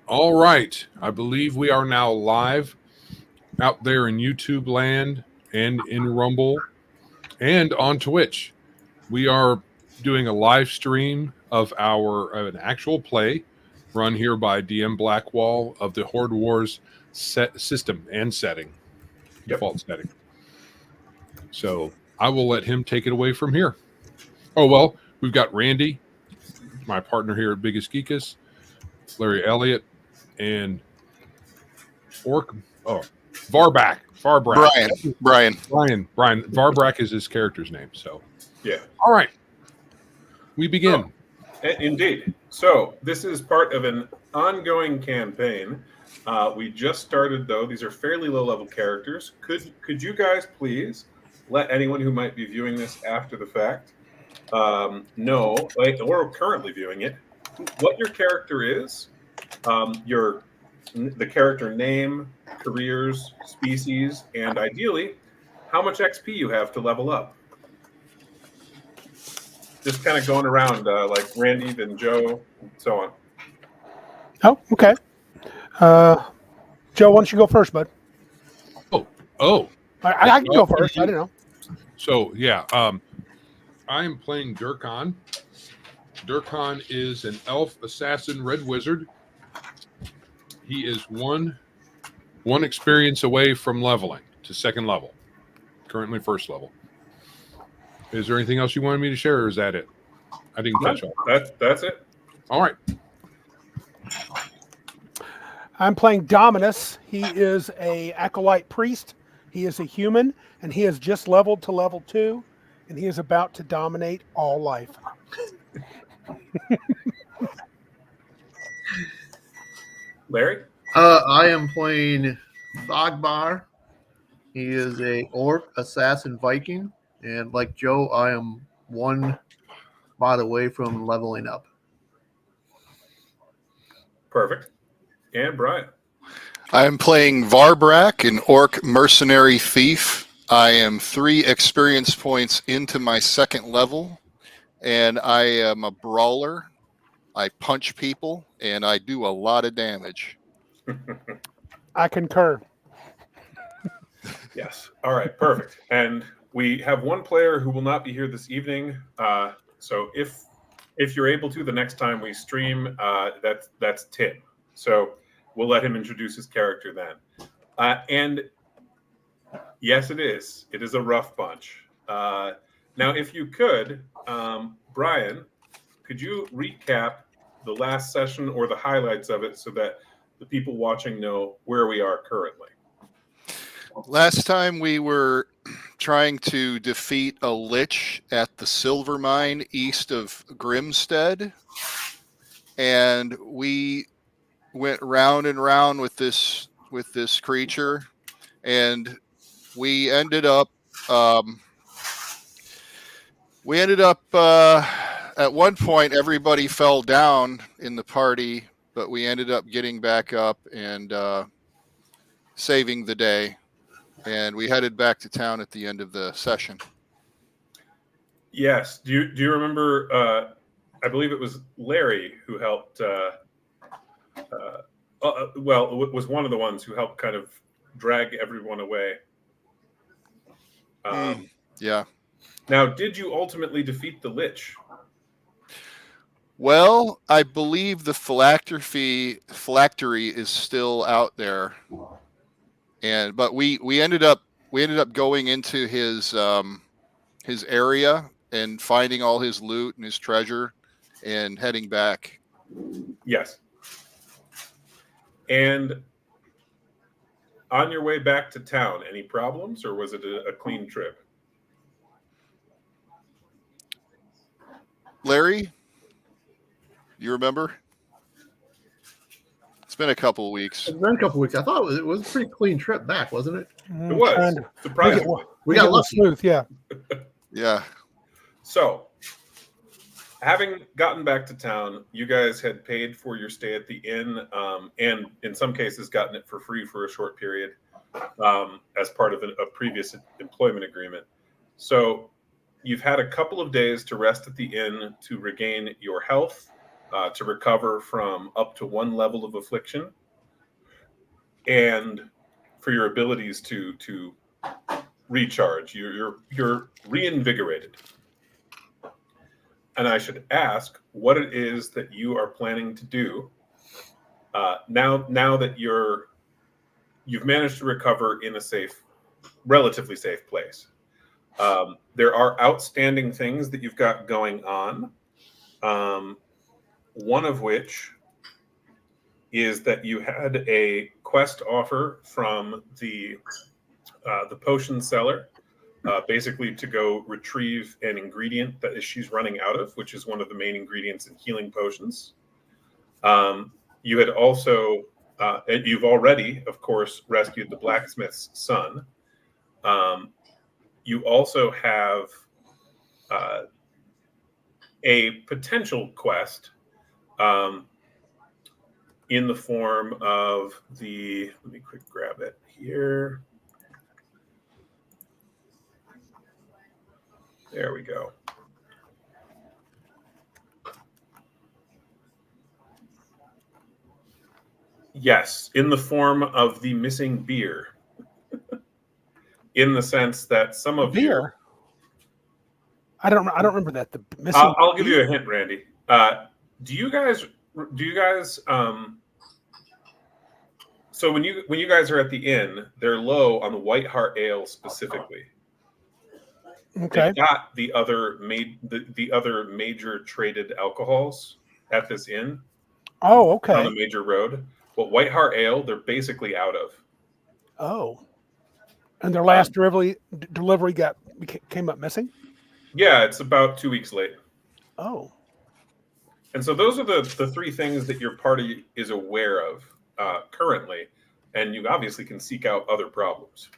All right. I believe we are now live out there in YouTube land and in Rumble and on Twitch. We are doing a live stream of an actual play run here by DM Blackwall of the Horde Wars set system and setting, default setting. So I will let him take it away from here. Oh, well, we've got Randy, my partner here at Biggest Geekus, Larry Elliott, and Varbrack. Brian. Varbrack is his character's name. So, yeah. All right. We begin. Indeed. So this is part of an ongoing campaign. We just started, though. These are fairly low-level characters. Could you guys please let anyone who might be viewing this after the fact know, or currently viewing it, what your character is, the character name, careers, species, and ideally, how much XP you have to level up. Just kind of going around like Randy, then Joe, and so on. Oh, okay. Joe, why don't you go first, bud? Oh. I can go first. I don't know. So, yeah. I am playing Durkhan. Durkhan is an elf assassin red wizard. He is one experience away from leveling to second level. Currently first level. Is there anything else you wanted me to share, or is that it? I didn't catch all. That's it. All right. I'm playing Dominus. He is a acolyte priest. He is a human, and he has just leveled to level 2, and he is about to dominate all life. Larry? I am playing Thogbar. He is a orc assassin Viking, and like Joe, I am one mod away from leveling up. Perfect. And Brian? I am playing Varbrack, an orc mercenary thief. I am 3 experience points into my second level, and I am a brawler. I punch people, and I do a lot of damage. I concur. Yes. All right. Perfect. And we have one player who will not be here this evening. So if you're able to, the next time we stream, that's Tim. So we'll let him introduce his character then. And yes, it is. It is a rough bunch. Now, if you could, Brian, could you recap the last session or the highlights of it so that the people watching know where we are currently? Last time we were trying to defeat a lich at the silver mine east of Grimstead, and we went round and round with this creature, and we ended up at one point everybody fell down in the party, but we ended up getting back up and saving the day. And we headed back to town at the end of the session. Yes. Do you remember? I believe it was Larry who helped. Was one of the ones who helped kind of drag everyone away. Yeah. Now, did you ultimately defeat the Lich? Well, I believe the phylactery is still out there. But we ended up going into his area and finding all his loot and his treasure and heading back. Yes. And on your way back to town, any problems, or was it a clean trip? Larry, you remember? It's been a couple of weeks. It's been a couple of weeks. I thought it was a pretty clean trip back, wasn't it? It was. Surprisingly. We got lucky. Smooth, yeah. Yeah. So, having gotten back to town, you guys had paid for your stay at the inn, and in some cases gotten it for free for a short period as part of a previous employment agreement. So, you've had a couple of days to rest at the inn to regain your health to recover from up to 1 level of affliction, and for your abilities to recharge. You're reinvigorated. And I should ask what it is that you are planning to do now that you've managed to recover in a relatively safe place. There are outstanding things that you've got going on. One of which is that you had a quest offer from the potion seller, basically to go retrieve an ingredient that she's running out of, which is one of the main ingredients in healing potions. You had also, and you've already, of course, rescued the blacksmith's son. You also have a potential quest in the form of let me quick grab it here. There we go. Yes, in the form of the missing beer. In the sense that some of Beer. I don't remember that. The missing. I'll give you a hint, Randy. Do you guys? So when you guys are at the inn, they're low on the White Hart Ale specifically. Okay. They got the other major traded alcohols at this inn. Oh, okay. On the major road, but White Hart Ale, they're basically out of. Oh. And their last delivery came up missing? Yeah, it's about 2 weeks late. Oh. And so those are the 3 things that your party is aware of currently, and you obviously can seek out other problems.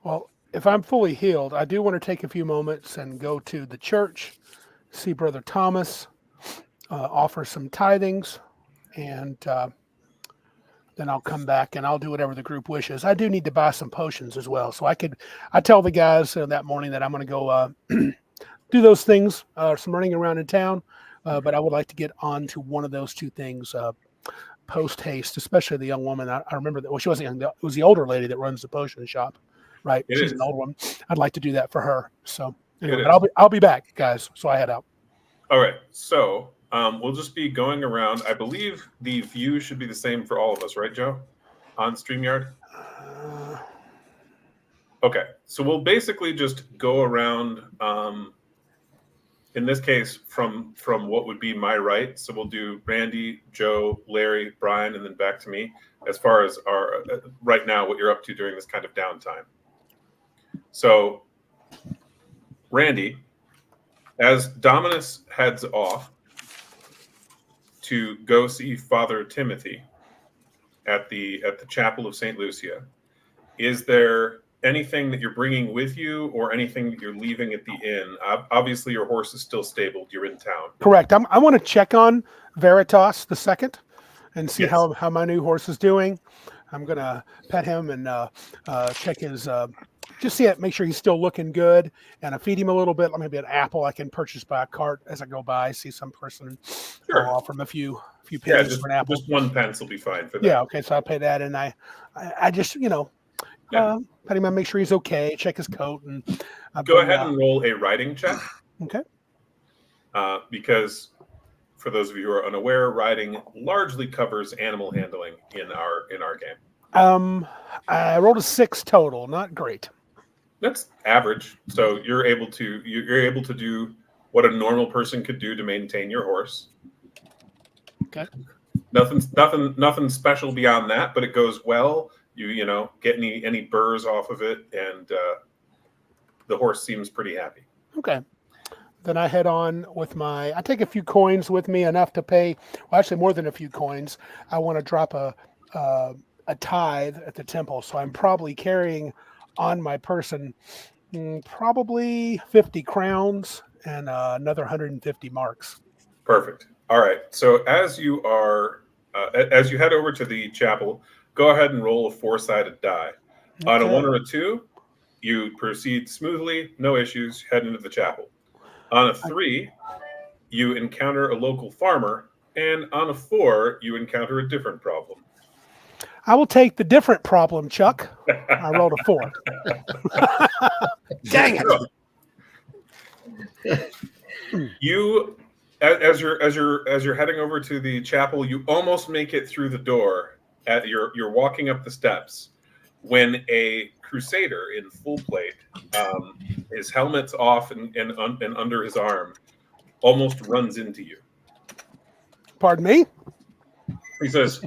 Well, if I'm fully healed, I do want to take a few moments and go to the church, see Brother Thomas, offer some tithings, and then I'll come back and I'll do whatever the group wishes. I do need to buy some potions as well. So I tell the guys that morning that I'm going to go do those things, some running around in town. But I would like to get on to one of those 2 things post haste, especially the young woman. I remember that. Well, she wasn't young. It was the older lady that runs the potion shop, right? She's an old one. I'd like to do that for her. So anyway, but I'll be back, guys. So I head out. All right. So we'll just be going around. I believe the view should be the same for all of us, right, Joe? On StreamYard? Okay. So we'll basically just go around, in this case, from what would be my right. So we'll do Randy, Joe, Larry, Brian, and then back to me as far as our right now, what you're up to during this kind of downtime. So, Randy, as Dominus heads off to go see Father Timothy at the Chapel of St. Lucia, is there anything that you're bringing with you or anything that you're leaving at the inn? Obviously, your horse is still stabled. You're in town. Correct. I want to check on Veritas II and see how my new horse is doing. I'm going to pet him and check his just see it, make sure he's still looking good, and I feed him a little bit. Maybe an apple I can purchase by a cart as I go by. See some person, I'll offer him a few pennies for an apple. Just 1 pence will be fine for that. Yeah, okay. So I pay that, and I just pet him and make sure he's okay. Check his coat, and go ahead and roll a riding check. Okay. Because for those of you who are unaware, riding largely covers animal handling in our game. I rolled a 6 total. Not great. That's average. So you're able to do what a normal person could do to maintain your horse. Okay. Nothing special beyond that, but it goes well. You get any burrs off of it, and the horse seems pretty happy. Okay. Then I head on with I take a few coins with me, enough to pay. Well, actually, more than a few coins. I want to drop a tithe at the temple, so I'm probably carrying on my person probably 50 crowns and another 150 marks. Perfect. All right. So as you head over to the chapel, go ahead and roll a 4-sided die. Okay. On a 1 or a 2, you proceed smoothly, no issues, head into the chapel. On a 3, you encounter a local farmer, and on a 4, you encounter a different problem. I will take the different problem, Chuck. I rolled a 4. Dang it! You, as you're heading over to the chapel, you almost make it through the door. You're walking up the steps when a crusader in full plate, his helmet's off and under his arm, almost runs into you. Pardon me? He says,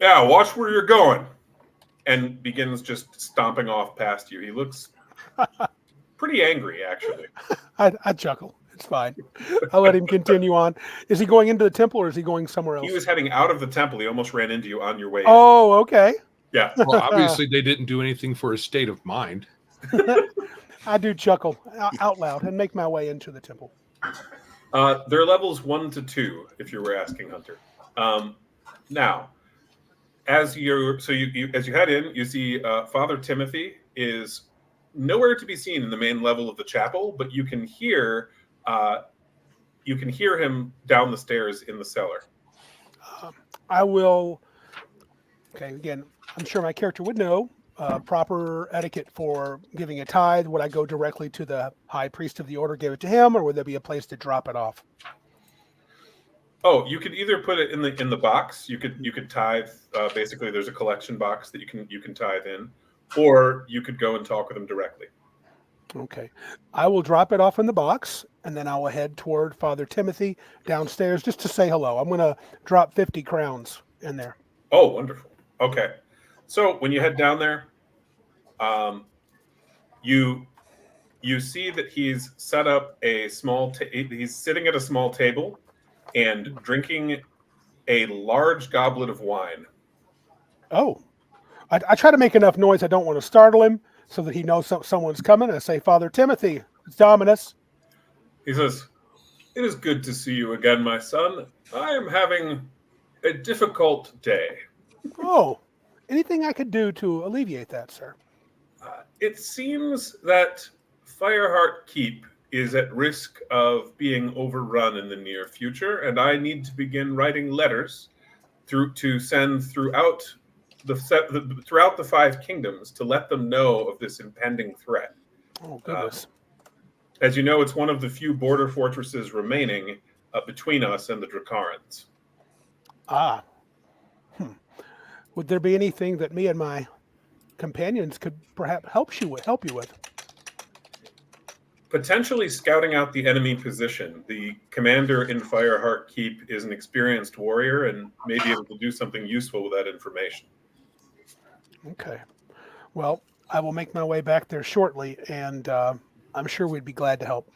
"Yeah, watch where you're going," and begins just stomping off past you. He looks pretty angry, actually. I chuckle. It's fine. I'll let him continue on. Is he going into the temple or is he going somewhere else? He was heading out of the temple. He almost ran into you on your way in. Oh, okay. Yeah. Well, obviously they didn't do anything for his state of mind. I do chuckle out loud and make my way into the temple. They're levels 1 to 2, if you were asking, Hunter. Now, as you head in, you see Father Timothy is nowhere to be seen in the main level of the chapel, but you can hear him down the stairs in the cellar. I will. Okay, again, I'm sure my character would know proper etiquette for giving a tithe. Would I go directly to the high priest of the order, give it to him, or would there be a place to drop it off? Oh, you could either put it in the box. You could tithe. Basically, there's a collection box that you can tithe in, or you could go and talk with him directly. Okay, I will drop it off in the box, and then I will head toward Father Timothy downstairs just to say hello. I'm going to drop 50 crowns in there. Oh, wonderful. Okay, so when you head down there, you see that he's set up a small. He's sitting at a small table and drinking a large goblet of wine. Oh, I try to make enough noise. I don't want to startle him so that he knows someone's coming. I say, Father Timothy, it's Dominus. He says, "It is good to see you again, my son. I am having a difficult day." Oh, anything I could do to alleviate that, sir? It seems that Fireheart Keep is at risk of being overrun in the near future, and I need to begin writing letters to send throughout the 5 kingdoms to let them know of this impending threat. Oh, goodness. As you know, it's one of the few border fortresses remaining between us and the Dracarans. Ah. Would there be anything that me and my companions could perhaps help you with? Potentially scouting out the enemy position. The commander in Fireheart Keep is an experienced warrior and may be able to do something useful with that information. Okay. Well, I will make my way back there shortly, and I'm sure we'd be glad to help.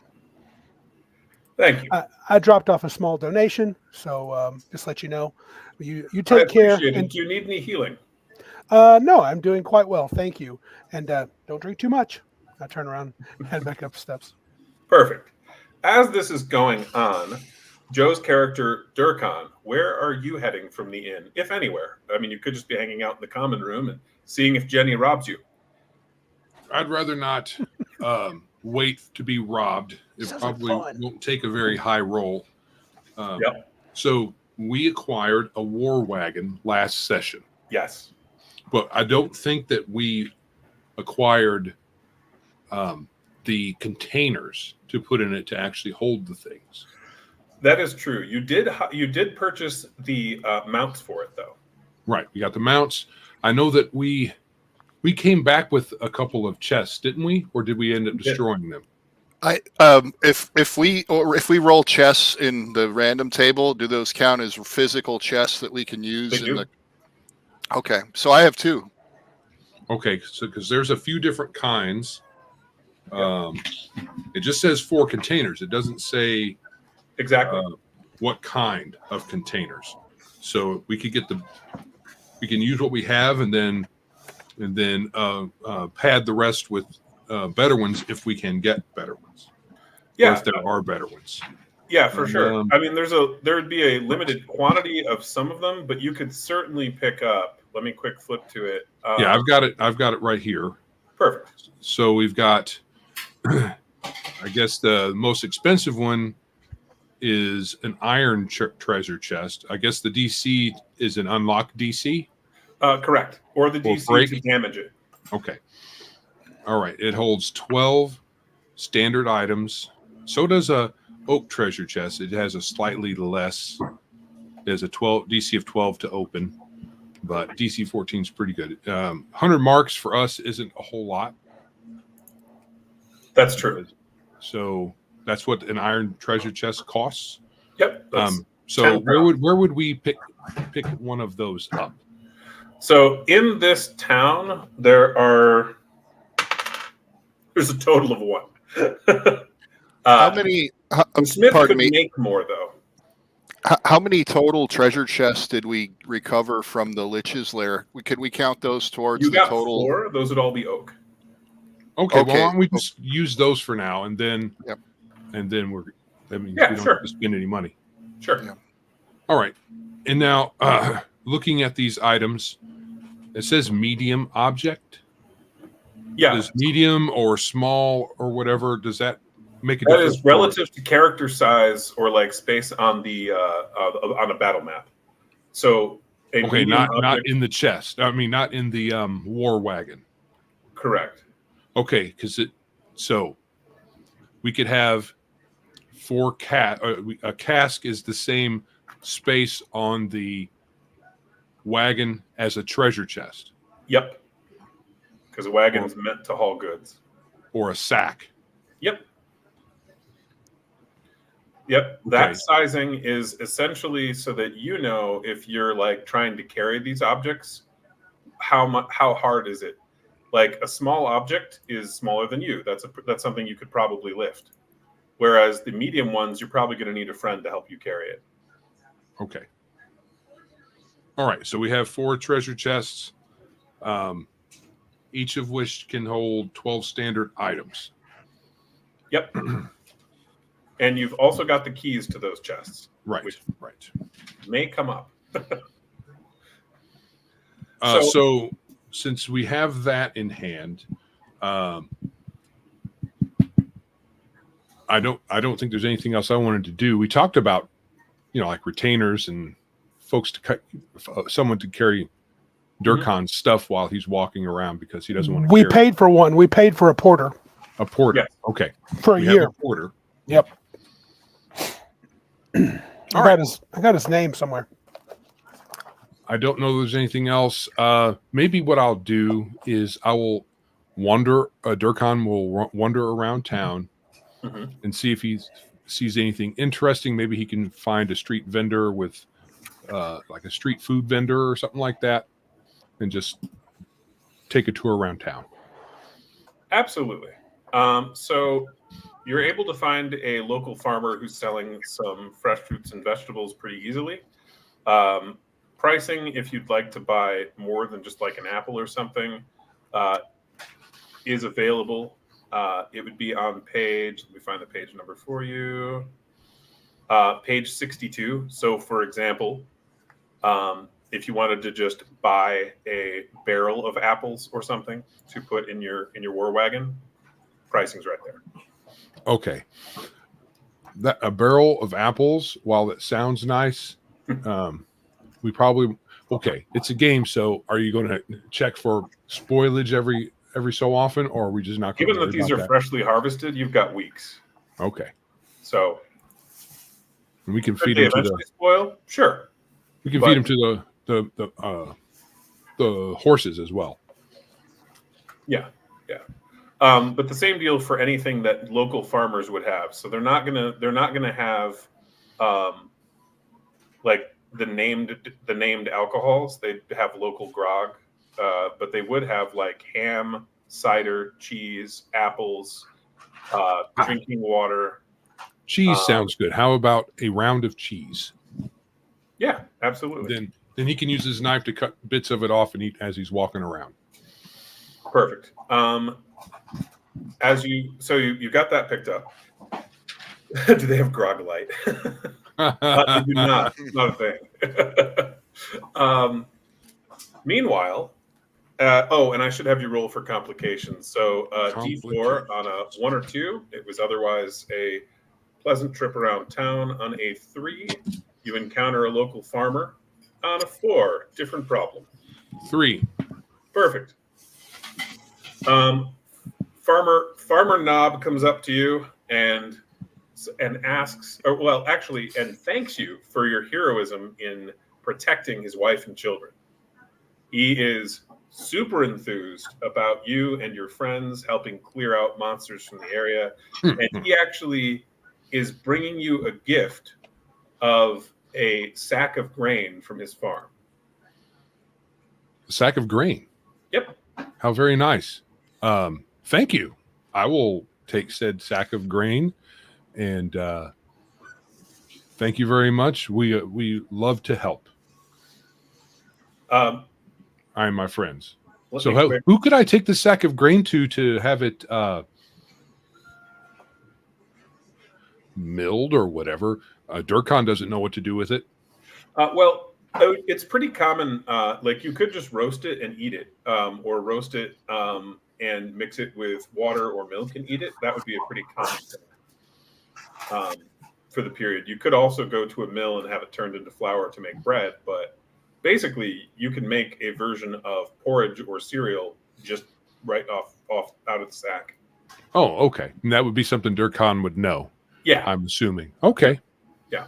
Thank you. I dropped off a small donation, so just let you know. You take care. And do you need any healing? No, I'm doing quite well, thank you. And don't drink too much. I turn around and head back up the steps. Perfect. As this is going on, Joe's character, Durkan, where are you heading from the inn, if anywhere? I mean, you could just be hanging out in the common room and seeing if Jenny robs you. I'd rather not wait to be robbed. It probably won't take a very high roll. Yep. So we acquired a war wagon last session. Yes. But I don't think that we acquired the containers to put in it to actually hold the things. That is true. You did purchase the mounts for it, though. Right. We got the mounts. I know that we came back with a couple of chests, didn't we? Or did we end up destroying them? If we roll chests in the random table, do those count as physical chests that we can use? Okay, so I have 2. Okay, so because there's a few different kinds. It just says 4 containers. It doesn't say exactly what kind of containers. So we could we can use what we have and then pad the rest with better ones if we can get better ones. Yeah, or if there are better ones. Yeah, for sure. I mean, there would be a limited quantity of some of them, but you could certainly pick up. Let me quick flip to it. Yeah, I've got it right here. Perfect. So we've got, I guess the most expensive one is an iron treasure chest. I guess the DC is an unlocked DC. Correct. Or the Or DC break. to damage it. Okay. All right. It holds 12 standard items. So does a oak treasure chest. It has a slightly less. There's a 12 DC of 12 to open, but DC 14 is pretty good. 100 marks for us isn't a whole lot. That's true. So that's what an iron treasure chest costs. Yep. So where would we pick one of those up? So in this town, there's a total of one. How many? Smith Pardon could me. make more though. How many total treasure chests did we recover from the Lich's lair? Could we count those towards You the got total? 4. Those would all be oak. Okay. Well, why don't we just use those for now, and then, Yep. and then we don't sure. have to spend any money. Sure. Yeah. All right. And now, looking at these items, it says medium object. Yeah. Does medium or small or whatever, does that make a That difference? is relative to character size or like space on the on a battle map. So Okay, not in the chest. I mean, not in the war wagon. Correct. Okay, so we could have 4 a cask is the same space on the wagon as a treasure chest. Yep. Because a wagon is meant to haul goods. Or a sack. Yep. That sizing is essentially so that you know if you're like trying to carry these objects, how hard is it? Like a small object is smaller than you. That's something you could probably lift. Whereas the medium ones, you're probably going to need a friend to help you carry it. Okay. All right. So we have 4 treasure chests, each of which can hold 12 standard items. Yep. And you've also got the keys to those chests. Right. Which Right. may come up. So since we have that in hand, I don't think there's anything else I wanted to do. We talked about, like retainers and folks someone to carry Durkan's stuff while he's walking around because he doesn't want to. We paid for one. We paid for a porter. A porter. Yes. Okay. For a year. A porter. Yep. All right. I got his name somewhere. I don't know if there's anything else. Maybe what I'll do is I will wander. Durkan will wander around town and see if he sees anything interesting. Maybe he can find a street vendor with like a street food vendor or something like that and just take a tour around town. Absolutely. So you're able to find a local farmer who's selling some fresh fruits and vegetables pretty easily. Pricing, if you'd like to buy more than just like an apple or something, is available. It would be on page, let me find the page number for you. Page 62. So for example, if you wanted to just buy a barrel of apples or something to put in your war wagon, pricing's right there. Okay. A barrel of apples, while it sounds nice, we probably it's a game, so are you going to check for spoilage every so often, or are we just not going to? Given that these are freshly harvested, you've got weeks. Okay. So and we can could feed they them to eventually spoil? Sure. we can feed them to the horses as well. Yeah. But the same deal for anything that local farmers would have. So they're not gonna have like the named alcohols. They have local grog, but they would have like ham, cider, cheese, apples, drinking water. Cheese sounds good. How about a round of cheese? Yeah, absolutely. Then he can use his knife to cut bits of it off and eat as he's walking around. Perfect. You got that picked up. Do they have grog light? They do not. It's not a thing. Meanwhile, and I should have you roll for complications. So D4 on a 1 or 2, it was otherwise a pleasant trip around town. On a 3, you encounter a local farmer. On a 4, different problem. 3. Perfect. Farmer Knob comes up to you and asks, and thanks you for your heroism in protecting his wife and children. He is super enthused about you and your friends helping clear out monsters from the area, and he actually is bringing you a gift of a sack of grain from his farm. A sack of grain. Yep. How very nice. Thank you. I will take said sack of grain, and thank you very much. We love to help. I and my friends. So who could I take the sack of grain to have it milled or whatever? Durkhan doesn't know what to do with it. It's pretty common. Like you could just roast it and eat it, or roast it and mix it with water or milk and eat it. That would be a pretty common thing for the period. You could also go to a mill and have it turned into flour to make bread, but basically you can make a version of porridge or cereal just right off out of the sack. Oh, okay. And that would be something Durkhan would know. Yeah. I'm assuming. Okay. Yeah.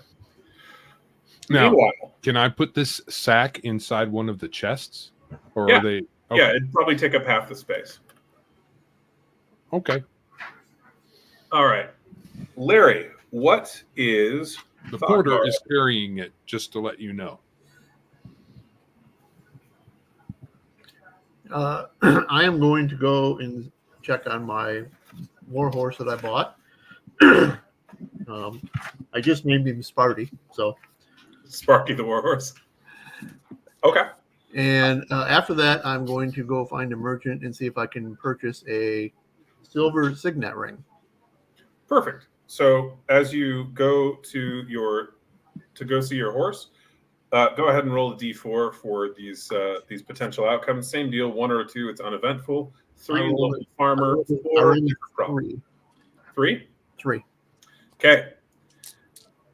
Now, meanwhile, can I put this sack inside one of the chests? Or yeah. are they? Okay. Yeah, it'd probably take up half the space. Okay. All right. Larry, what is... The porter is carrying it, just to let you know. I am going to go and check on my war horse that I bought. I just named him Sparty, so Sparky the warhorse. Okay. And after that, I'm going to go find a merchant and see if I can purchase a silver signet ring. Perfect. So as you go to go see your horse, go ahead and roll a d4 for these potential outcomes. Same deal, 1 or 2, it's uneventful. 3, local farmer. 4, problem. 3? 3. Okay.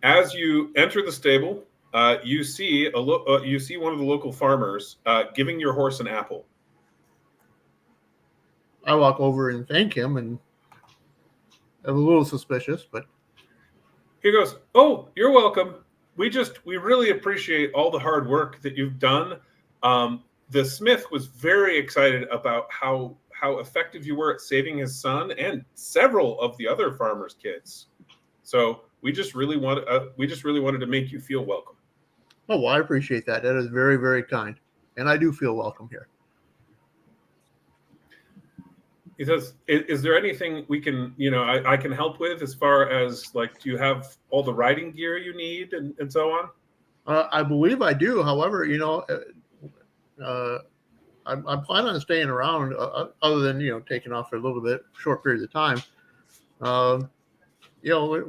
As you enter the stable, you see one of the local farmers giving your horse an apple. I walk over and thank him, and I'm a little suspicious, but he goes, "Oh, you're welcome. We really appreciate all the hard work that you've done. The smith was very excited about how effective you were at saving his son and several of the other farmers' kids. So we just really wanted to make you feel welcome." Oh, well, I appreciate that. That is very, very kind, and I do feel welcome here. He says, "Is there anything we can, I can help with as far as like, do you have all the riding gear you need and so on?" I believe I do. However, I'm planning on staying around other than, taking off for a little bit, short period of time. When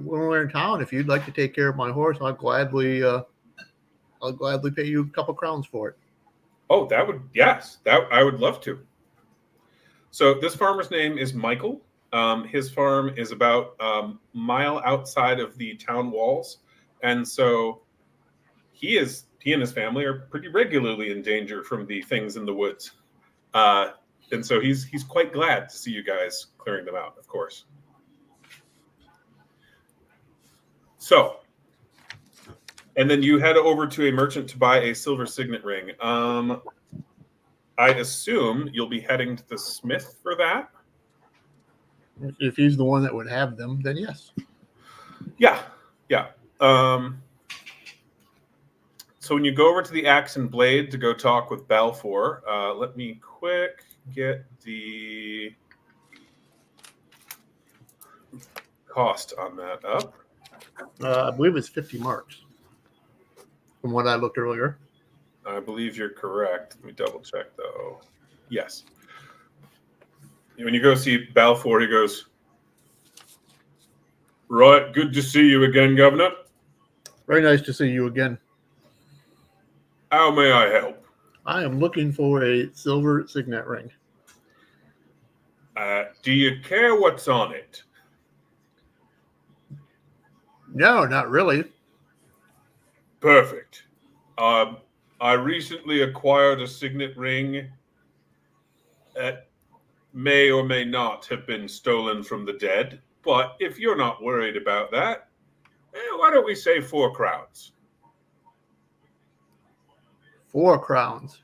we're in town, if you'd like to take care of my horse, I'll gladly pay you a couple crowns for it. Oh, I would love to. So this farmer's name is Michael. His farm is about a mile outside of the town walls. And so he and his family are pretty regularly in danger from the things in the woods. And so he's quite glad to see you guys clearing them out, of course. So, and then you head over to a merchant to buy a silver signet ring. I assume you'll be heading to the smith for that. If he's the one that would have them, then yes. Yeah. So when you go over to the Axe and Blade to go talk with Balfour, let me quick get the cost on that up. I believe it's 50 marks from what I looked earlier. I believe you're correct. Let me double check, though. Yes. When you go see Balfour, he goes, "Right, good to see you again, Governor. Very nice to see you again. How may I help?" I am looking for a silver signet ring. Do you care what's on it? No, not really. Perfect. I recently acquired a signet ring that may or may not have been stolen from the dead, but if you're not worried about that, why don't we say 4 crowns? 4 crowns.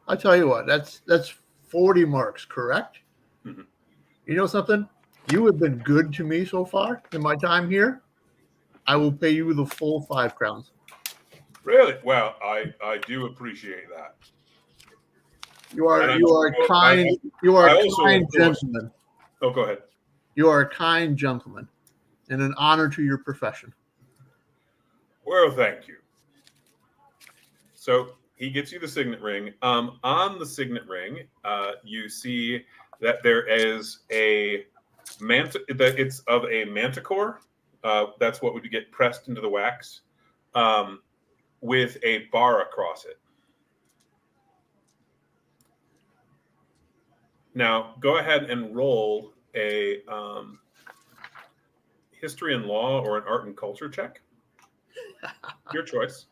I tell you what, that's 40 marks, correct? Mhm. You know something? You have been good to me so far in my time here. I will pay you the full 5 crowns. Really? Well, I do appreciate that. You And are I'm you are sure- kind. You are I a also, kind of course, gentleman. oh, go ahead. You are a kind gentleman, and an honor to your profession. Well, thank you. So he gets you the signet ring. On the signet ring, you see that there is a that it's of a manticore. That's what would get pressed into the wax, with a bar across it. Now, go ahead and roll a history and law or an art and culture check. Your choice.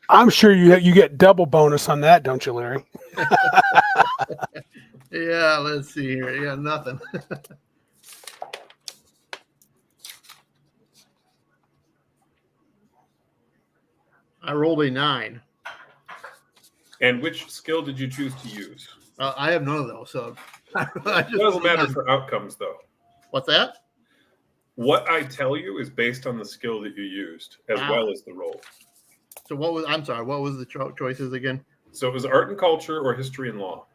I'm sure you get double bonus on that, don't you, Larry? Yeah, let's see here. Yeah, nothing. I rolled a 9. And which skill did you choose to use? I have none of those, so I just It doesn't rolled a matter 9. for outcomes, though. What's that? What I tell you is based on the skill that you used, as well as the roll. So what was? I'm sorry. What was the choices again? So it was art and culture or history and law.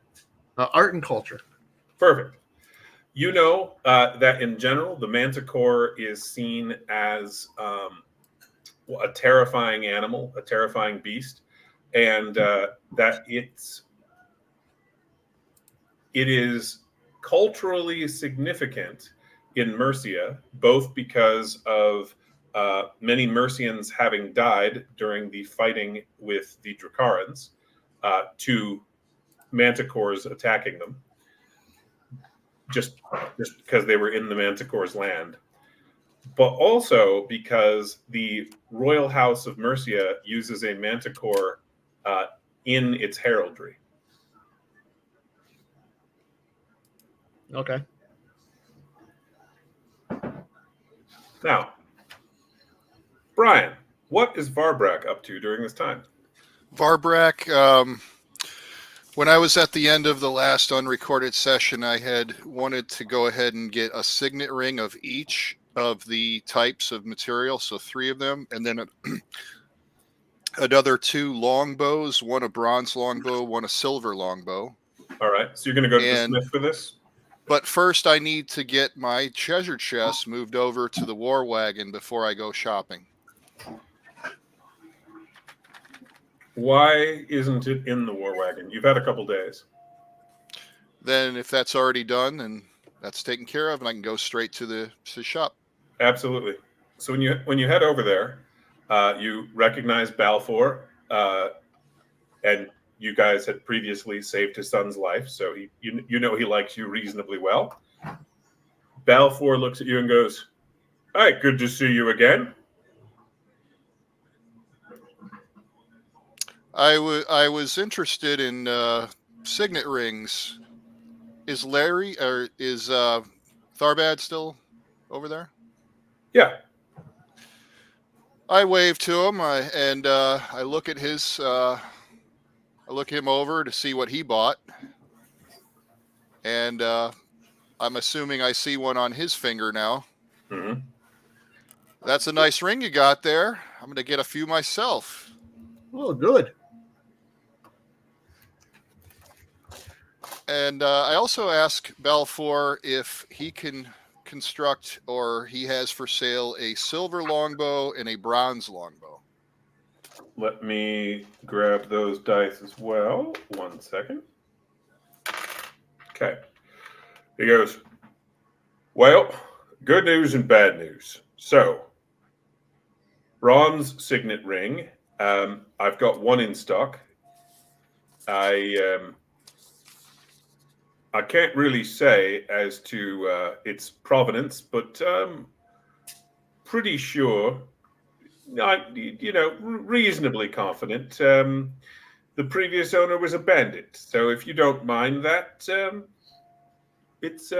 Art and culture. Perfect. You know that in general, the manticore is seen as a terrifying animal, a terrifying beast, and that it is culturally significant in Mercia, both because of many Mercians having died during the fighting with the Dracarans to manticores attacking them, just because they were in the manticore's land, but also because the royal house of Mercia uses a manticore in its heraldry. Okay. Now, Brian, what is Varbrak up to during this time? Varbrak, when I was at the end of the last unrecorded session, I had wanted to go ahead and get a signet ring of each of the types of material, so 3 of them, and then another 2 longbows, one a bronze longbow, one a silver longbow. All right, so you're going to go to the smith for this? But first, I need to get my treasure chest moved over to the war wagon before I go shopping. Why isn't it in the war wagon? You've had a couple days. Then if that's already done, then that's taken care of, and I can go straight to the shop. Absolutely. So when you head over there, you recognize Balfour, and you guys had previously saved his son's life, so you know he likes you reasonably well. Balfour looks at you and goes, "Hi, good to see you again." I was interested in signet rings. Is Larry or is Tharbad still over there? Yeah. I wave to him, and I look at his. I look him over to see what he bought, and I'm assuming I see one on his finger now. Mm-hmm. That's a nice ring you got there. I'm going to get a few myself. Oh, good. And I also ask Balfour if he can construct or he has for sale a silver longbow and a bronze longbow. Let me grab those dice as well. 1 second. Okay. He goes, "Well, good news and bad news. So, bronze signet ring. I've got one in stock. I I can't really say as to its provenance, but pretty sure, reasonably confident. The previous owner was a bandit, so if you don't mind that, it's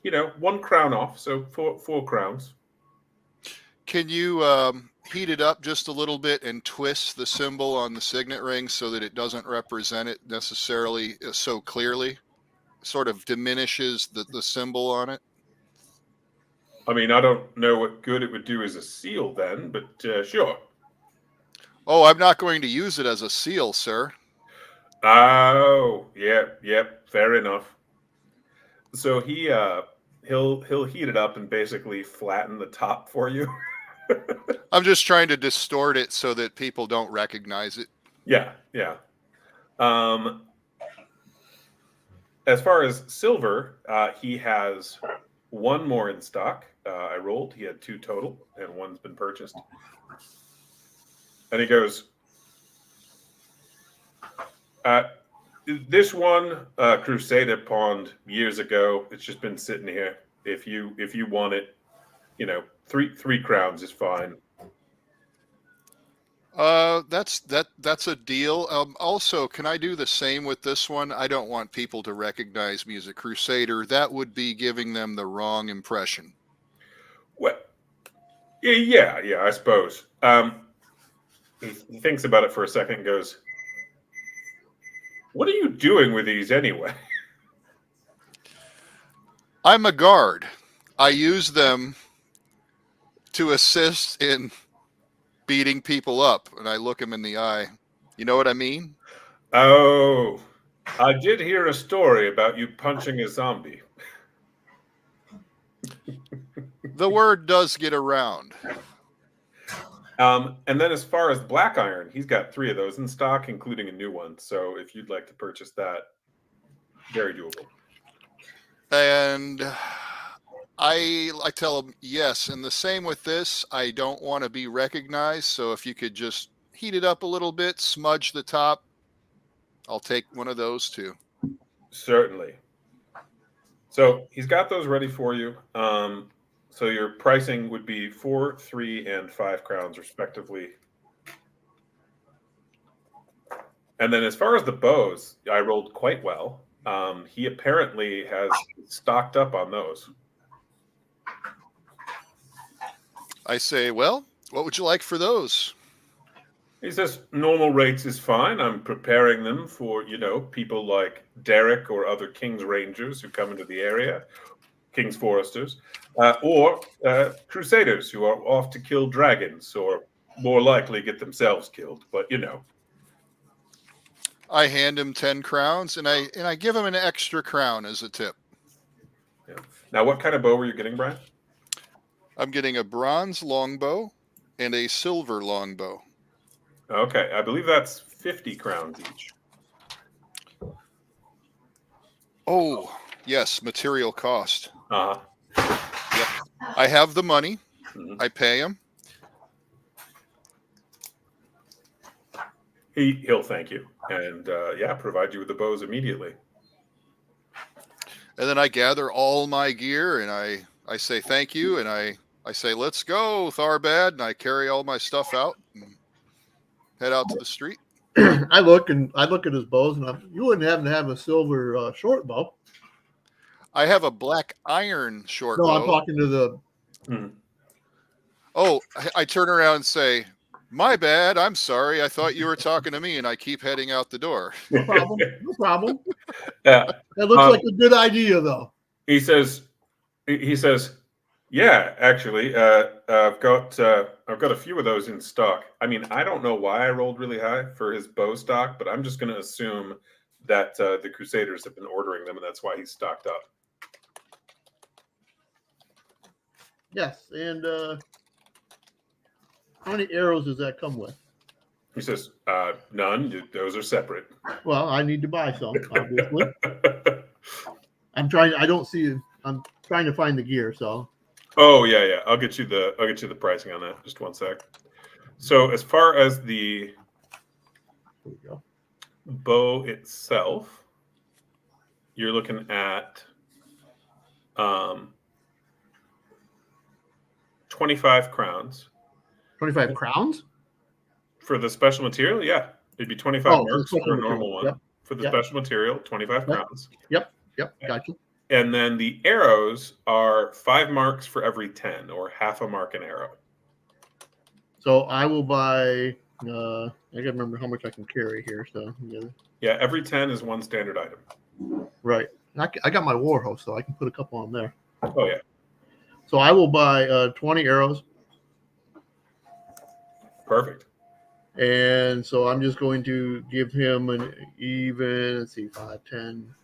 1 crown off, so four crowns. Can you heat it up just a little bit and twist the symbol on the signet ring so that it doesn't represent it necessarily so clearly? Sort of diminishes the symbol on it. I mean, I don't know what good it would do as a seal then, but sure. Oh, I'm not going to use it as a seal, sir. Oh, yep, fair enough. So he'll heat it up and basically flatten the top for you. I'm just trying to distort it so that people don't recognize it. Yeah. As far as silver, he has 1 more in stock. I rolled. He had 2 total, and 1's been purchased. And he goes, this one Crusader pawned years ago. It's just been sitting here. If you want it, 3 crowns is fine. That's a deal. Also, can I do the same with this one? I don't want people to recognize me as a Crusader. That would be giving them the wrong impression. Well, yeah, I suppose. He thinks about it for a second and goes, "What are you doing with these anyway?" I'm a guard. I use them to assist in beating people up, and I look them in the eye. You know what I mean? Oh, I did hear a story about you punching a zombie. The word does get around. And then as far as black iron, he's got 3 of those in stock, including a new one. So if you'd like to purchase that, very doable. And I tell them, yes. And the same with this. I don't want to be recognized. So if you could just heat it up a little bit, smudge the top, I'll take one of those too. Certainly. So he's got those ready for you. So your pricing would be 4, 3, and 5 crowns, respectively. And then as far as the bows, I rolled quite well. He apparently has stocked up on those. I say, well, what would you like for those? He says normal rates is fine. I'm preparing them for, people like Derek or other King's Rangers who come into the area, King's Foresters, or Crusaders who are off to kill dragons or more likely get themselves killed. But, I hand him 10 crowns and I give him an extra crown as a tip. Yeah. Now, what kind of bow were you getting, Brian? I'm getting a bronze longbow and a silver longbow. Okay, I believe that's 50 crowns each. Oh, yes, material cost. Uh-huh. Yep. I have the money. Mm-hmm. I pay him. He'll thank you and, provide you with the bows immediately. And then I gather all my gear and I say thank you and I say, let's go, Tharbad, and I carry all my stuff out and head out to the street. I look at his bows, and you wouldn't happen to have a silver short bow. I have a black iron short bow. No, I'm talking to the. Oh, I turn around and say, my bad. I'm sorry. I thought you were talking to me, and I keep heading out the door. No problem. Yeah, that looks like a good idea, though. He says, yeah, actually, I've got a few of those in stock. I mean, I don't know why I rolled really high for his bow stock, but I'm just going to assume that the Crusaders have been ordering them, and that's why he's stocked up. Yes, and how many arrows does that come with? He says, none. Those are separate. Well, I need to buy some, obviously. I'm trying to find the gear, so. Oh yeah. I'll get you the pricing on that. Just one sec. So as far as the bow itself, you're looking at 25 crowns. 25 crowns? For the special material, yeah. It'd be 25 Oh, for the marks special for a material. normal one. Yep. For the Yep. special material, 25 Yep. crowns. Yep. Gotcha. And then the arrows are 5 marks for every 10, or half a mark an arrow. So I will buy. I gotta remember how much I can carry here. So Yeah, every 10 is one standard item. right. I got my war host, so I can put a couple on there. Oh, yeah. So I will buy 20 arrows, Perfect. and so I'm just going to give him an even. Let's see, 5, 10,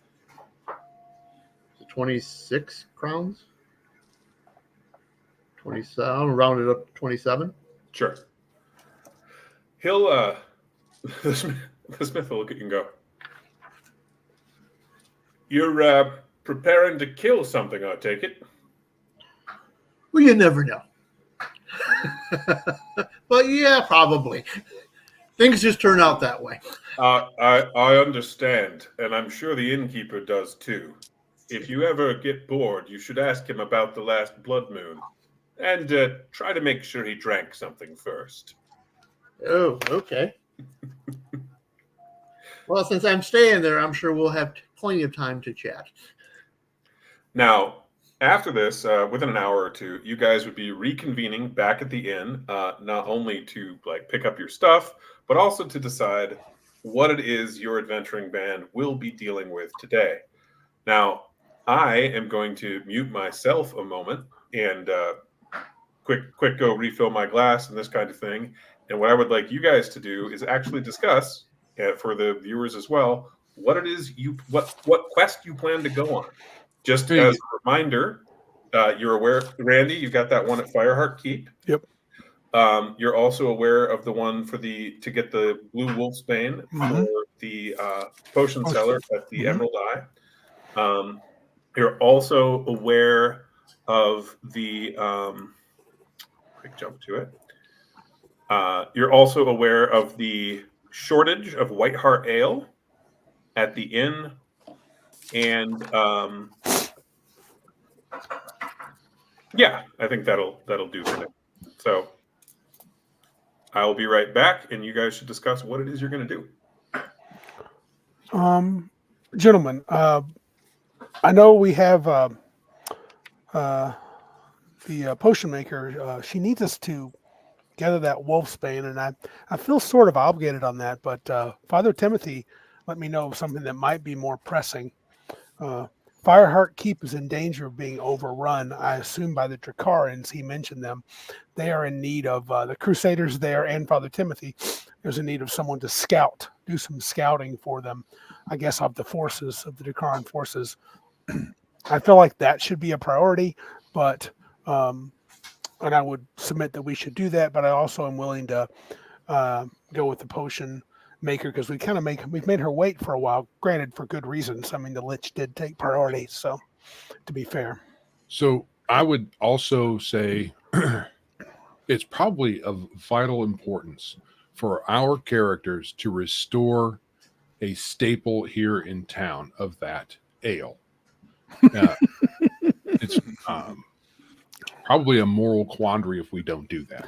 26 crowns. 27. I'll round it up to 27. Sure. He'll, the smith will look at you and go, "You're preparing to kill something, I take it." Well, you never know. But yeah, probably. Things just turn out that way. I understand, and I'm sure the innkeeper does too. If you ever get bored, you should ask him about the last blood moon, and try to make sure he drank something first. Oh, okay. Well, since I'm staying there, I'm sure we'll have plenty of time to chat. Now, after this, within an hour or two, you guys would be reconvening back at the inn, not only to pick up your stuff, but also to decide what it is your adventuring band will be dealing with today. Now, I am going to mute myself a moment and quick go refill my glass and this kind of thing. And what I would like you guys to do is actually discuss, for the viewers as well, what it is what quest you plan to go on. Just as a reminder, you're aware, Randy, you've got that one at Fireheart Keep. Yep. You're also aware of the one to get the Blue Wolfsbane for the potion seller at the Emerald Eye. You're also aware of the quick jump to it. You're also aware of the shortage of White Hart Ale at the inn, and yeah, I think that'll do for now. So I'll be right back, and you guys should discuss what it is you're going to do. Gentlemen, I know we have the potion maker. She needs us to gather that wolfsbane, and I feel sort of obligated on that. But Father Timothy let me know of something that might be more pressing. Fireheart Keep is in danger of being overrun, I assume, by the Dracarans. He mentioned them. They are in need of the Crusaders there, and Father Timothy. There's a need of someone to do some scouting for them, I guess, of the forces, of the Dracaran forces. I feel like that should be a priority, but and I would submit that we should do that, but I also am willing to go with the potion maker, because we've made her wait for a while, granted for good reasons. I mean, the Lich did take priority, so to be fair. So I would also say it's probably of vital importance for our characters to restore a staple here in town of that ale. It's probably a moral quandary if we don't do that.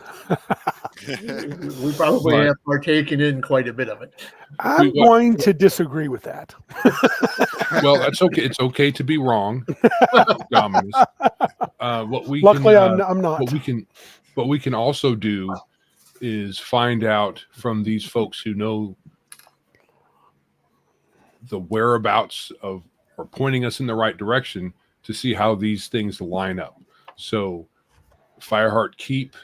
We probably have partaken in quite a bit of it. I'm going to disagree with that. Well, that's okay. It's okay to be wrong. Dominus. Luckily, I'm not. What we can also do is find out from these folks who know the whereabouts of, or pointing us in the right direction, to see how these things line up. So Fireheart Keep,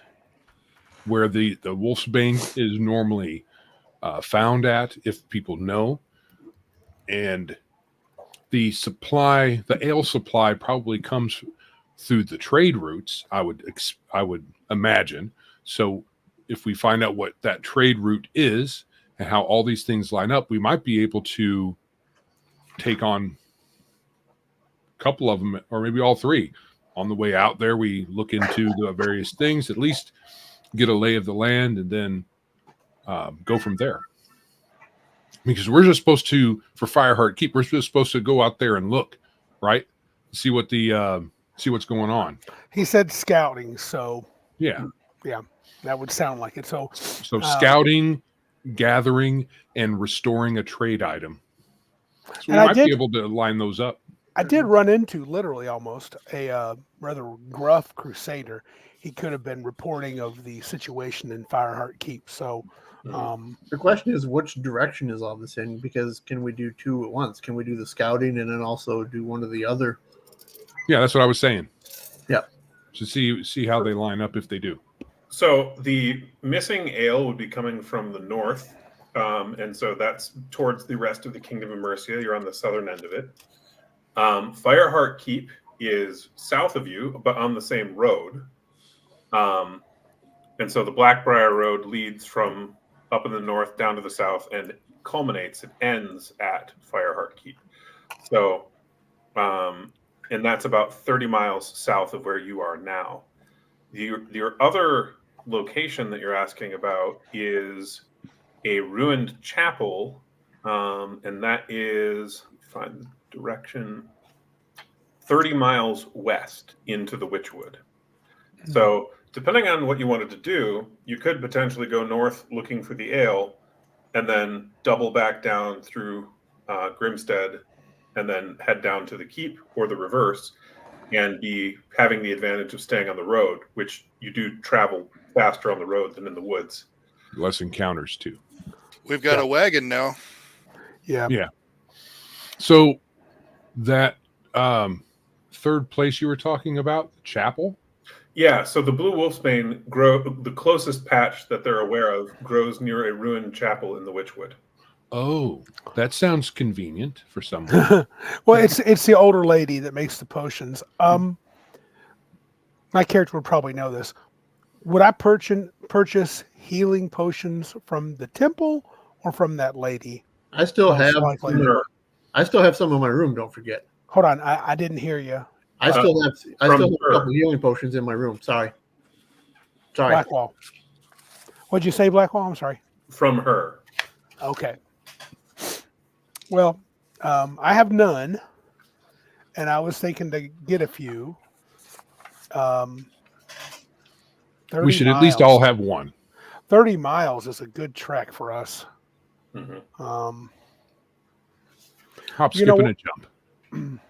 where the Wolfsbane is normally found at, if people know, and the ale supply probably comes through the trade routes, I would imagine. So if we find out what that trade route is and how all these things line up, we might be able to take on a couple of them, or maybe all three. On the way out there, we look into the various things, at least get a lay of the land, and then go from there. Because we're just supposed to, for Fireheart Keep, we're just supposed to go out there and look, right? See what see what's going on. He said scouting, so Yeah. yeah, that would sound like it. So Scouting, gathering, and restoring a trade item. So we And I might be did- able to line those up. I did run into literally almost a rather gruff crusader. He could have been reporting of the situation in Fireheart Keep. So, The question is, which direction is all this in? Because can we do two at once? Can we do the scouting and then also do one of the other? Yeah, that's what I was saying. Yeah. To see how they line up if they do. So the missing ale would be coming from the north, and so that's towards the rest of the Kingdom of Mercia. You're on the southern end of it. Fireheart Keep is south of you, but on the same road. And so the Blackbriar Road leads from up in the north down to the south and culminates, it ends at Fireheart Keep. So, and that's about 30 miles south of where you are now. Your other location that you're asking about is a ruined chapel, and that is, find the direction, 30 miles west into the Witchwood. So depending on what you wanted to do, you could potentially go north looking for the ale and then double back down through Grimstead and then head down to the keep, or the reverse, and be having the advantage of staying on the road, which you do travel faster on the road than in the woods. Less encounters too. We've got a wagon now. yeah. So that third place you were talking about, the chapel? Yeah, so the blue wolfsbane the closest patch that they're aware of grows near a ruined chapel in the Witchwood. Oh, that sounds convenient for someone. Well, it's the older lady that makes the potions. My character would probably know this. Would I purchase healing potions from the temple or from that lady? I still Most have likely. some in my room. Don't forget. Hold on, I didn't hear you. I still have a her. couple healing potions in my room. Sorry. Blackwall. What'd you say, Blackwall? I'm sorry. From her. Okay. Well, I have none, and I was thinking to get a few. 30 We should at least miles. all have one. 30 miles is a good trek for us. Mm-hmm. Hop, You skip, know and a jump.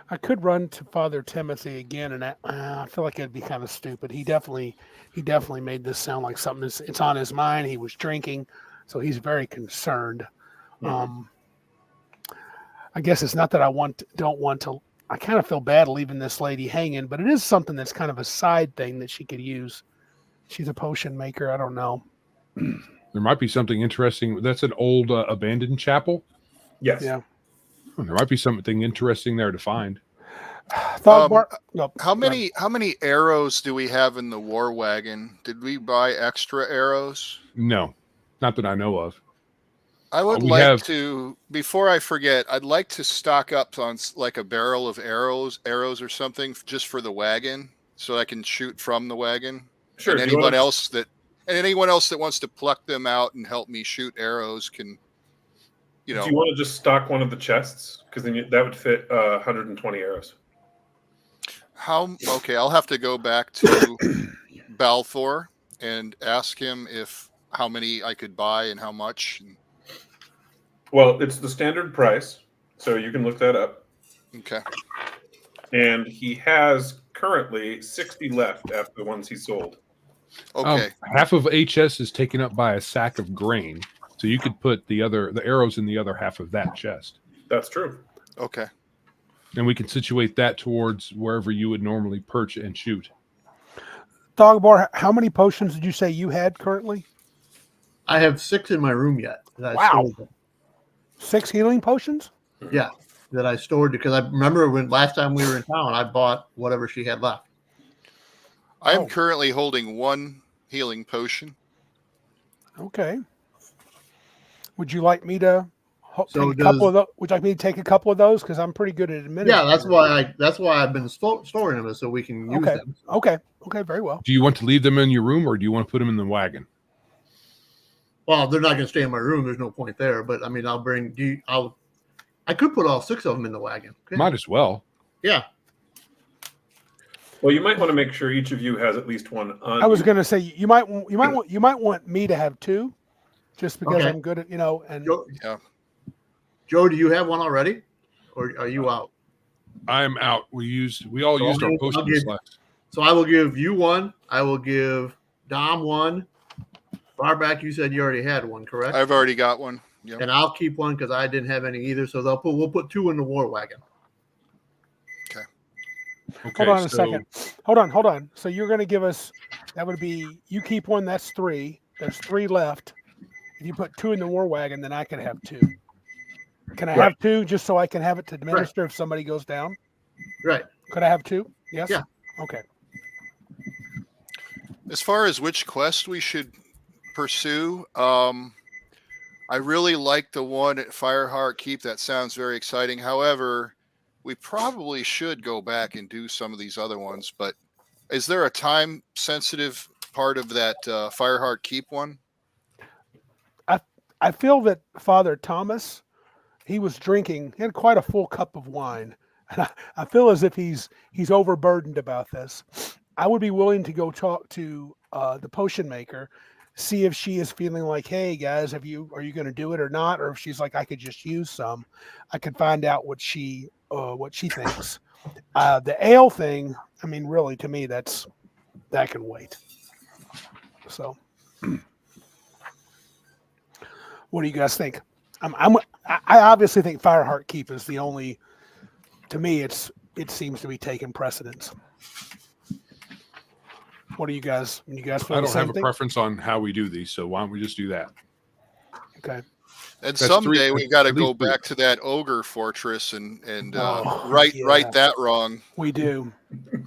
I could run to Father Timothy again, and I feel like it'd be kind of stupid. He definitely made this sound like something it's on his mind. He was drinking, so he's very concerned. Mm-hmm. I guess it's not that I don't want to. I kind of feel bad leaving this lady hanging, but it is something that's kind of a side thing that she could use. She's a potion maker. I don't know. There might be something interesting. That's an old abandoned chapel. Yes. Yeah. There might be something interesting there to find. How many arrows do we have in the war wagon? Did we buy extra arrows? No, not that I know of. I would We like have- to, before I forget, I'd like to stock up on like a barrel of arrows or something just for the wagon, so I can shoot from the wagon. Sure. And do you anyone wanna- else that wants to pluck them out and help me shoot arrows can, Do you want to just stock one of the chests? Because then that would fit 120 arrows. Okay, I'll have to go back to Balfour and ask him how many I could buy and how much. Well, it's the standard price, so you can look that up. Okay. And he has currently 60 left after the ones he sold. Okay. Half of HS is taken up by a sack of grain, so you could put the arrows in the other half of that chest, That's true. Okay. and we can situate that towards wherever you would normally perch and shoot. Dogbar, How many potions did you say you had currently? I have 6 in my room yet. That I Wow. stored. 6 healing potions? Yeah, that I stored because I remember when last time we were in town, I bought whatever she had left. I am Oh. currently holding one healing potion. Okay. Would you like me to So take a couple of those? Would you like me to take a couple of those? Because I'm pretty good at administering. Yeah, that's why I've been storing them, so we can use Okay. them. Okay. Okay. Very well. Do you want to leave them in your room, or do you want to put them in the wagon? Well, they're not going to stay in my room. There's no point there. But I mean, I'll bring. I could put all 6 of them in the wagon. Okay. Might as well. Yeah. Well, you might want to make sure each of you has at least one. I was going to say you might want me to have 2, just because Okay. I'm good at and Joe, do you have one already, or are you out? I'm out. We all used our potions last. So I will give you one. I will give Dom one. Barback, you said you already had one, correct? I've already got one. Yep. And I'll keep one because I didn't have any either. So we'll put 2 in the war wagon. Okay, hold on a second. Hold on. So you're going to give us, that would be, you keep one, that's 3. There's 3 left. If you put 2 in the war wagon, then I can have 2. Can I have 2 just so I can have it to administer if somebody goes down? Right. Could I have 2? Yes? Yeah. Okay. As far as which quest we should pursue, I really like the one at Fireheart Keep. That sounds very exciting. However, we probably should go back and do some of these other ones. But is there a time-sensitive part of that Fireheart Keep one? I feel that Father Thomas, he was drinking, he had quite a full cup of wine. And I feel as if he's overburdened about this. I would be willing to go talk to the potion maker, see if she is feeling like, hey guys, are you going to do it or not? Or if she's like, I could just use some. I could find out what she thinks. The ale thing, I mean, really, to me, that can wait. So, what do you guys think? I obviously think Fireheart Keep is the only. To me, it seems to be taking precedence. What do you guys? You guys feel I the don't same have a thing? preference on how we do these, so why don't we just do that? Okay. And That's someday 3 we got to at go least 3. back to that ogre fortress and Oh, right yeah. that wrong. We do.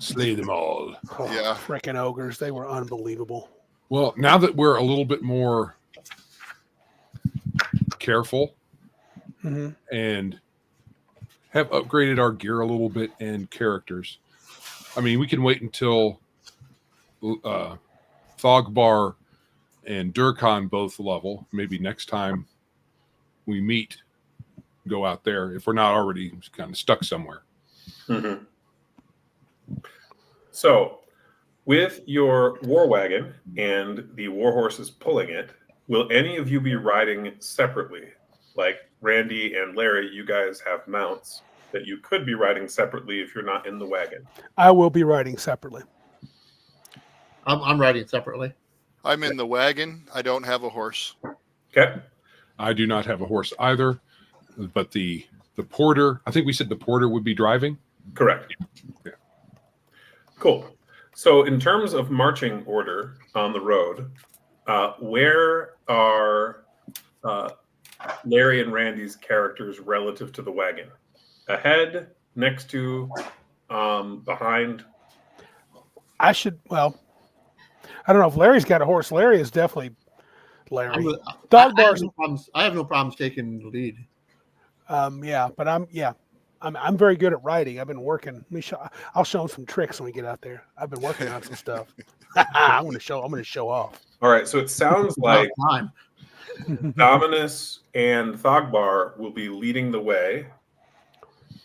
Slay them all. Oh, Yeah. Frickin' ogres. They were unbelievable. Well, now that we're a little bit more careful and have upgraded our gear a little bit and characters, I mean, we can wait until Thogbar and Durkhan both level. Maybe next time we meet, go out there if we're not already kind of stuck somewhere. Mm-hmm. So, with your war wagon and the war horses pulling it, will any of you be riding separately? Like Randy and Larry, you guys have mounts that you could be riding separately if you're not in the wagon. I will be riding separately. I'm riding separately. I'm in the wagon. I don't have a horse. Okay. I do not have a horse either, but the porter, I think we said the porter would be driving. Correct. Yeah. Cool. So, in terms of marching order on the road, where are Larry and Randy's characters relative to the wagon? Ahead, next to, behind? I don't know if Larry's got a horse. Larry is definitely Larry. I have no problems taking the lead. But I'm very good at riding. I've been working. I'll show him some tricks when we get out there. I've been working on some stuff. I'm going to show off. All right. So it sounds like Time. Dominus and Thogbar will be leading the way,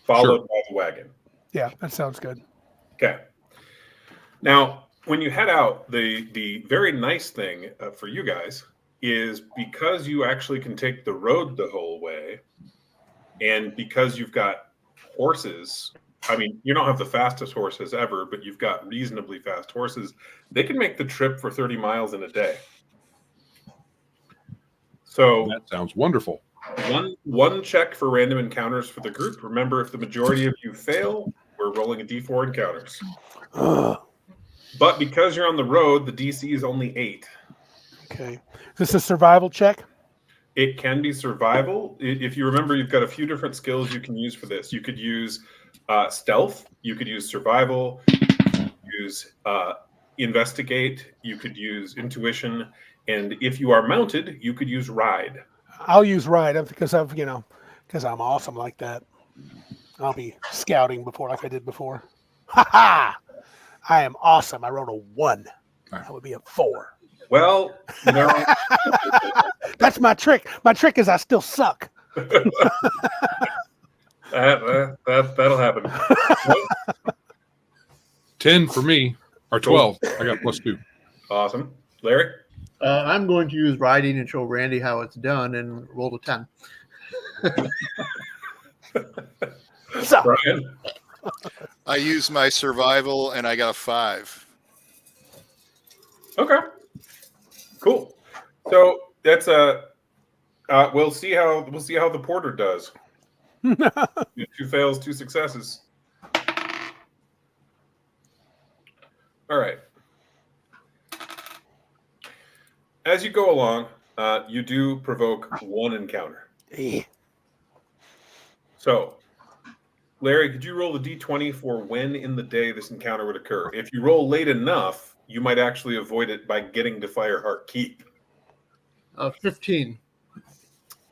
followed by the wagon. Yeah, that sounds good. Okay. Now, when you head out, the very nice thing for you guys is because you actually can take the road the whole way, and because you've got horses, I mean, you don't have the fastest horses ever, but you've got reasonably fast horses. They can make the trip for 30 miles in a day. So That sounds wonderful. one check for random encounters for the group. Remember, if the majority of you fail, we're rolling a D4 encounters. But because you're on the road, the DC is only 8. Okay. Is this a survival check? It can be survival. If you remember, you've got a few different skills you can use for this. You could use stealth. You could use survival. You could use investigate. You could use intuition. And if you are mounted, you could use ride. I'll use ride because I'm awesome like that. I'll be scouting like I did before. Ha ha! I am awesome. I rolled a 1. That would be a 4. Well, That's my trick. My trick is I still suck. that'll happen. 10 for me, or 12. I got +2. Awesome. Larry? I'm going to use riding and show Randy how it's done and roll a 10. So, Brian? I use my survival, and I got a 5. Okay. Cool. So that's we'll see how the porter does. 2 fails, 2 successes. All right. As you go along, you do provoke 1 encounter. So, Larry, could you roll a d20 for when in the day this encounter would occur? If you roll late enough, you might actually avoid it by getting to Fireheart Keep. 15.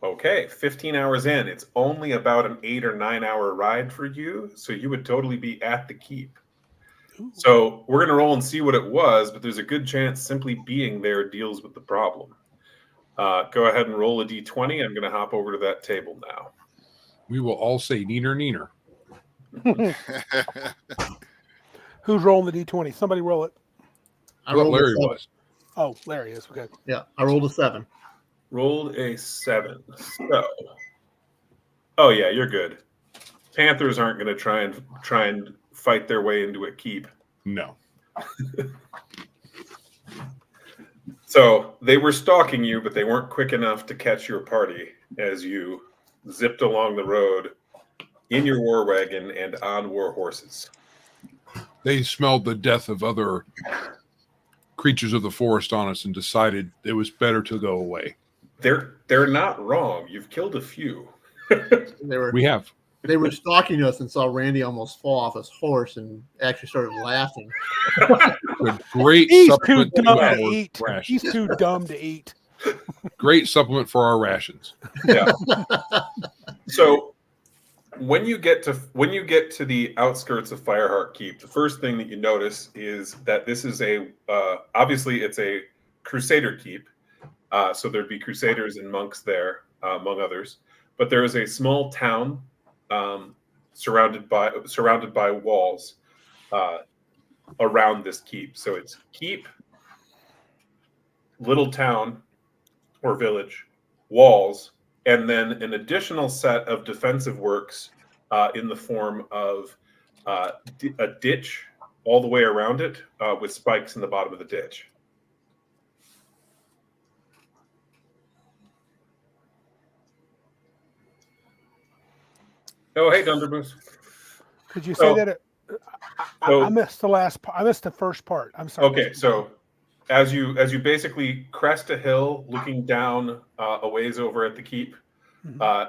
Okay, 15 hours in. It's only about an 8 or 9 hour ride for you, so you would totally be at the keep. So we're going to roll and see what it was, but there's a good chance simply being there deals with the problem. Go ahead and roll a d20. I'm going to hop over to that table now. We will all say neener, neener. Who's rolling the d20? Somebody roll it. I What rolled Larry a 7. was. Oh, Larry is. Okay. Yeah, I rolled a 7. Rolled a 7. So, oh yeah, you're good. Panthers aren't going to try and fight their way into a keep. No. So they were stalking you, but they weren't quick enough to catch your party as you zipped along the road in your war wagon and on war horses. They smelled the death of other creatures of the forest on us and decided it was better to go away. They're not wrong. You've killed a few. We have. They were stalking us and saw Randy almost fall off his horse and actually started laughing. A great He's too supplement to dumb our to eat. rations. He's too dumb to eat. Great supplement for our rations. Yeah. So when you get to the outskirts of Fireheart Keep, the first thing that you notice is that this is obviously it's a Crusader keep. So there'd be Crusaders and monks there, among others. But there is a small town surrounded by walls around this keep. So it's keep, little town or village, walls, and then an additional set of defensive works in the form of a ditch all the way around it with spikes in the bottom of the ditch. Oh, hey, Dundermoose. Could you say that? I missed the last part. I missed the first part. I'm sorry. Okay, so as you basically crest a hill, looking down a ways over at the keep,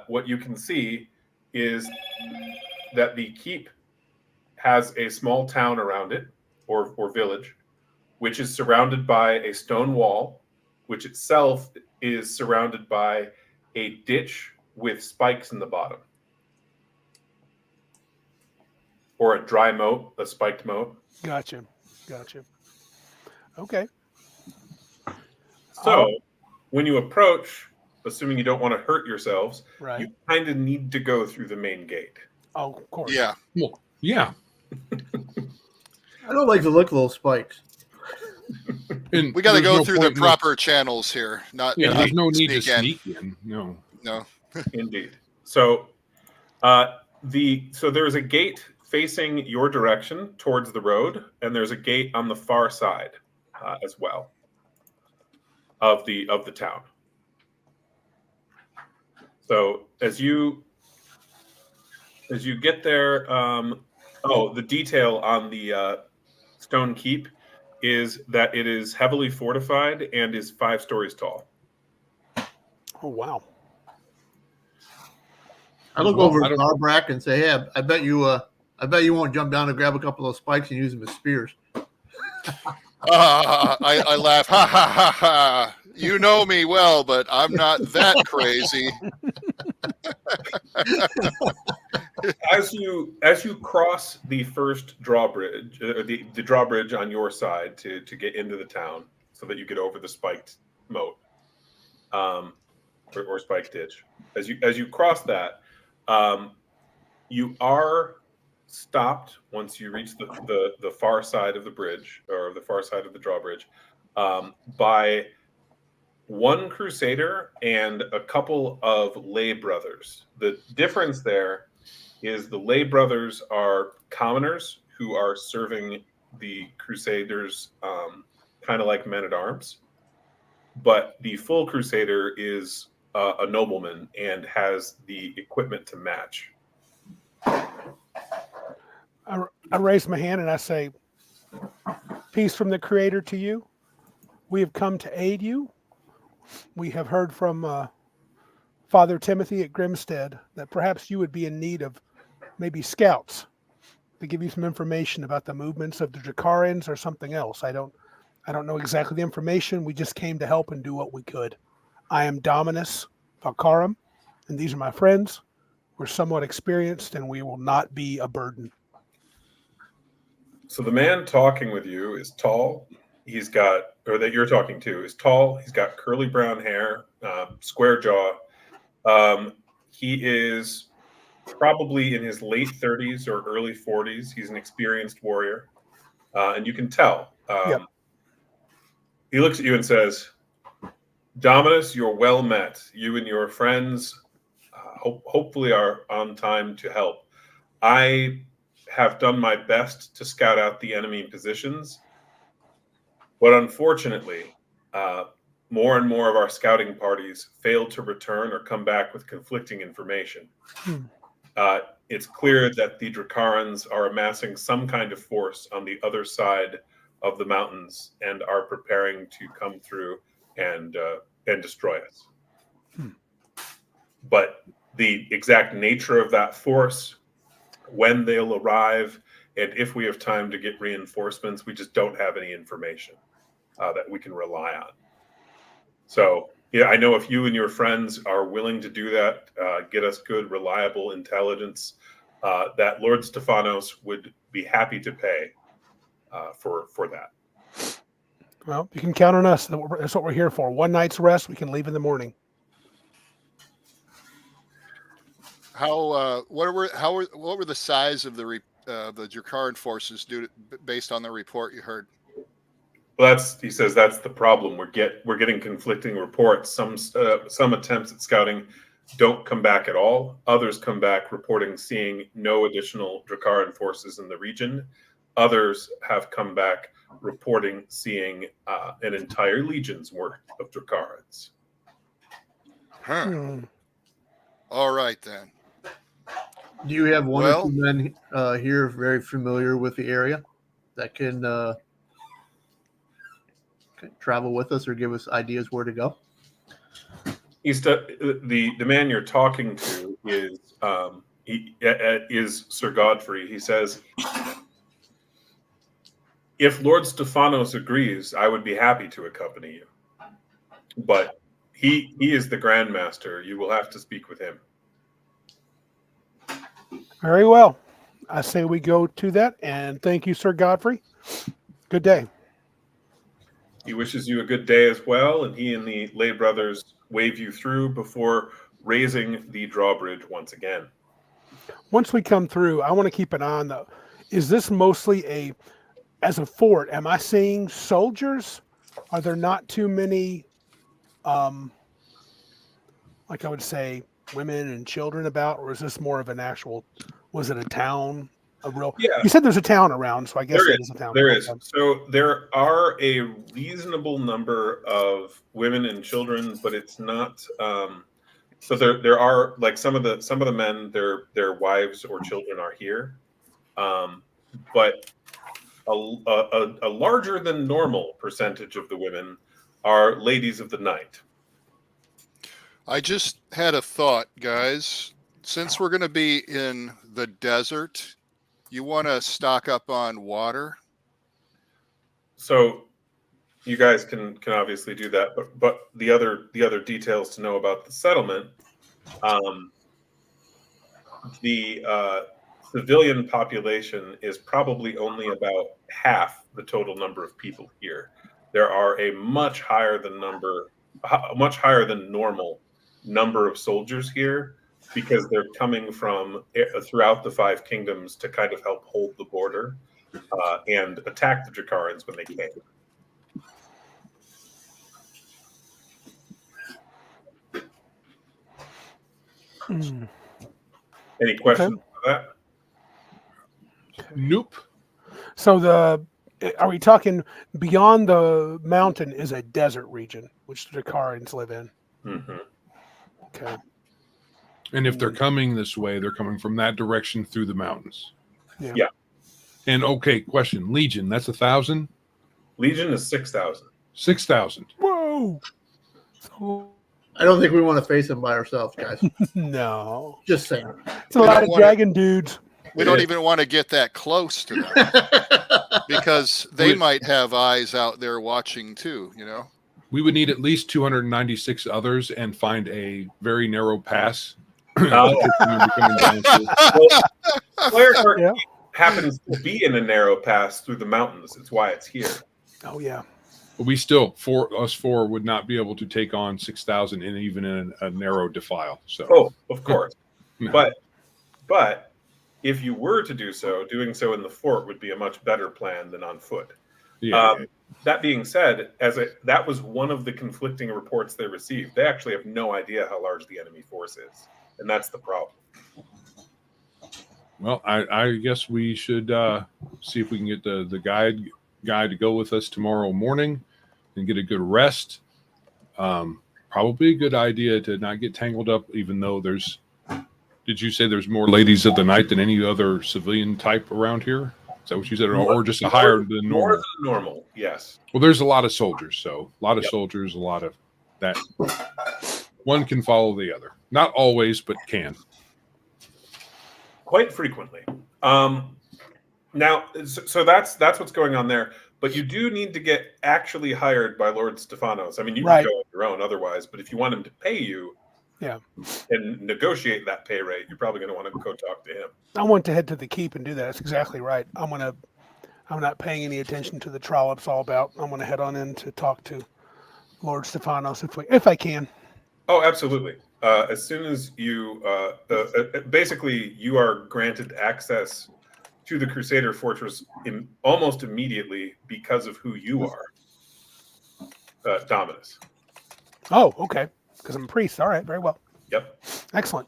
what you can see is that the keep has a small town around it, or village, which is surrounded by a stone wall, which itself is surrounded by a ditch with spikes in the bottom. Or a dry moat, a spiked moat. Gotcha. Okay. So when you approach, assuming you don't want to hurt yourselves, Right. you kind of need to go through the main gate. Oh, of course. Yeah. Well, yeah. I don't like the look of those spikes. And We got to there's go no through the point in proper channels here. Not Yeah, not there's no need to sneak sneak in. No. No. Indeed. So so there's a gate facing your direction towards the road, and there's a gate on the far side as well of the town. So as you get there, the detail on the stone keep is that it is heavily fortified and is 5 stories tall. Oh, wow. I look Well, over I at don't- Garbrack and say, "Hey, I bet you won't jump down and grab a couple of spikes and use them as spears." I laugh. Ha ha ha ha. You know me well, but I'm not that crazy. As you cross the first drawbridge, the drawbridge on your side to get into the town, so that you get over the spiked moat, or spiked ditch. As you cross that, you are stopped once you reach the far side of the bridge, or the far side of the drawbridge, by one crusader and a couple of lay brothers. The difference there is the lay brothers are commoners who are serving the crusaders, kind of like men at arms, but the full crusader is a nobleman and has the equipment to match. I raise my hand and I say, "Peace from the Creator to you. We have come to aid you. We have heard from Father Timothy at Grimstead that perhaps you would be in need of maybe scouts to give you some information about the movements of the Drakarians or something else. I don't know exactly the information. We just came to help and do what we could. I am Dominus Valkarum, and these are my friends. We're somewhat experienced, and we will not be a burden." So the man talking with you is tall. He's got, or that you're talking to, is tall. He's got curly brown hair, square jaw. He is probably in his late 30s or early 40s. He's an experienced warrior, and you can tell. Yep. He looks at you and says, "Dominus, you're well met. You and your friends hopefully are on time to help. I have done my best to scout out the enemy positions, but unfortunately, more and more of our scouting parties fail to return or come back with conflicting information. It's clear that the Drakarans are amassing some kind of force on the other side of the mountains and are preparing to come through and destroy us. But the exact nature of that force, when they'll arrive, and if we have time to get reinforcements, we just don't have any information that we can rely on. So, yeah, I know if you and your friends are willing to do that, get us good, reliable intelligence, that Lord Stephanos would be happy to pay for that. Well, you can count on us. That's what we're here for. One night's rest, we can leave in the morning. What were the size of the Drakaran forces based on the report you heard? Well, he says that's the problem. We're getting conflicting reports. Some attempts at scouting don't come back at all. Others come back reporting seeing no additional Drakaran forces in the region. Others have come back reporting seeing an entire legion's worth of Drakarans. All right, then. Do you have one or two men here very familiar with the area that can travel with us or give us ideas where to go? The man you're talking to is Sir Godfrey. He says, "If Lord Stephanos agrees, I would be happy to accompany you. But he is the Grand Master. You will have to speak with him." Very well. I say we go to that, and thank you, Sir Godfrey. Good day. He wishes you a good day as well, and he and the lay brothers wave you through before raising the drawbridge once again. Once we come through, I want to keep an eye on is this mostly as a fort, am I seeing soldiers? Are there not too many, like I would say, women and children about, or is this more of was it a town? Yeah. You said there's a town around, so I guess it is a town. There is. So there are a reasonable number of women and children, but it's not. So there are, like, some of the men, their wives or children are here, but a larger than normal percentage of the women are ladies of the night. I just had a thought, guys. Since we're going to be in the desert, you want to stock up on water? So you guys can obviously do that, but the other details to know about the settlement, the civilian population is probably only about half the total number of people here. there are a much higher than normal number of soldiers here, because they're coming from throughout the 5 kingdoms to kind of help hold the border and attack the Dracarans when they can. Any questions about that? Nope. So are we talking beyond the mountain is a desert region, which the Dracarans live in? Mm-hmm. Okay. And if they're coming this way, they're coming from that direction through the mountains. Yeah. And okay, question: Legion, that's 1,000. Legion is 6,000. 6,000. Whoa. So, I don't think we want to face them by ourselves, guys. no. Just saying. It's a lot of dragon dudes. We don't even want to get that close to them because they might have eyes out there watching too, you know? We would need at least 296 others and find a very narrow pass. Player Card happens to be in a narrow pass through the mountains. It's why it's here. Oh, yeah. But we still, us four, would not be able to take on 6,000 and even in a narrow defile. So, of course. But if you were to do so, doing so in the fort would be a much better plan than on foot. Yeah. That being said, that was one of the conflicting reports they received. They actually have no idea how large the enemy force is, and that's the problem. Well, I guess we should see if we can get the guy to go with us tomorrow morning and get a good rest. Probably a good idea to not get tangled up, even though there's. Did you say there's more ladies of the night than any other civilian type around here? Is that what you said, or just a higher than normal? More than normal, yes. Well, there's a lot of soldiers, so a lot of soldiers, a lot of that. One can follow the other, not always, but can. Quite frequently. Now, so that's what's going on there. But you do need to get actually hired by Lord Stefanos. I mean, you can go on your own otherwise, but if you want him to pay you, and negotiate that pay rate, you're probably going to want to go talk to him. I want to head to the keep and do that. That's exactly right. I'm not paying any attention to the trollops all about. I'm going to head on in to talk to Lord Stefanos if I can. Oh, absolutely. As soon as you, basically, you are granted access to the Crusader Fortress almost immediately because of who you are, Dominus. Oh, okay. Because I'm a priest. All right, very well. Yep. Excellent.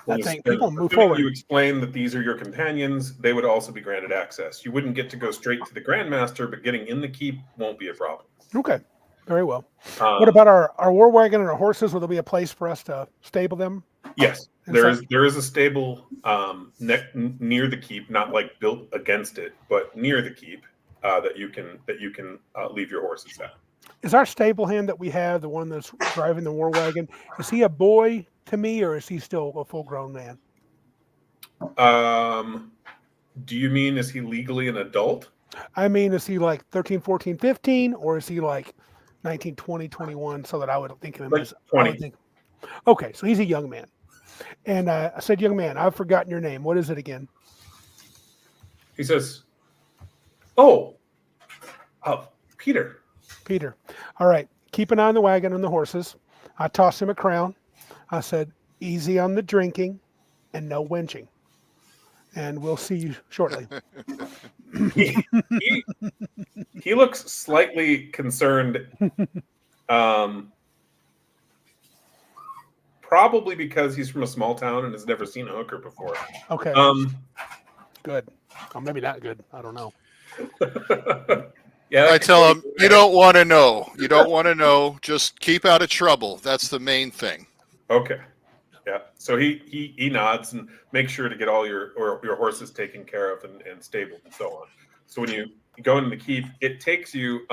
I think people move forward. You explain that these are your companions, they would also be granted access. You wouldn't get to go straight to the Grandmaster, but getting in the keep won't be a problem. Okay, very well. What about our war wagon and our horses? Will there be a place for us to stable them? Yes, there is a stable near the keep, not like built against it, but near the keep that you can leave your horses at. Is our stable hand that we have, the one that's driving the war wagon, is he a boy to me, or is he still a full-grown man? Do you mean, is he legally an adult? I mean, is he like 13, 14, 15, or is he like 19, 20, 21, so that I would think of him as 20. Okay, so he's a young man. And I said, young man, I've forgotten your name. What is it again? He says, Peter. Peter. All right. Keep an eye on the wagon and the horses. I tossed him a crown. I said, easy on the drinking and no wenching. And we'll see you shortly. He looks slightly concerned. Probably because he's from a small town and has never seen a hooker before. Okay. Good. Or maybe not good. I don't know. I tell him, you don't want to know. You don't want to know. Just keep out of trouble. That's the main thing. Okay. Yeah. So he nods and makes sure to get all your horses taken care of and stabled and so on. So when you go into the keep, it takes you,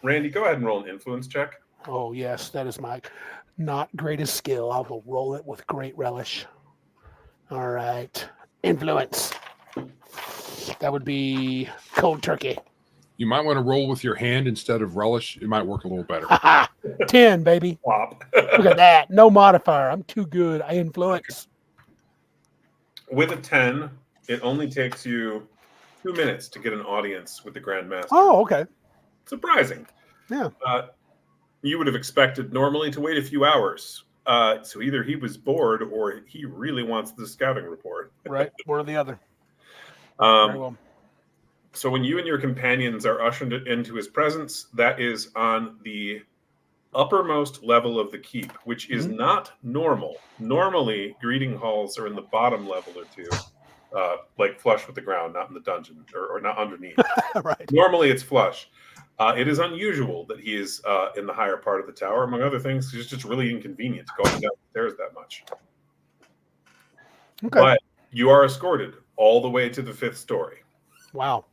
Randy, go ahead and roll an influence check. Oh, yes. That is my not greatest skill. I will roll it with great relish. All right. Influence. That would be cold turkey. You might want to roll with your hand instead of relish. It might work a little better. 10, baby. Flop. Look at that. No modifier. I'm too good. I influence. With a 10, it only takes you 2 minutes to get an audience with the Grand Master. Oh, okay. Surprising. Yeah. You would have expected normally to wait a few hours. So either he was bored or he really wants the scouting report. Right. One or the other. Very Um, well. so when you and your companions are ushered into his presence, that is on the uppermost level of the keep, which is not normal. Normally, greeting halls are in the bottom level or two, like flush with the ground, not in the dungeon or not underneath. Right. Normally, it's flush. It is unusual that he is in the higher part of the tower. Among other things, it's just really inconvenient going down the stairs that much. Okay. But you are escorted all the way to the 5th story Wow.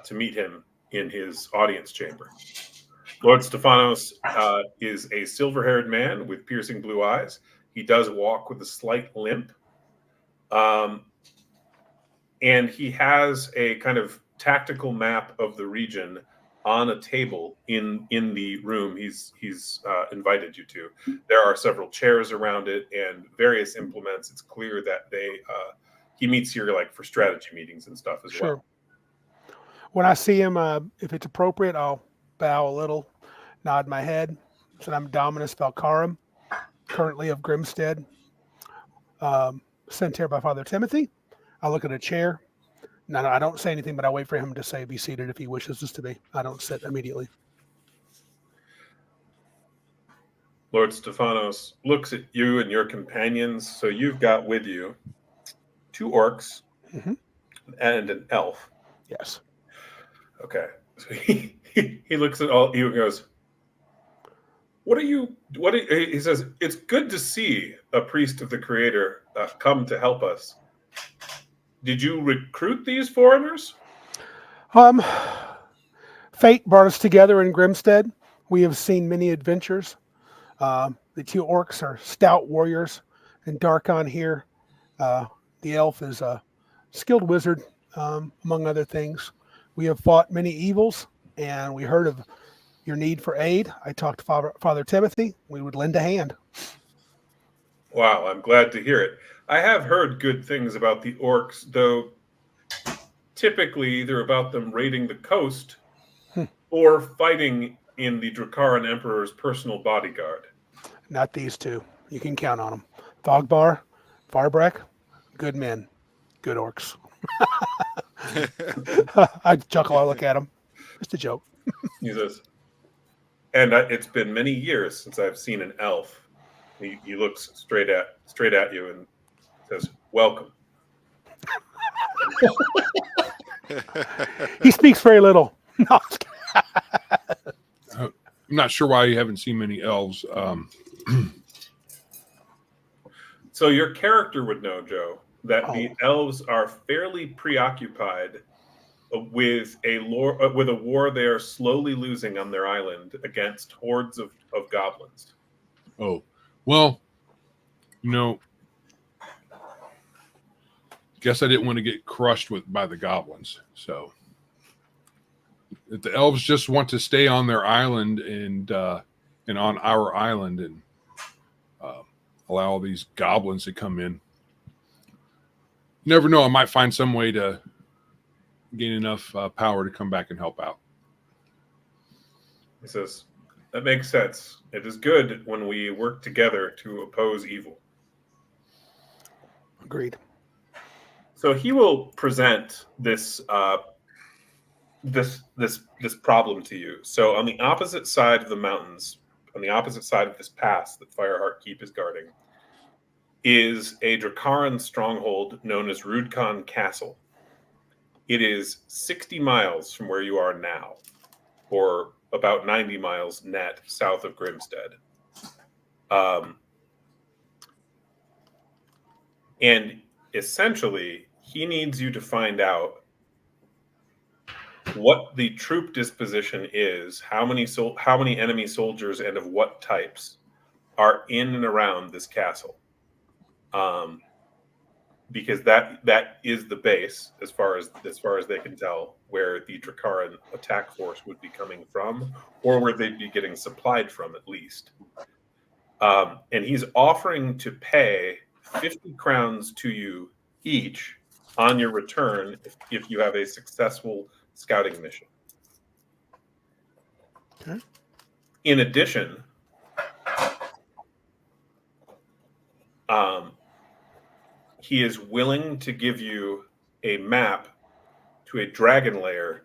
to meet him in his audience chamber. Lord Stephanos is a silver-haired man with piercing blue eyes. He does walk with a slight limp. And he has a kind of tactical map of the region on a table in the room he's invited you to. There are several chairs around it and various implements. It's clear that he meets here like for strategy meetings and stuff as well. When I see him, if it's appropriate, I'll bow a little, nod my head. So I'm Dominus Valcarum, currently of Grimstead, sent here by Father Timothy. I look at a chair. No, I don't say anything, but I wait for him to say be seated if he wishes us to be. I don't sit immediately. Lord Stephanos looks at you and your companions. So you've got with you 2 orcs and an elf. Yes. Okay. So he looks at all you and goes, he says, it's good to see a priest of the Creator come to help us. Did you recruit these foreigners? Fate brought us together in Grimstead. We have seen many adventures. The 2 orcs are stout warriors, and Darkon here, the elf, is a skilled wizard, among other things. We have fought many evils, and we heard of your need for aid. I talked to Father Timothy. We would lend a hand. Wow, I'm glad to hear it. I have heard good things about the orcs, though typically either about them raiding the coast or fighting in the Dracaran Emperor's personal bodyguard. Not these 2. You can count on them. Thogbar, Farbrek, good men, good orcs. I chuckle. I look at him. Just a joke. He says, and it's been many years since I've seen an elf. He looks straight at you and says, "Welcome." He speaks very little. No, I'm not sure why you haven't seen many elves. So your character would know, Joe, that the elves are fairly preoccupied with a war they are slowly losing on their island against hordes of goblins. Oh, well, guess I didn't want to get crushed by the goblins. So if the elves just want to stay on their island and on our island and allow these goblins to come in, you never know. I might find some way to gain enough power to come back and help out. He says, that makes sense. It is good when we work together to oppose evil. Agreed. So he will present this problem to you. So on the opposite side of the mountains, on the opposite side of this pass that Fireheart Keep is guarding, is a Dracaran stronghold known as Rudkon Castle. It is 60 miles from where you are now, or about 90 miles net south of Grimstead. And essentially, he needs you to find out what the troop disposition is, how many enemy soldiers and of what types are in and around this castle. Because that is the base, as far as they can tell, where the Dracaran attack force would be coming from, or where they'd be getting supplied from, at least. And he's offering to pay 50 crowns to you each on your return if you have a successful scouting mission. Okay. In addition, he is willing to give you a map to a dragon lair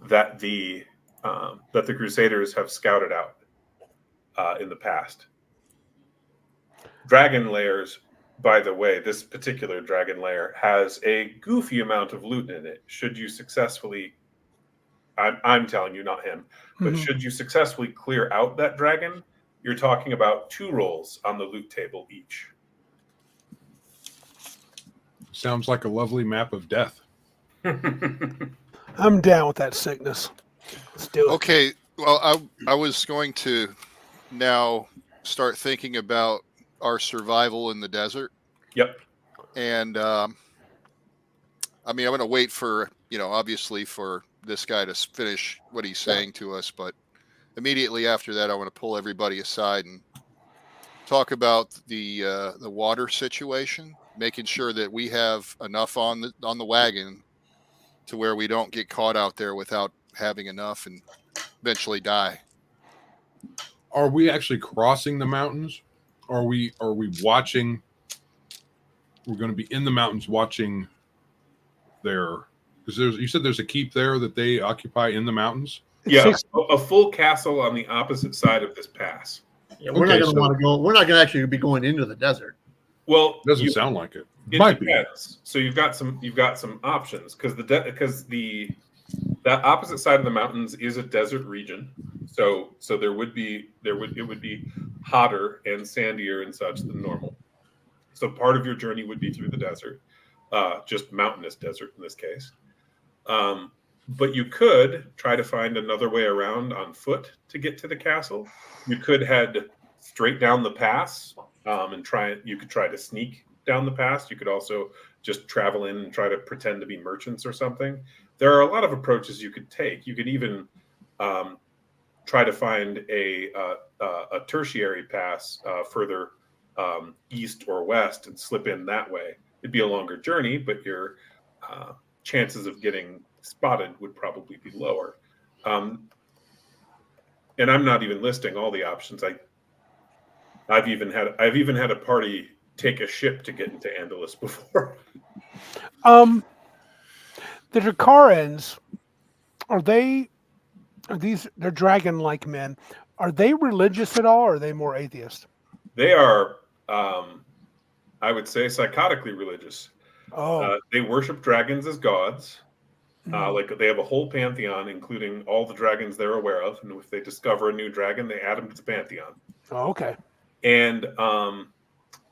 that the Crusaders have scouted out in the past. Dragon lairs, by the way, this particular dragon lair has a goofy amount of loot in it. Should you successfully, I'm telling you, not him, but Mhm. should you successfully clear out that dragon, you're talking about 2 rolls on the loot table each. Sounds like a lovely map of death. I'm down with that sickness. Let's do it. Okay, well, I was going to now start thinking about our survival in the desert. Yep. And I mean, I'm going to wait for, obviously for this guy to finish what he's saying to us. But immediately after that, I want to pull everybody aside and talk about the water situation, making sure that we have enough on the wagon to where we don't get caught out there without having enough and eventually die. Are we actually crossing the mountains? Are we watching? We're going to be in the mountains watching there. Because you said there's a keep there that they occupy in the mountains. Yeah, a full castle on the opposite side of this pass. Yeah, we're not going to want to go. We're not going to actually be going into the desert. Well, Doesn't sound like it. It Might depends. So you've got some options because that opposite side of the mountains is a desert region. So it would be hotter and sandier and such than normal. So part of your journey would be through the desert, just mountainous desert in this case. But you could try to find another way around on foot to get to the castle. You could head straight down the pass and you could try to sneak down the pass. You could also just travel in and try to pretend to be merchants or something. There are a lot of approaches you could take. You could even try to find a tertiary pass further east or west and slip in that way. It'd be a longer journey, but your chances of getting spotted would probably be lower. And I'm not even listing all the options. I've even had a party take a ship to get into Andalus before. The Dracarans, they're dragon-like men. Are they religious at all, or are they more atheist? They are, I would say, psychotically religious. Oh. They worship dragons as gods. Like they have a whole pantheon, including all the dragons they're aware of. And if they discover a new dragon, they add them to the pantheon. Oh, okay. And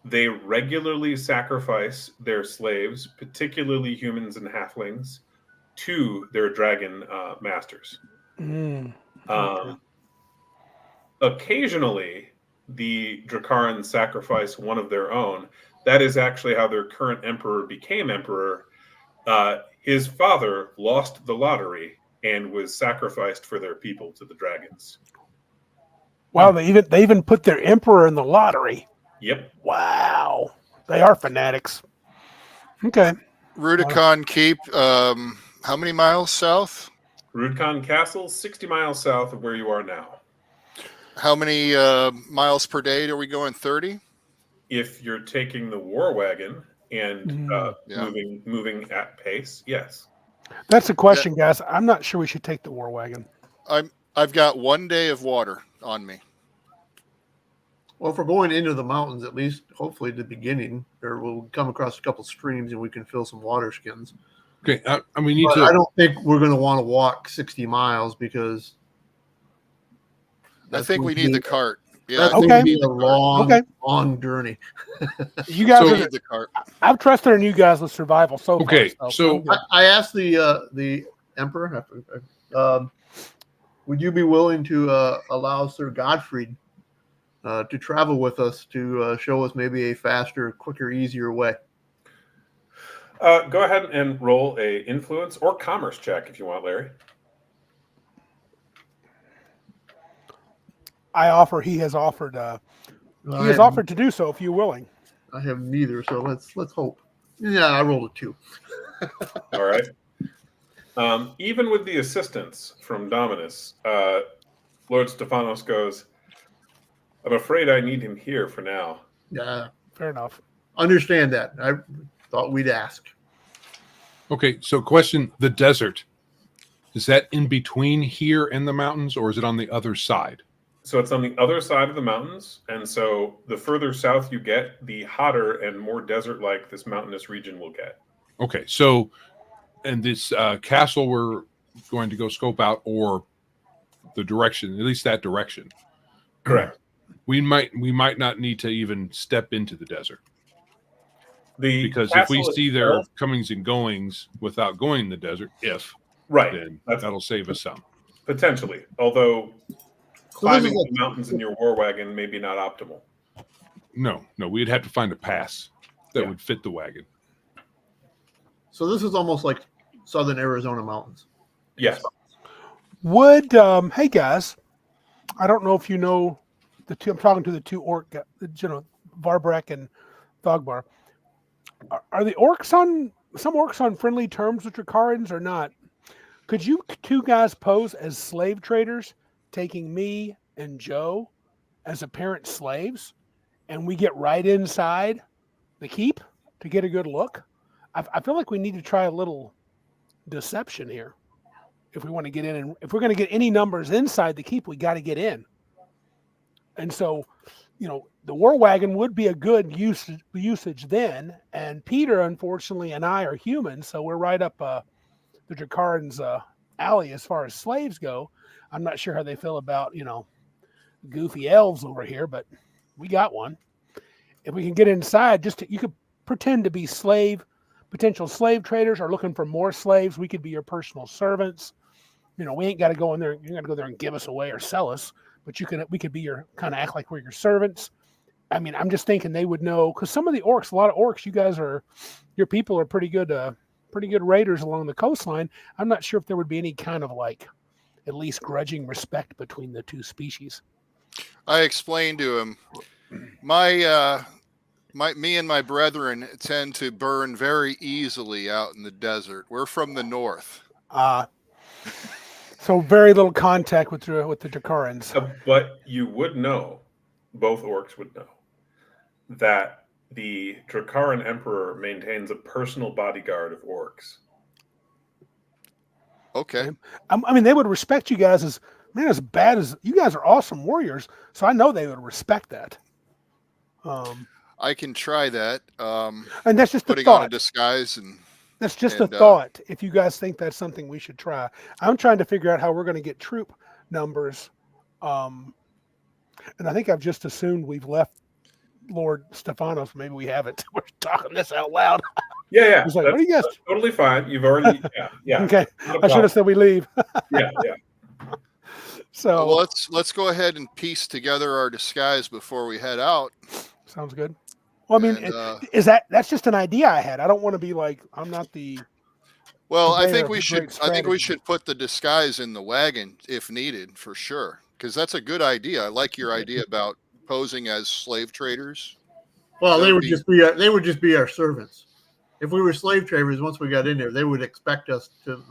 they regularly sacrifice their slaves, particularly humans and halflings, to their dragon masters. Okay. Occasionally, the Dracarans sacrifice one of their own. That is actually how their current emperor became emperor. His father lost the lottery and was sacrificed for their people to the dragons. Wow, they even put their emperor in the lottery. Yep. Wow. They are fanatics. Okay. Rudicon Keep, how many miles south? Rudicon Castle, 60 miles south of where you are now. How many miles per day are we going? 30? If you're taking the war wagon and Yeah. moving at pace, yes. That's a question, guys. I'm not sure we should take the war wagon. I've got 1 day of water on me. Well, if we're going into the mountains, at least hopefully at the beginning, or we'll come across a couple streams and we can fill some water skins. Okay, we need But to. I don't think we're going to want to walk 60 miles because I think we need the cart. Yeah, That's Okay. going to be a long journey. You guys, So- need the cart. I've trusted in you guys with survival so far. Okay, so- I'm good. I asked the emperor, would you be willing to allow Sir Godfrey to travel with us to show us maybe a faster, quicker, easier way? Go ahead and roll a influence or commerce check if you want, Larry. He has offered to do so if you're willing. I have neither, so let's hope. Yeah, I rolled a 2. All right. Even with the assistance from Dominus, Lord Stephanos goes, I'm afraid I need him here for now. Yeah, Fair enough. understand that. I thought we'd ask. Okay, so question: the desert, is that in between here and the mountains, or is it on the other side? So it's on the other side of the mountains, and so the further south you get, the hotter and more desert-like this mountainous region will get. Okay, so and this castle we're going to go scope out, or the direction, at least that direction. Correct. We might not need to even step into the desert, The because if we castle see their itself- comings and goings without going in the desert, right, then that's that'll save us some. potentially. Although So this climbing is the mountains in your war wagon maybe not optimal. No, we'd have to find a pass that Yeah. would fit the wagon. So this is almost like southern Arizona mountains. Yes. Would hey guys, I don't know if you know the two. I'm talking to the two orc, Varbrak and Thogbar. Are the orcs on some orcs on friendly terms with Dracarans or not? Could you two guys pose as slave traders, taking me and Joe as apparent slaves, and we get right inside the keep to get a good look? I feel like we need to try a little deception here if we want to get in, and if we're going to get any numbers inside the keep, we got to get in. And so, the war wagon would be a good usage then. And Peter, unfortunately, and I are humans, so we're right up the Dracarans' alley as far as slaves go. I'm not sure how they feel about goofy elves over here, but we got one. If we can get inside, you could pretend to be potential slave traders, or looking for more slaves. We could be your personal servants. We ain't got to go in there. You got to go there and give us away or sell us. But we could be your kind of act like we're your servants. I mean, I'm just thinking they would know, because some of the orcs, a lot of orcs, your people are pretty good raiders along the coastline. I'm not sure if there would be any kind of at least grudging respect between the two species. I explained to him, me and my brethren tend to burn very easily out in the desert. We're from the north. So very little contact with the Dracarans. But you would know, both orcs would know, that the Dracaran Emperor maintains a personal bodyguard of orcs. Okay. I mean, they would respect you guys as bad as you guys are awesome warriors. So I know they would respect that. I can try that. And that's just putting the thought. on a disguise and that's just a thought. If you guys think that's something we should try, I'm trying to figure out how we're going to get troop numbers. And I think I've just assumed we've left Lord Stephanos. Maybe we haven't. We're talking this out loud. Yeah. He's like, what do you guys? That's totally fine. You've already, yeah. Okay. I should have said we leave. Yeah. So well, let's go ahead and piece together our disguise before we head out. Sounds good. Well, I mean, that's just an idea I had. I don't want to be like, I'm not the. Well, I think we should put the disguise in the wagon if needed, for sure, because that's a good idea. I like your idea about posing as slave traders. Well, they would just be our servants. If we were slave traders, once we got in there, they would expect us to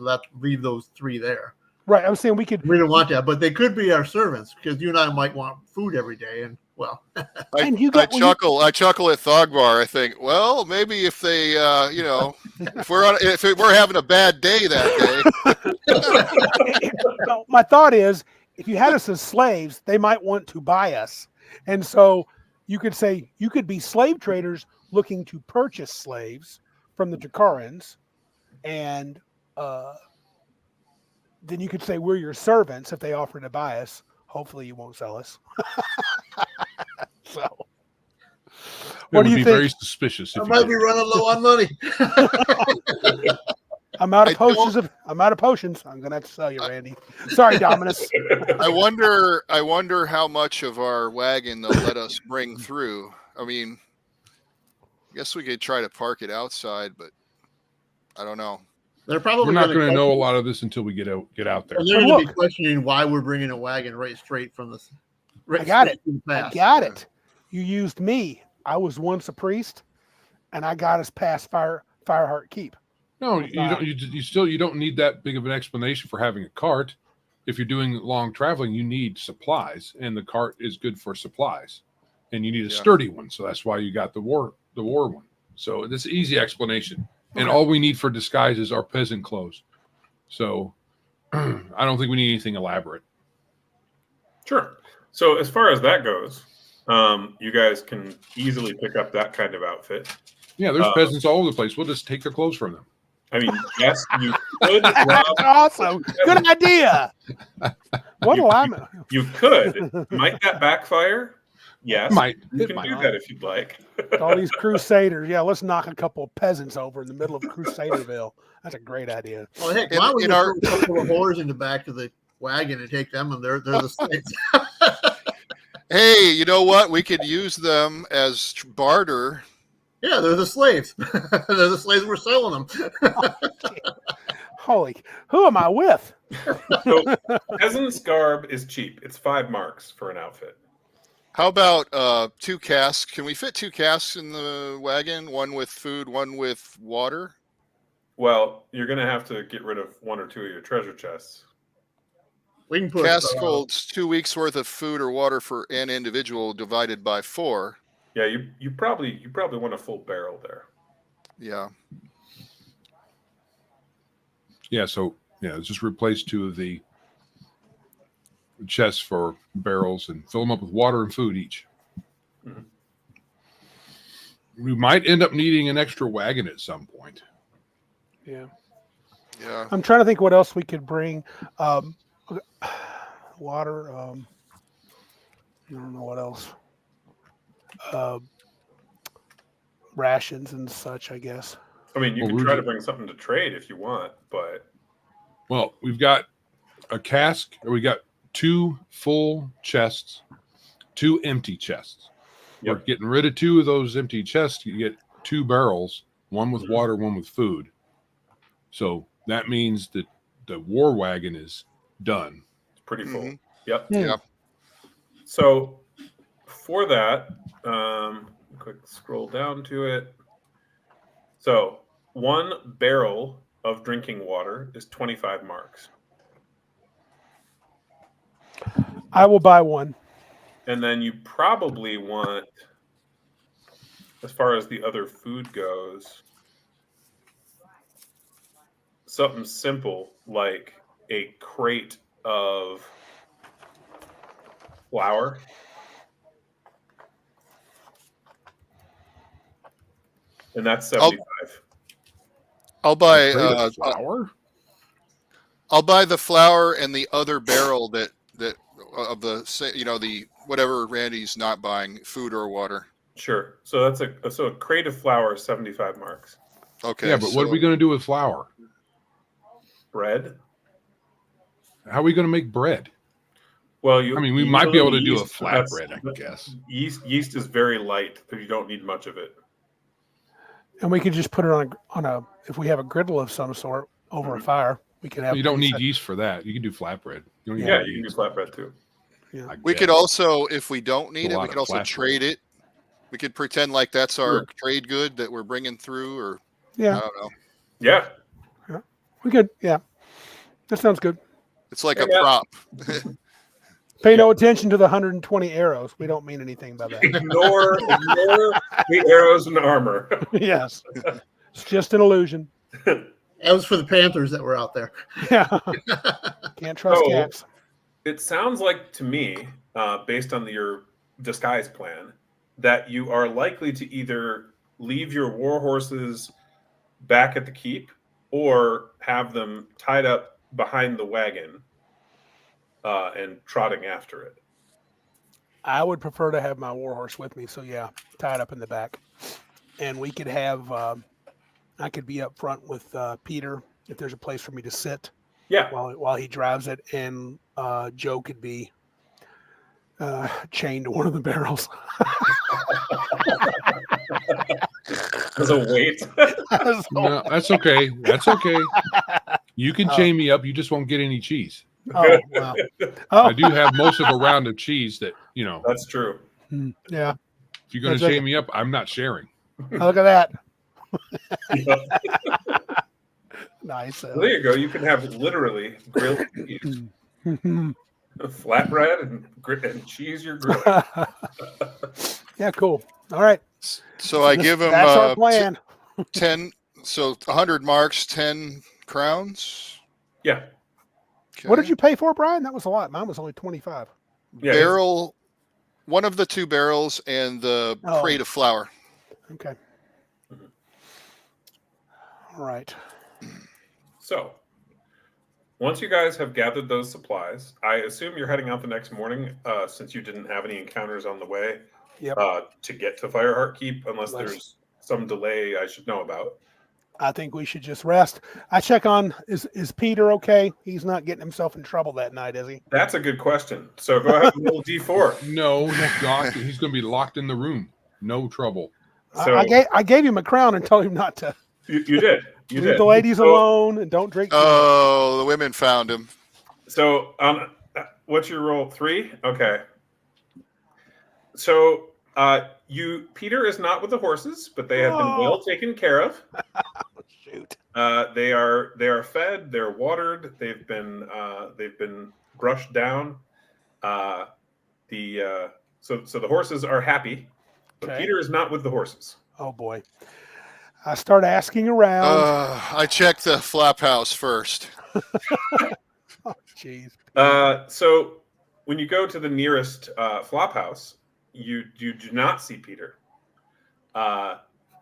leave those three there. Right. I'm saying we don't want that, but they could be our servants, because you and I might want food every day, and well. I chuckle at Thogbar. I think, well, maybe if they, if we're having a bad day that day. No, my thought is, if you had us as slaves, they might want to buy us, and so you could say you could be slave traders looking to purchase slaves from the Dracarans, and then you could say we're your servants if they offer to buy us. Hopefully, you won't sell us. So, what do you think? Very suspicious. I might be running low on money. I'm out of potions. I'm out of potions. I'm gonna have to sell you, Randy. Sorry, Dominus. I wonder how much of our wagon they'll let us bring through. I mean, I guess we could try to park it outside, but I don't know. They're probably we're not going to know a lot of this until we get out there. And they're going to be questioning why we're bringing a wagon right straight from the. I got it. I got it. You used me. I was once a priest, and I got us past Fireheart Keep. No, you don't. You don't need that big of an explanation for having a cart. if you're doing long traveling, you need supplies, and the cart is good for supplies, and you need a sturdy one. So that's why you got the war one. So this is easy explanation. And all we need for disguises are peasant clothes. So I don't think we need anything elaborate. Sure. So as far as that goes, you guys can easily pick up that kind of outfit. Yeah, there's peasants all over the place. We'll just take their clothes from them. I mean, yes, you could. Awesome. Good idea. What alignment? You could. Might that backfire? Yes. Might. You can do that if you'd like. All these crusaders. Yeah, let's knock a couple of peasants over in the middle of Crusaderville. That's a great idea. Well, heck, why don't we just put a couple of whores in the back of the wagon and take them, and they're the slaves. Hey, you know what? We could use them as barter. Yeah, they're the slaves. They're the slaves we're selling them. Holy, who am I with? So, peasant's garb is cheap. It's 5 marks for an outfit. How about 2 casks? Can we fit 2 casks in the wagon? One with food, one with water? Well, you're going to have to get rid of 1 or 2 of your treasure chests. We can put Cask holds 2 weeks worth of food or water for an individual divided by 4. Yeah, you probably want a full barrel there. Yeah. Yeah, so just replace 2 of the chests for barrels and fill them up with water and food each. Mm-hmm. We might end up needing an extra wagon at some point. Yeah. Yeah. I'm trying to think what else we could bring. Water. I don't know what else. Rations and such, I guess. I mean, you can try to bring something to trade if you want, but... Well, we've got a cask, or we got 2 full chests, 2 empty chests. Yep. We're getting rid of 2 of those empty chests. You get 2 barrels, one with water, one with food. So that means that the war wagon is done. It's pretty full. Mm-hmm. Yep. Yeah. So for that, quick scroll down to it. So 1 barrel of drinking water is 25 marks. I will buy 1. And then you probably want, as far as the other food goes, something simple like a crate of flour. And that's 75. I'll buy flour. I'll buy the flour and the other barrel that of the the whatever Randy's not buying, food or water. Sure. So that's a crate of flour is 75 marks. Okay. Yeah, but what are we going to do with flour? Bread? How are we going to make bread? Well, we might be able to do a flatbread, I guess. Yeast is very light, but you don't need much of it. And we could just put it on a if we have a griddle of some sort over a fire, we could have. You don't need yeast for that. You can do flatbread. You don't need you can do flatbread too. Yeah. We could also, if we don't need A it, lot we could of also flatbread. trade it. We could pretend like that's our trade good that we're bringing through, or I Yeah, don't know. Yeah. we could. Yeah, that sounds good. It's like a Yeah. prop. Pay no attention to the 120 arrows. We don't mean anything by that. Ignore the arrows and armor. Yes, it's just an illusion. That was for the Panthers that were out there. Yeah, can't trust So- cats. It sounds like to me, based on your disguise plan, that you are likely to either leave your war horses back at the keep or have them tied up behind the wagon and trotting after it. I would prefer to have my warhorse with me, so yeah, tied up in the back, and we could have. I could be up front with Peter if there's a place for me to sit Yeah. while he drives it, and Joe could be chained to one of the barrels. As a weight. No, that's okay. That's okay. You can chain me up. You just won't get any cheese. Oh, wow. I do have most of a round of cheese that, That's true. Yeah. if you're going to That's chain me up, I'm not sharing. Look at that. Yeah. Nice. Well, there you go. You can have literally grilled cheese. Flatbread and cheese your grill. Yeah, cool. All right. So I give him That's our plan. 10. So 100 marks, 10 crowns. Yeah. Okay. What did you pay for, Brian? That was a lot. Mine was only 25. Yeah, Barrel, one of the 2 barrels, and the crate of flour. Okay. All right. So, once you guys have gathered those supplies, I assume you're heading out the next morning, since you didn't have any encounters on the way. Yep. To get to Fireheart Keep, unless there's some delay I should know about. I think we should just rest. I check on is Peter okay? He's not getting himself in trouble that night, is he? That's a good question. So go ahead and roll D4. No, he's going to be locked in the room. No trouble. So I gave him a crown and told him not to. You did. You leave did. the ladies alone and don't drink. Oh, the women found him. So what's your roll? 3? Okay. So Peter is not with the horses, but they have been well taken care of. Shoot. They are fed. They're watered. They've been brushed down. So the horses are happy, but Okay. Peter is not with the horses. Oh boy. I start asking around. I checked the flap house first. Oh, jeez. So when you go to the nearest flop house, you do not see Peter.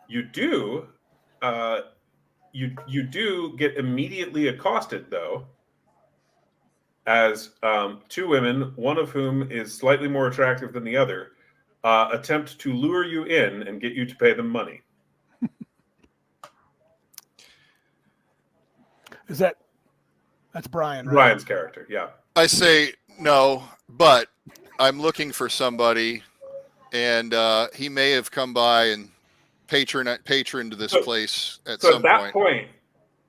You do get immediately accosted, though, as 2 women, one of whom is slightly more attractive than the other, attempt to lure you in and get you to pay them money. That's Brian, right? Brian's character, yeah. I say no, but I'm looking for somebody, and he may have come by and patroned this place at some point. So at that point,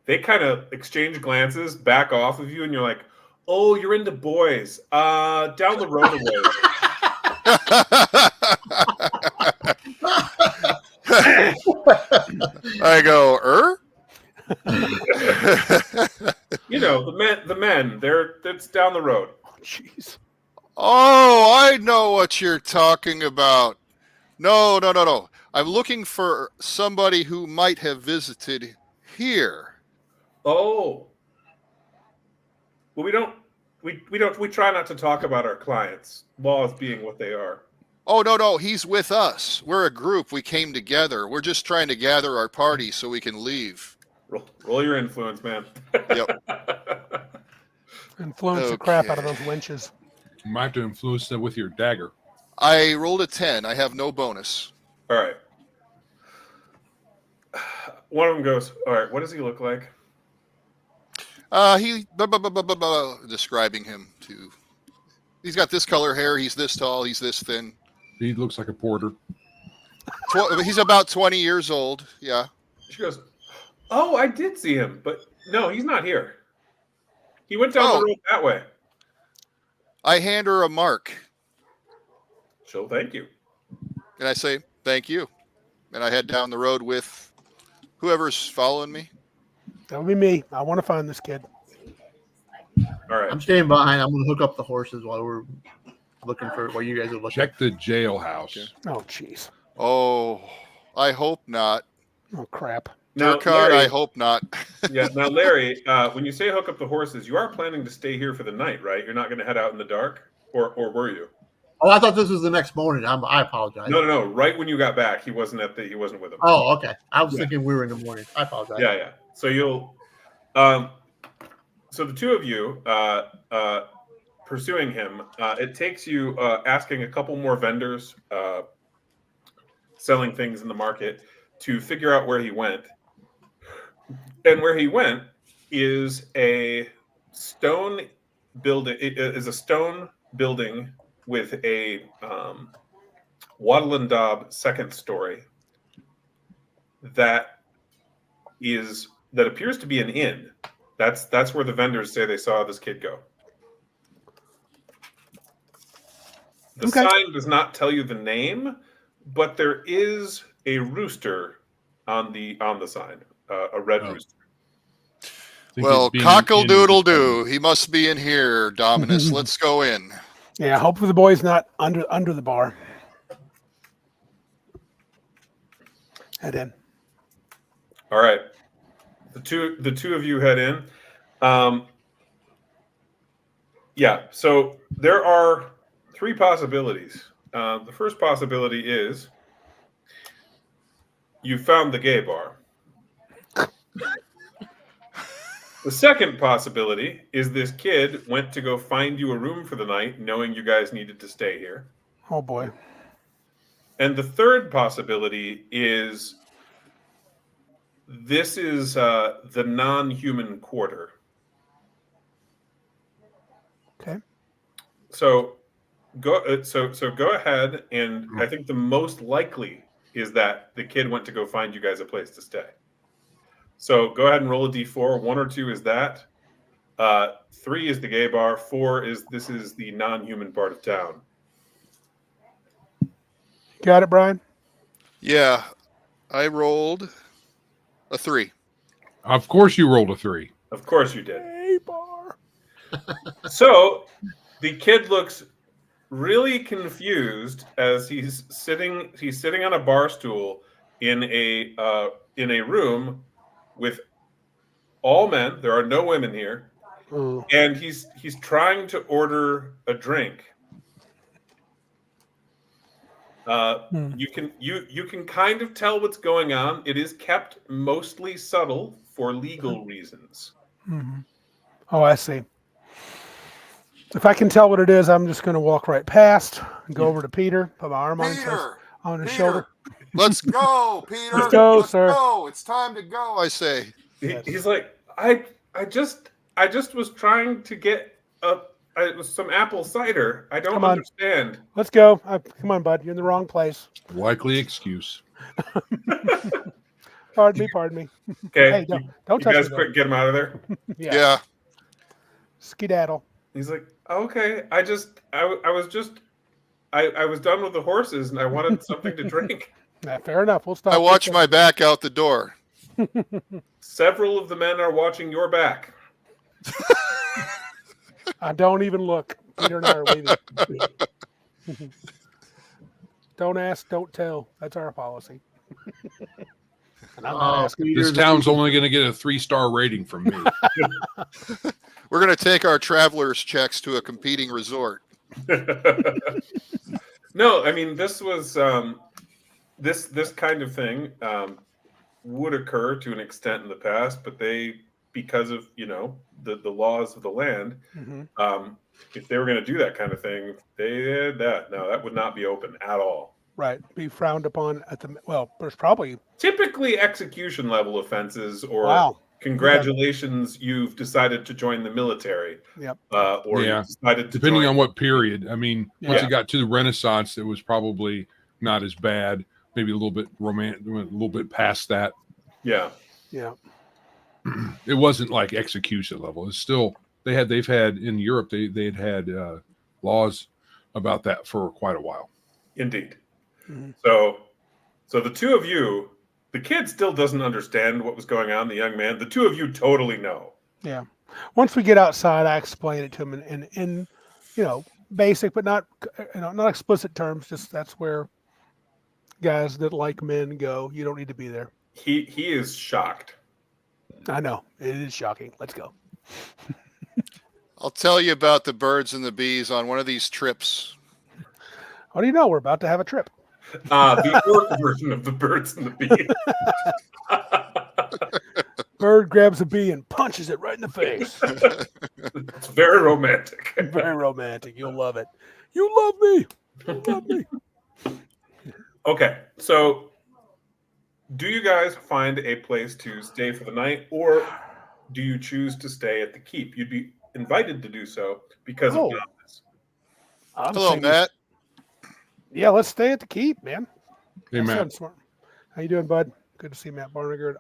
they kind of exchange glances, back off of you, and you're like, "Oh, you're into boys. Down the road a ways." I go, You know, the men, it's down the road. Oh, jeez. Oh, I know what you're talking about. No. I'm looking for somebody who might have visited here. Oh. Well, we try not to talk about our clients, laws being what they are. Oh, no, he's with us. We're a group. We came together. We're just trying to gather our party so we can leave. Roll your influence, man. Yep. Influence the crap out of those wenches. You might have to influence them with your dagger. I rolled a 10. I have no bonus. All right. One of them goes, all right, what does he look like? Describing him to. He's got this color hair. He's this tall. He's this thin. He looks like a porter. He's about 20 years old. Yeah. She goes, oh, I did see him, but no, he's not here. He went down the road that way. I hand her a mark. She'll thank you. And I say, thank you. And I head down the road with whoever's following me. That would be me. I want to find this kid. All right. I'm staying behind. I'm going to hook up the horses while we're looking for what you guys are looking. Check the jailhouse. Okay. Oh, jeez. Oh, I hope not. Oh, crap. Now, Durkon, Larry, I hope not. yeah. Now, Larry, when you say hook up the horses, you are planning to stay here for the night, right? You're not going to head out in the dark, or were you? Oh, I thought this was the next morning. I apologize. No. Right when you got back, he wasn't with him. Oh, okay. I was thinking we were in the morning. I apologize. Yeah. So you'll, so the 2 of you pursuing him. It takes you asking a couple more vendors selling things in the market to figure out where he went. And where he went is a stone building. It is a stone building with a wattle and daub second story that appears to be an inn. That's where the vendors say they saw this kid go. The sign does not tell you the name, but there is a rooster on the sign, a red rooster. think Well, it being cockle in is a doodle better- doo. He must be in here, Dominus. Let's go in. Yeah, hopefully the boy's not under the bar. Head in. All right. The two of you head in. Yeah, so there are three possibilities. The first possibility is you found the gay bar. The second possibility is this kid went to go find you a room for the night, knowing you guys needed to stay here. Oh boy. And the third possibility is this is the non-human quarter. Okay. So go go ahead, and I think the most likely is that the kid went to go find you guys a place to stay. So go ahead and roll a d4. 1 or 2 is that. 3 is the gay bar. 4 is this is the non-human part of town. Got it, Brian? Yeah, I rolled a 3. Of course, you rolled a 3. Of course you did. Gay bar. So the kid looks really confused as he's sitting on a bar stool in a room with all men. There are no women here. Ooh. And he's trying to order a drink. You can kind of tell what's going on. It is kept mostly subtle for legal reasons. Mhm. Oh, I see. If I can tell what it is, I'm just going to walk right past and go over to Peter, put my arm on his shoulder. Let's go, Peter. Let's go, sir. Go. It's time to go, I say. Yes. He's like, I just was trying to get some apple cider. I don't Come on. understand. Let's go. Come on, bud. You're in the wrong place. Likely excuse. Pardon me. Okay, Hey, don't you touch guys me. quick, get him out of there. Yeah. Skedaddle. He's like, okay, I was done with the horses and I wanted something to drink. Yeah, fair enough. We'll stop. I watch my back out the door. Several of the men are watching your back. I don't even look. Peter and I are leaving. Don't ask, don't tell. That's our policy. And I'm not asking. This town's only going to get a 3-star rating from me. We're going to take our traveler's checks to a competing resort. No, I mean this was this kind of thing would occur to an extent in the past, but because of the laws of the land, if they were going to do that kind of thing, they did that. No, that would not be open at all. Right. Be frowned upon at the there's probably Typically execution level offenses or wow. congratulations, you've decided to join the military. Yep. Or Yeah. you decided to Depending join. on what period. I mean, once Yeah. it got to the Renaissance, it was probably not as bad. Maybe a little bit romantic, a little bit past that. Yeah. Yeah. It wasn't like execution level. It's still they've had in Europe they'd had laws about that for quite a while. Indeed. Mhm. So the two of you, the kid still doesn't understand what was going on. The young man, the two of you totally know. Yeah. Once we get outside, I explain it to him in basic, but not not explicit terms. Just that's where guys that like men go. You don't need to be there. He is shocked. I know it is shocking. Let's go. I'll tell you about the birds and the bees on one of these trips. How do you know we're about to have a trip? The orc version of the birds and the bees. Bird grabs a bee and punches it right in the face. It's very romantic. Very romantic. You'll love it. You love me. You love me. Okay, so do you guys find a place to stay for the night, or do you choose to stay at the keep? You'd be invited to do so because of Dominus. I'm Hello, saying Matt. Yeah, let's stay at the keep, man. Hey, That Matt. sounds smart. How you doing, bud? Good to see Matt Barniger and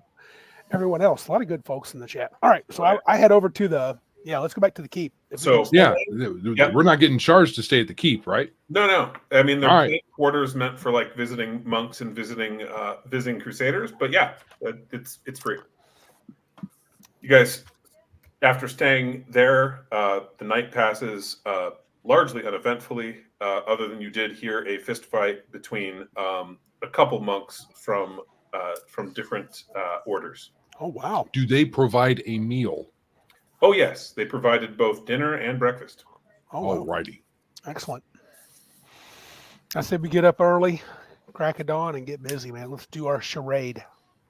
everyone else. A lot of good folks in the chat. All right, so I head over to let's go back to the keep. So Yeah, Yep. we're not getting charged to stay at the keep, right? no. I mean, they're All right. quarters meant for like visiting monks and visiting crusaders. But yeah, it's free. You guys After staying there, the night passes largely uneventfully, other than you did hear a fist fight between a couple monks from different orders. Oh wow. Do they provide a meal? Oh yes, they provided both dinner and breakfast. Oh wow. Alrighty. Excellent. I said we get up early, crack of dawn, and get busy, man. Let's do our charade.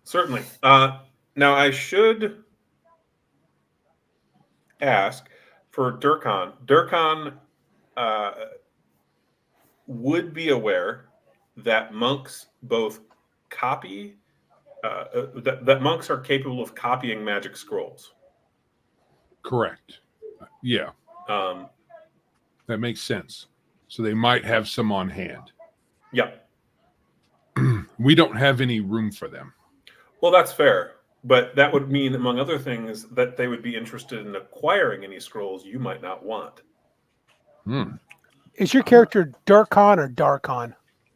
Certainly. Now I should ask for Durkan. Durkan would be aware that monks both copy that monks are capable of copying magic scrolls. Correct. Yeah, Um, that makes sense. So they might have some on hand. yeah. We don't have any room for them. Well, that's fair. But that would mean, among other things, that they would be interested in acquiring any scrolls you might not want. Hmm. Is your character Darkon or Darkon?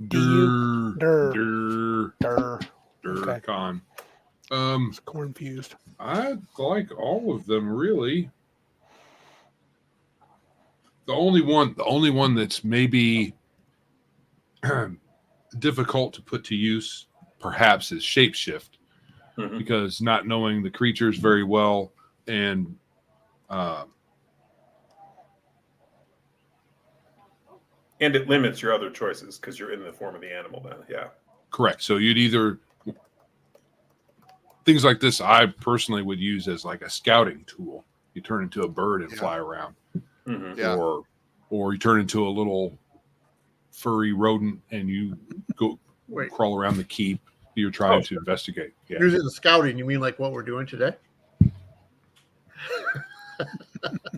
Dur, Dur. Okay. Durkan. It's confused. I like all of them really. The only one that's maybe difficult to put to use, perhaps, is shapeshift, Mhm. because not knowing the creatures very well and And it limits your other choices because you're in the form of the animal then. Yeah. correct. So you'd either things like this. I personally would use as like a scouting tool. You turn into a bird and fly around. Mm-hmm. Yeah. Or you turn into a little furry rodent and you go Wait, crawl around the keep you're trying to investigate. Yeah. using the scouting, you mean like what we're doing today?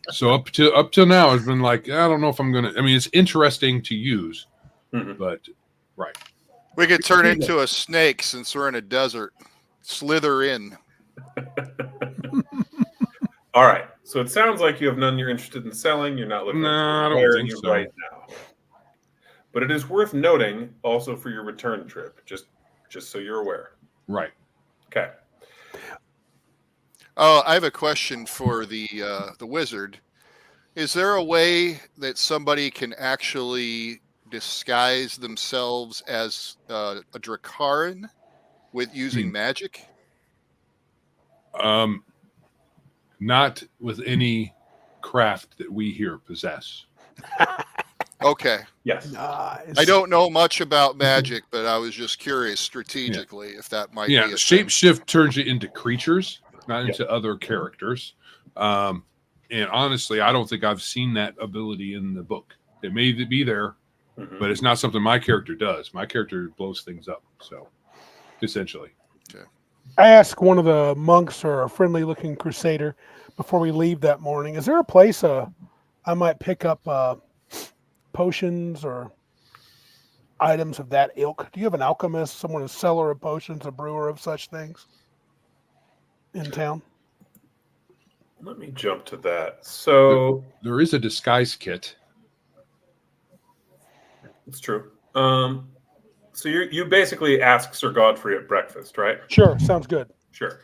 So up till now, it's been like, I don't know if I'm gonna. I mean, it's interesting to use, Mhm. but right. We could turn into a snake since we're in a desert. Slither in. All right. So it sounds like you have none you're interested in selling. You're not looking No, I at don't acquiring think you so. right now. But it is worth noting also for your return trip, just so you're aware. Right. Okay. Oh, I have a question for the wizard. Is there a way that somebody can actually disguise themselves as a Dracaran with using magic? Not with any craft that we here possess. Okay. Yes. Nice. I don't know much about magic, but I was just curious strategically if that might be a thing. Shapeshift turns you into creatures, not into other characters. And honestly, I don't think I've seen that ability in the book. It may be there, Mhm. but it's not something my character does. My character blows things up. So, essentially, I asked one of the monks or a friendly-looking crusader before we leave that morning, is there a place I might pick up potions or items of that ilk? Do you have an alchemist, someone a seller of potions, a brewer of such things in town? Let me jump to that. So there is a disguise kit. it's true. So you basically ask Sir Godfrey at breakfast, right? Sure, sounds good. Sure.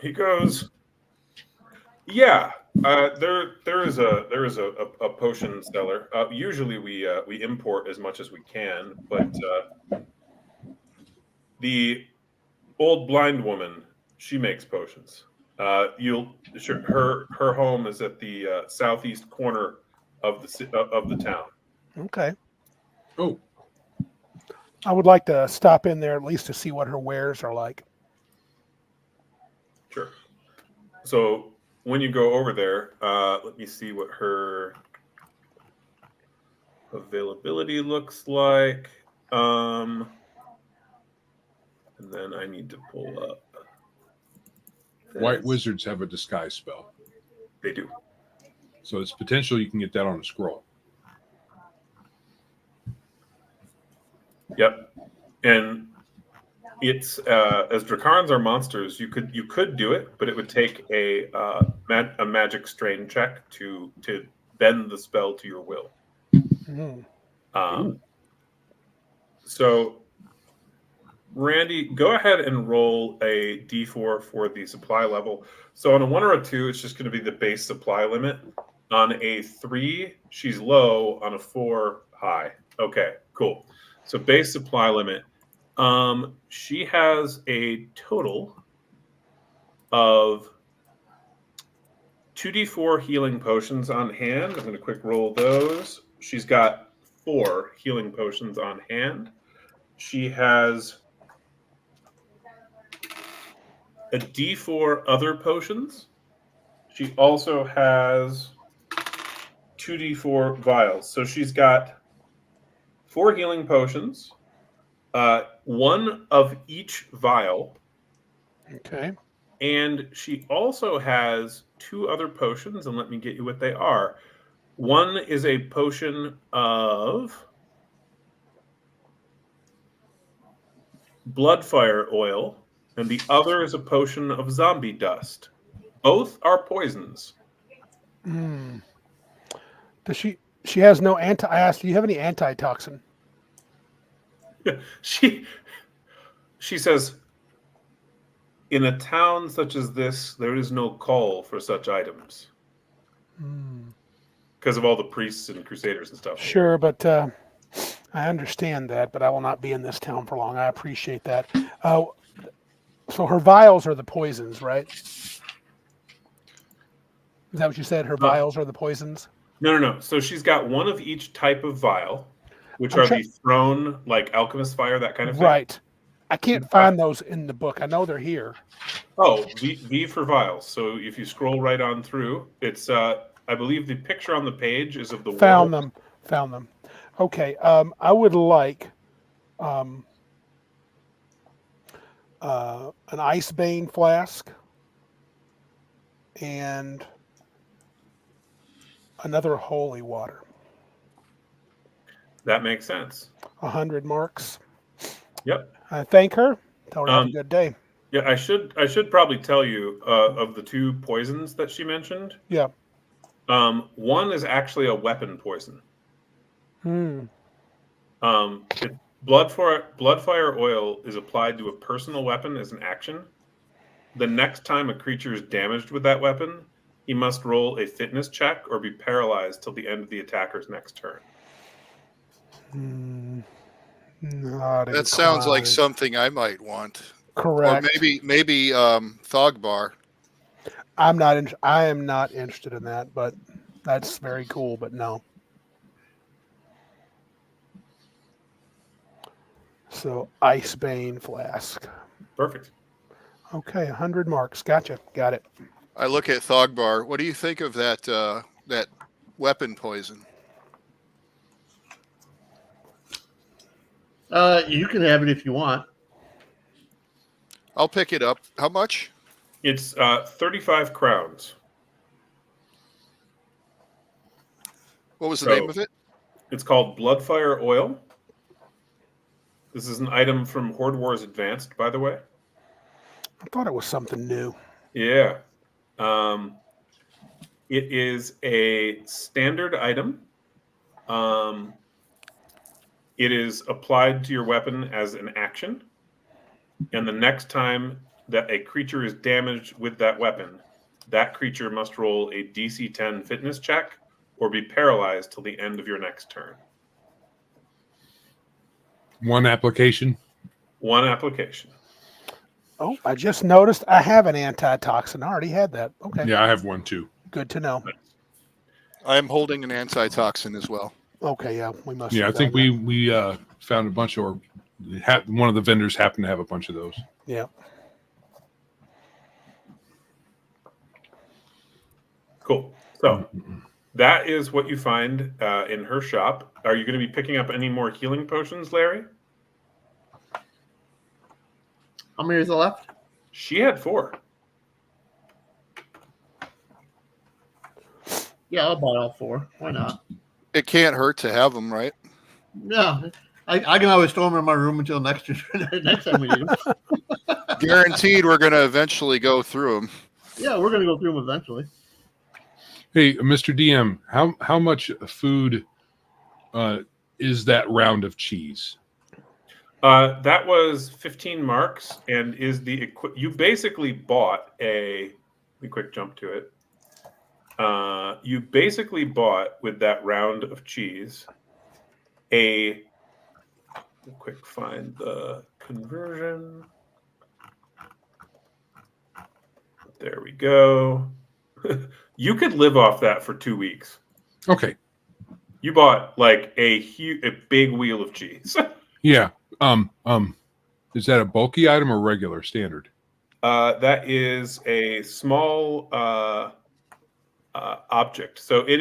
He goes, yeah. There is a potion seller. Usually we import as much as we can, but the old blind woman, she makes potions. Her home is at the southeast corner of the town. Okay. Oh, I would like to stop in there at least to see what her wares are like. Sure. So when you go over there, let me see what her availability looks like. And then I need to pull up. white this. wizards have a disguise spell, They do. so it's potential you can get that on a scroll. Yep. And it's as Dracarans are monsters, you could do it, but it would take a magic strain check to bend the spell to your will. Mhm. So Randy, go ahead and roll a d4 for the supply level. So on a 1 or a 2, it's just going to be the base supply limit. On a 3, she's low. On a 4, high. Okay, cool. So base supply limit. She has a total of 2d4 healing potions on hand. I'm going to quick roll those. She's got 4 healing potions on hand. She has a d4 other potions. She also has 2d4 vials. So she's got 4 healing potions, 1 of each vial. Okay. And she also has 2 other potions, and let me get you what they are. One is a potion of bloodfire oil, and the other is a potion of zombie dust. Both are poisons. Mm. Does she has no anti? I asked, do you have any antitoxin? She says, in a town such as this, there is no call for such items. Because of all the priests and crusaders and stuff. Sure, but I understand that, but I will not be in this town for long. I appreciate that. So her vials are the poisons, right? Is that what you said? Her vials are the poisons? No. So she's got 1 of each type of vial, which are the thrown, like alchemist fire, that kind of thing. Right. I can't find those in the book. I know they're here. Oh, V for vials. So if you scroll right on through, it's I believe the picture on the page is of the Found werewolf. them. Okay. I would like an ice bane flask and another holy water. That makes sense. 100 marks. Yep. I thank her. Tell her have a good day. Yeah, I should probably tell you of the 2 poisons that she mentioned. Yeah. One is actually a weapon poison. Bloodfire oil is applied to a personal weapon as an action. The next time a creature is damaged with that weapon, he must roll a fitness check or be paralyzed till the end of the attacker's next turn. That sounds like something I might want. Correct. Or maybe Thogbar. I am not interested in that, but that's very cool. But no. So Icebane flask. Perfect. Okay, 100 marks. Gotcha. Got it. I look at Thogbar. What do you think of that that weapon poison? You can have it if you want. I'll pick it up. How much? It's 35 crowns. What was the name of it? It's called Bloodfire Oil. This is an item from Horde Wars Advanced, by the way. I thought it was something new. Yeah. It is a standard item. It is applied to your weapon as an action. And the next time that a creature is damaged with that weapon, that creature must roll a DC 10 fitness check or be paralyzed till the end of your next turn. One application. One application. Oh, I just noticed I have an antitoxin. I already had that. Okay. Yeah, I have one too. Good to know. I am holding an antitoxin as well. Okay, yeah, we must. Yeah, I have think done we found a bunch, or one of the vendors happened to have a bunch of those. that. Yeah. Cool. So that is what you find in her shop. Are you going to be picking up any more healing potions, Larry? How many is left? She had 4. Yeah, I'll buy all 4. Why not? It can't hurt to have them, right? Yeah, I can always store them in my room until next time we need them. Guaranteed we're going to eventually go through them. Yeah, we're going to go through them eventually. Hey, Mr. DM, how much food is that round of cheese? That was 15 marks, and is the you basically bought a. Let me quick jump to it. You basically bought with that round of cheese a. Quick find the conversion. There we go. You could live off that for 2 weeks. Okay. You bought like a big wheel of cheese. Yeah. Is that a bulky item or regular standard? That is a small object. So it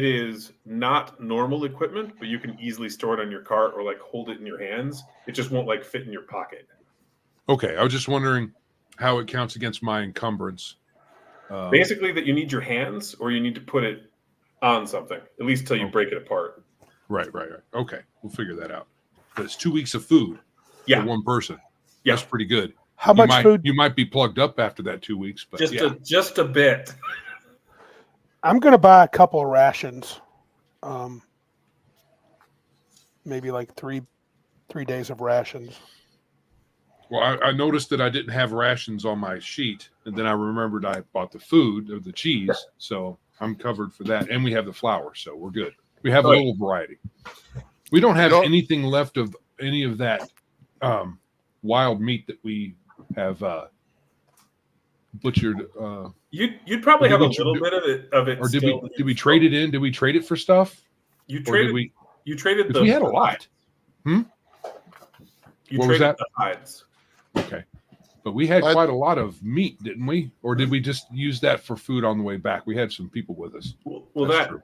is not normal equipment, but you can easily store it on your cart or like hold it in your hands. It just won't like fit in your pocket. Okay. I was just wondering how it counts against my encumbrance. Basically, that you need your hands or you need to put it on something, at least till you break it apart. Right. Okay. We'll figure that out. But it's 2 weeks of food for one person. Yeah. That's pretty good. How much food? You might be plugged up after that 2 weeks, but just a bit. I'm going to buy a couple of rations. Maybe like three days of rations. Well, I noticed that I didn't have rations on my sheet, and then I remembered I bought the food or the cheese, so I'm covered for that. And we have the flour, so we're good. We have a little variety. We don't have anything left of any of that wild meat that we have butchered. You'd probably have a little bit of it. Or did we trade it in? Did we trade it for stuff? You traded. You traded the. We had a lot. You what traded was that? The hides. Okay. But we had quite a lot of meat, didn't we? Or did we just use that for food on the way back? We had some people with us. Well, that's true.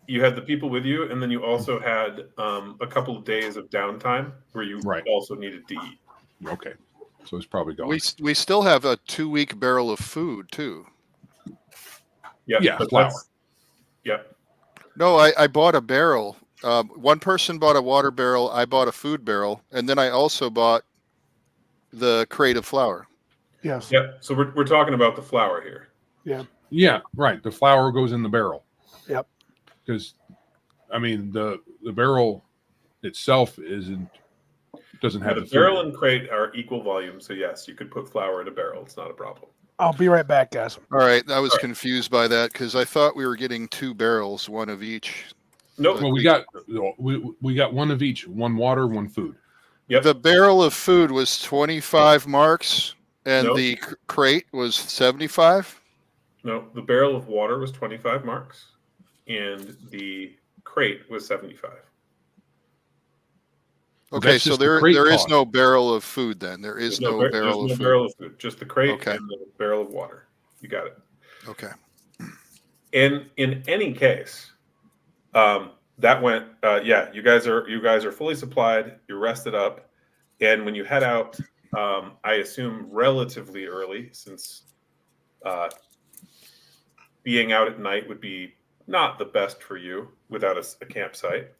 You had the people with you, and then you also had a couple of days of downtime where you also needed to eat. Okay. So it's probably gone. We still have a 2-week barrel of food, too. Yeah, flour. Yep. No, I bought a barrel. One person bought a water barrel. I bought a food barrel. And then I also bought the crate of flour. Yes. Yep. So we're talking about the flour here. Yeah. Yeah, right. The flour goes in the barrel. Yep. Because, I mean, the barrel itself doesn't have the barrel and crate are equal volume. So, yes, you could put flour in a barrel. It's not a problem. I'll be right back, guys. All right. I was confused by that because I thought we were getting 2 barrels, one of each. No. Well, we got one of each, one water, one food. Yep. The barrel of food was 25 marks and the crate was 75. No, the barrel of water was 25 marks and the crate was 75. Okay, so there is no barrel of food then. There's no barrel of food. Just the crate and the barrel of water. You got it. Okay. And in any case, that went. You guys are fully supplied. You're rested up, and when you head out, I assume relatively early, since being out at night would be not the best for you without a campsite.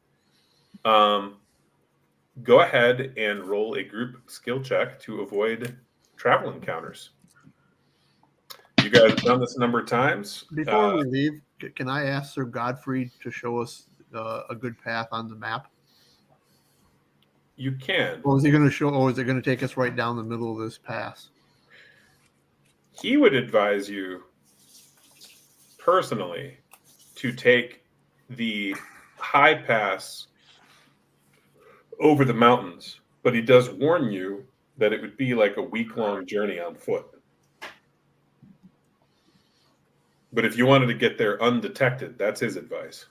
Go ahead and roll a group skill check to avoid travel encounters. You guys have done this a number of times. Before we leave, can I ask Sir Godfrey to show us a good path on the map? You can. Or is he going to show? Or is it going to take us right down the middle of this pass? He would advise you personally to take the high pass over the mountains, but he does warn you that it would be like a week-long journey on foot. But if you wanted to get there undetected, that's his advice.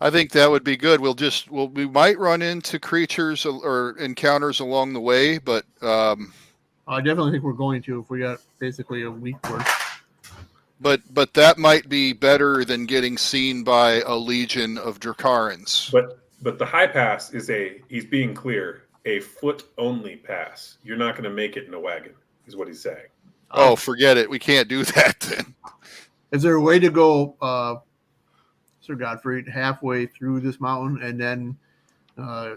I think that would be good. We might run into creatures or encounters along the way, but I definitely think we're going to if we got basically a week worth. But that might be better than getting seen by a legion of Dracarans. But the high pass is he's being clear, a foot-only pass. You're not going to make it in a wagon, is what he's saying. Oh, forget it. We can't do that then. Is there a way to go, Sir Godfrey, halfway through this mountain and then a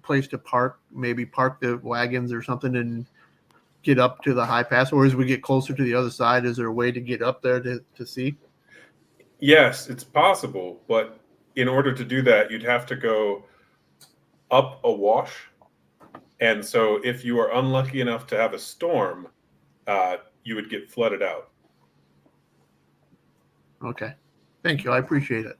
place to park, maybe park the wagons or something and get up to the high pass? Or as we get closer to the other side, is there a way to get up there to see? Yes, it's possible, but in order to do that, you'd have to go up a wash. And so if you are unlucky enough to have a storm, you would get flooded out. Okay. Thank you. I appreciate it.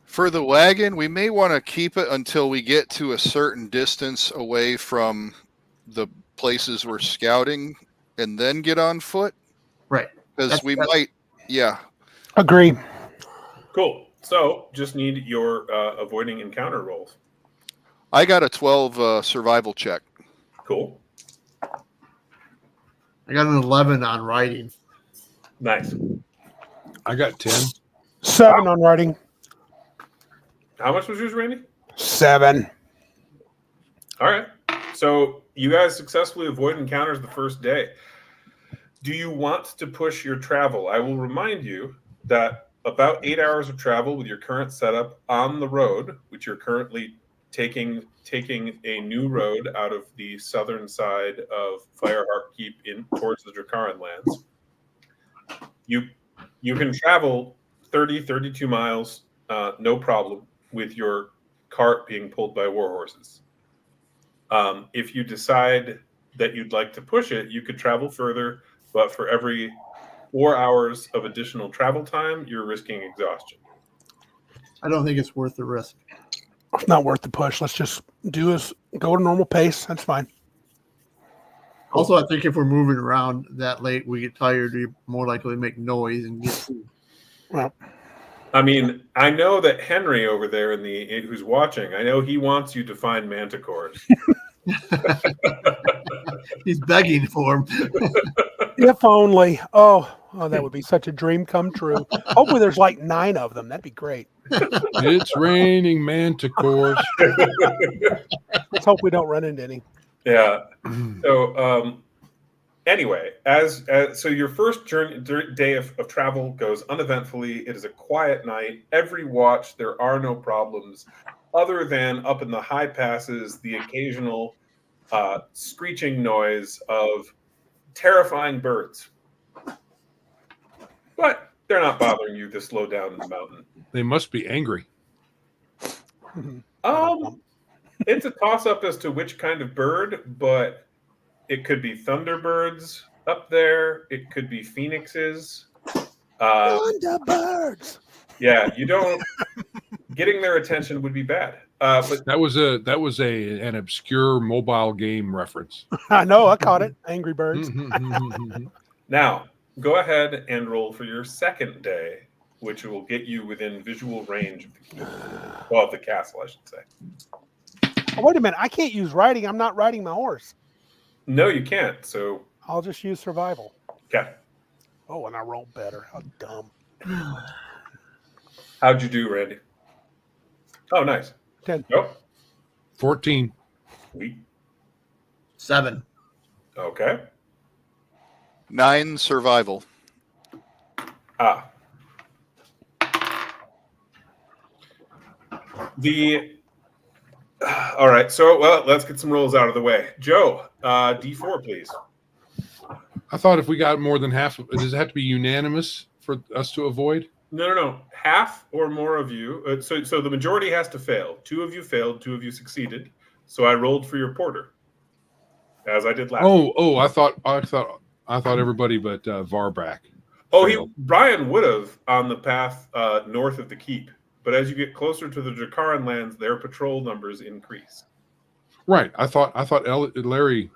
For the wagon, we may want to keep it until we get to a certain distance away from the places we're scouting and then get on foot. Right. Because we might, yeah. Agree. Cool. So just need your avoiding encounter rolls. I got a 12 survival check. Cool. I got an 11 on writing. Nice. I got 10. 7 on writing. How much was yours, Randy? 7. All right. So you guys successfully avoid encounters the first day. Do you want to push your travel? I will remind you that about 8 hours of travel with your current setup on the road, which you're currently taking a new road out of the southern side of Fireheart Keep in towards the Dracaran lands. You can travel 32 miles, no problem, with your cart being pulled by war horses. If you decide that you'd like to push it, you could travel further, but for every 4 hours of additional travel time, you're risking exhaustion. I don't think it's worth the risk. It's not worth the push. Let's just go at a normal pace. That's fine. Also, I think if we're moving around that late, we get tired, we more likely to make noise and get food. Well, I mean, I know that Henry over there who's watching, I know he wants you to find manticores. He's begging for them. if only. Oh, that would be such a dream come true. Hopefully there's like 9 of them. That'd be great. It's raining manticores. Let's hope we don't run into any. Yeah. So anyway, so your first day of travel goes uneventfully. It is a quiet night. Every watch, there are no problems, other than up in the high passes, the occasional screeching noise of terrifying birds. But they're not bothering you this low down in the mountain. They must be angry. It's a toss-up as to which kind of bird, but it could be thunderbirds up there. It could be phoenixes. Thunderbirds. Yeah, you don't. Getting their attention would be bad. But That was an obscure mobile game reference. I know. I caught it. Angry Birds. now, go ahead and roll for your second day, which will get you within visual range of the keep. Well, of the castle, I should say. Oh, wait a minute. I can't use riding. I'm not riding my horse. No, you can't. So I'll just use survival. okay. Oh, and I rolled better. How dumb. How'd you do, Randy? Oh, nice. 10. Nope. 14. Sweet. 7. Okay. 9 survival. All right. So, let's get some rolls out of the way. Joe, D4, please. I thought if we got more than half, does it have to be unanimous for us to avoid? No. Half or more of you. So the majority has to fail. 2 of you failed. 2 of you succeeded. So I rolled for your porter, as I did last. I thought everybody but Varback. Oh, Brian would have on the path north of the keep, but as you get closer to the Dracaran lands, their patrol numbers increase. Right. I thought Larry,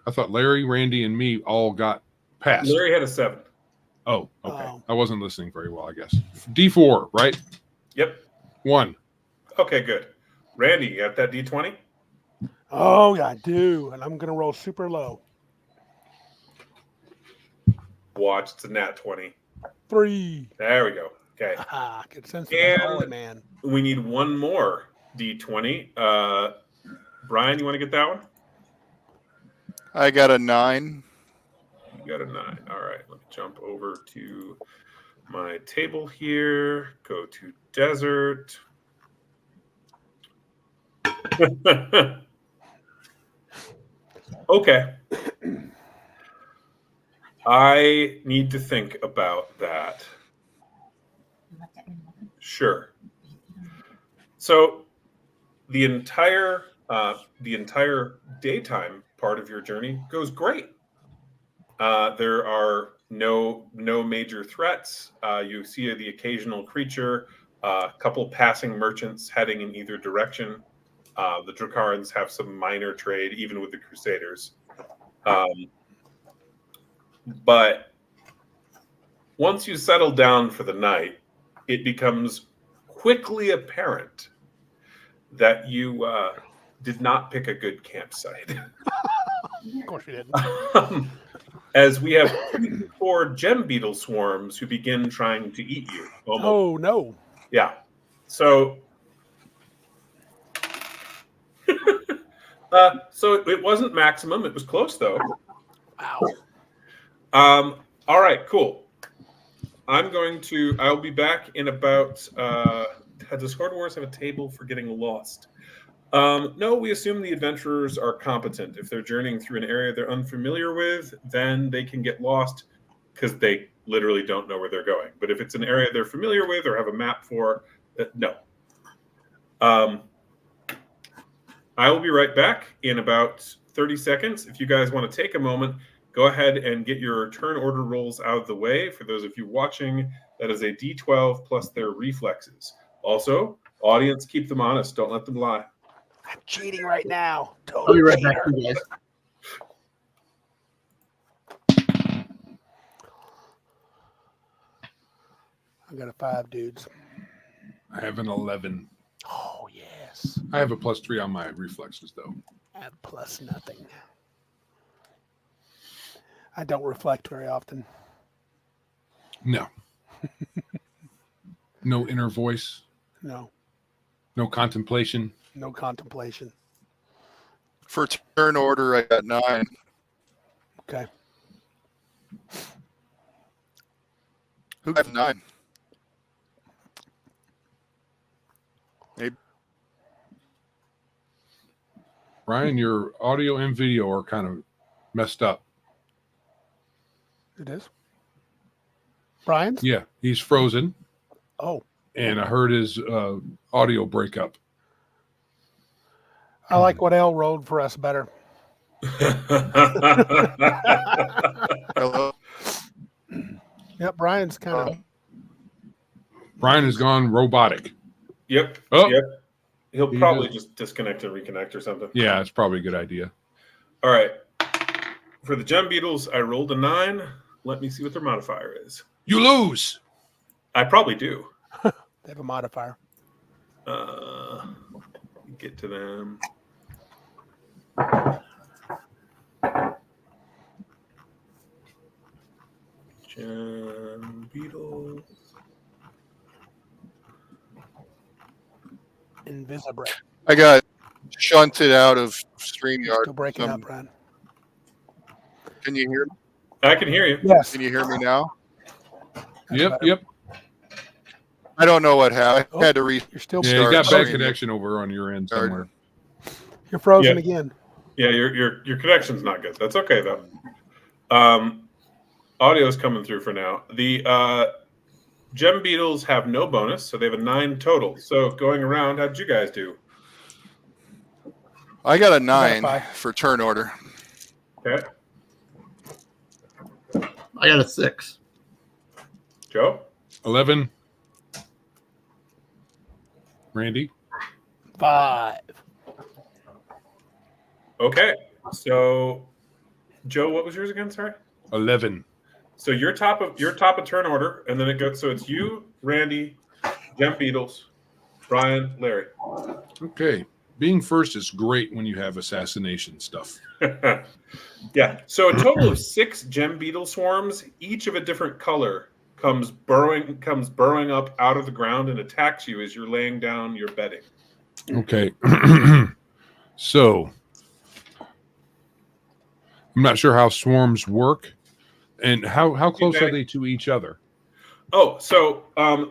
Randy, and me all got passed. Larry had a 7. Oh, okay. Oh. I wasn't listening very well, I guess. D4, right? Yep. 1. Okay, good. Randy, you got that D20? Oh, yeah, I do. And I'm going to roll super low. Watch, it's a nat 20. 3. There we go. Okay. Good sense of And- holy man. We need one more D20. Brian, you want to get that one? I got a 9. You got a 9. All right. Let me jump over to my table here. Go to desert. Okay. I need to think about that. Sure. So the entire daytime part of your journey goes great. There are no major threats. You see the occasional creature, a couple passing merchants heading in either direction. The Drakarans have some minor trade, even with the Crusaders. But once you settle down for the night, it becomes quickly apparent that you did not pick a good campsite. Of course you didn't. As we have 4 gem beetle swarms who begin trying to eat you. Almost. Oh, no. Yeah. So, so it wasn't maximum. It was close, though. Wow. All right, cool. I'll be back in about, does Horde Wars have a table for getting lost? No, we assume the adventurers are competent. If they're journeying through an area they're unfamiliar with, then they can get lost because they literally don't know where they're going. But if it's an area they're familiar with or have a map for, no. I will be right back in about 30 seconds. If you guys want to take a moment, go ahead and get your turn order rolls out of the way. For those of you watching, that is a D12 plus their reflexes. Also, audience, keep them honest. Don't let them lie. I'm cheating right now. I'll be right back, you guys. I got a 5, dudes. I have an 11. Oh, yes. I have a +3 on my reflexes, though. I have plus nothing. I don't reflect very often. No. No inner voice. No. No contemplation. No contemplation. For turn order, I got 9. Okay. Who got 9? Maybe. Brian, your audio and video are kind of messed up. It is. Brian's? Yeah, he's frozen, Oh, and I heard his audio break up. I like what L rolled for us better. Hello. Yep, Brian's kind of. Brian has gone robotic. Yep. Oh. Yep. He'll He probably does. just disconnect and reconnect or something. Yeah, it's probably a good idea. All right. For the gem beetles, I rolled a 9. Let me see what their modifier is. You lose. I probably do. They have a modifier. Get to them. Gem beetles. Invisible. I got shunted out of StreamYard. Still breaking up, Brian. Can you hear me? I can hear you. Yes. Can you hear me now? Yep, better. yep. I don't know what happened. I Oh. had to restart. You're still. Yeah, you got bad Sorry. connection over on your end somewhere. You're frozen Yeah. again. Yeah, your connection's not good. That's okay though. Audio's coming through for now. The gem beetles have no bonus, so they have a 9 total. So going around, how'd you guys do? I got a 9 5. for turn order. Okay, I got a 6. Joe. 11. Randy. 5. Okay, so Joe, what was yours again? Sorry. 11. So you're top of turn order, and then it goes. So it's you, Randy, Gem Beetles, Brian, Larry. Okay. Being first is great when you have assassination stuff. Yeah. So a total of 6 gem beetle swarms, each of a different color, comes burrowing up out of the ground and attacks you as you're laying down your bedding. Okay. So I'm not sure how swarms work. And how close are they to each other? Oh, so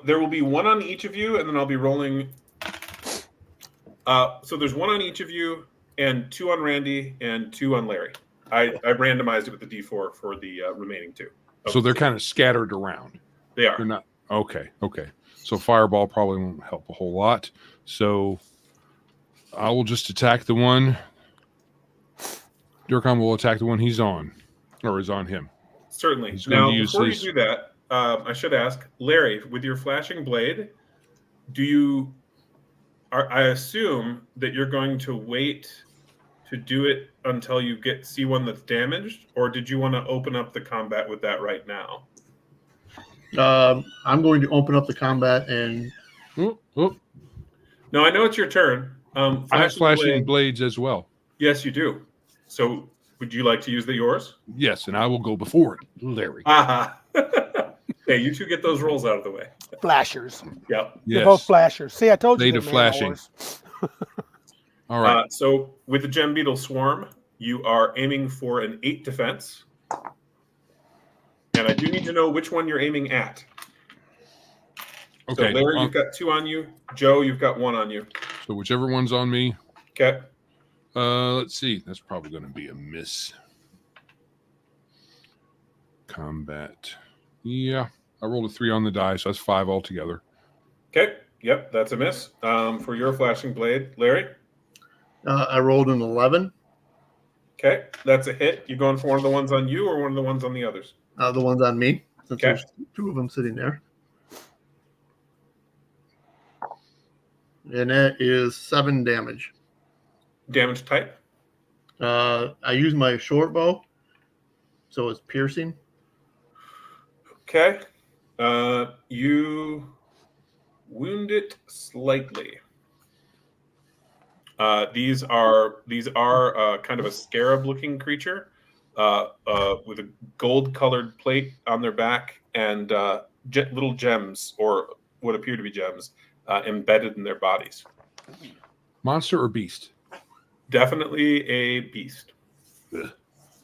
there will be 1 on each of you, and then I'll be rolling. So there's 1 on each of you, and 2 on Randy, and 2 on Larry. I randomized it with the D4 for the remaining 2. So they're kind of scattered around. They are. They're not. Okay. So fireball probably won't help a whole lot. So I will just attack the one. Durkheim will attack the one he's on, or is on him. Certainly. He's going Now, to use before his. you do that, I should ask, Larry, with your flashing blade, I assume that you're going to wait to do it until you see one that's damaged, or did you want to open up the combat with that right now? I'm going to open up the combat and. Oh, oh. No, I know it's your turn. I have flashing blades as well. Yes, you do. So, would you like to use yours? Yes, and I will go before it, Larry. Aha. Hey, you two get those rolls out of the way. Flashers. Yep. They're both flashers. See, I told you. Blade of flashing. All right. So with the Gem Beetle Swarm, you are aiming for an 8 defense. And I do need to know which one you're aiming at. Okay. So Larry, you've got 2 on you. Joe, you've got 1 on you. So whichever one's on me. Okay. Let's see. That's probably going to be a miss. Combat. Yeah. I rolled a 3 on the die, so that's 5 altogether. Okay. Yep, that's a miss. For your flashing blade, Larry? I rolled an 11. Okay, that's a hit. You going for one of the ones on you or one of the ones on the others? The ones on me, since Okay. there's 2 of them sitting there. And that is 7 damage. Damage type? I use my short bow, so it's piercing. Okay. You wound it slightly. These are kind of a scarab-looking creature with a gold-colored plate on their back and little gems, or what appear to be gems, embedded in their bodies. Monster or beast? Definitely a beast. Ugh.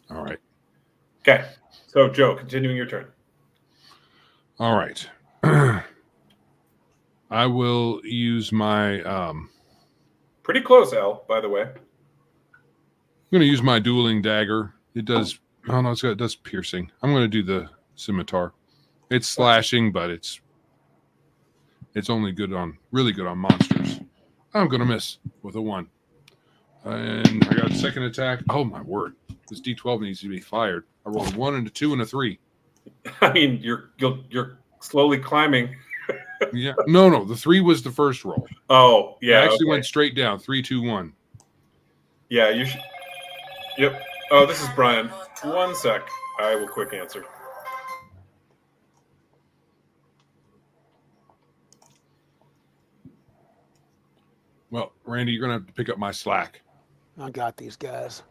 All right. Okay. So, Joe, continuing your turn. All right. I will use my. Pretty close, Al, by the way. I'm going to use my dueling dagger. It does. Oh no, it does piercing. I'm going to do the scimitar. It's slashing, but it's only really good on monsters. I'm going to miss with a 1. And I got a second attack. Oh my word! This D12 needs to be fired. I rolled a 1 and a 2 and a 3. I mean, you're slowly climbing. Yeah. No. The 3 was the first roll. Oh, yeah. I actually went straight down. 3, 2, 1. Yeah, you should. Yep. Oh, this is Brian. 1 sec. I will quick answer. Well, Randy, you're going to have to pick up my slack. I got these guys.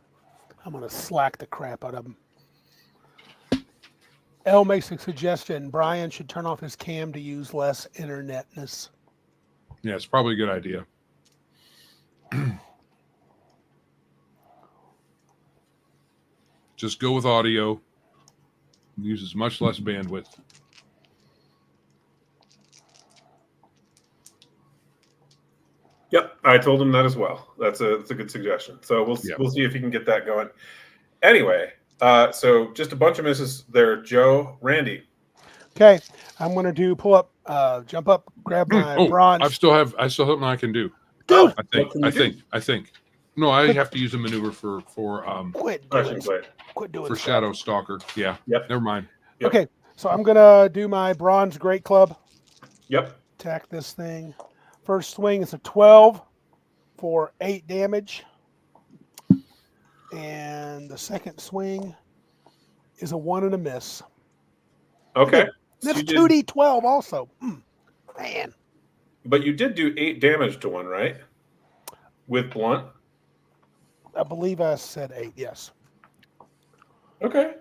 I'm going to slack the crap out of them. L makes a suggestion. Brian should turn off his cam to use less internetness. Yeah, it's probably a good idea. Just go with audio. Uses much less bandwidth. Yep, I told him that as well. That's a good suggestion. So we'll see if you can get that going. Anyway, so just a bunch of misses there. Joe, Randy. Okay, I'm going to pull up, jump up, grab my bronze. I still have something I can do. Dude, I think. No, I have to use a maneuver for quit doing for Shadow Stalker. Yeah. Yep. Never mind. Yep. Okay, so I'm going to do my bronze great club. Yep. Attack this thing. First swing is a 12 for 8 damage. And the second swing is a 1 and a miss. Okay. That's 2d12 also. Man. But you did do 8 damage to one, right? With blunt? I believe I said 8, yes. Okay.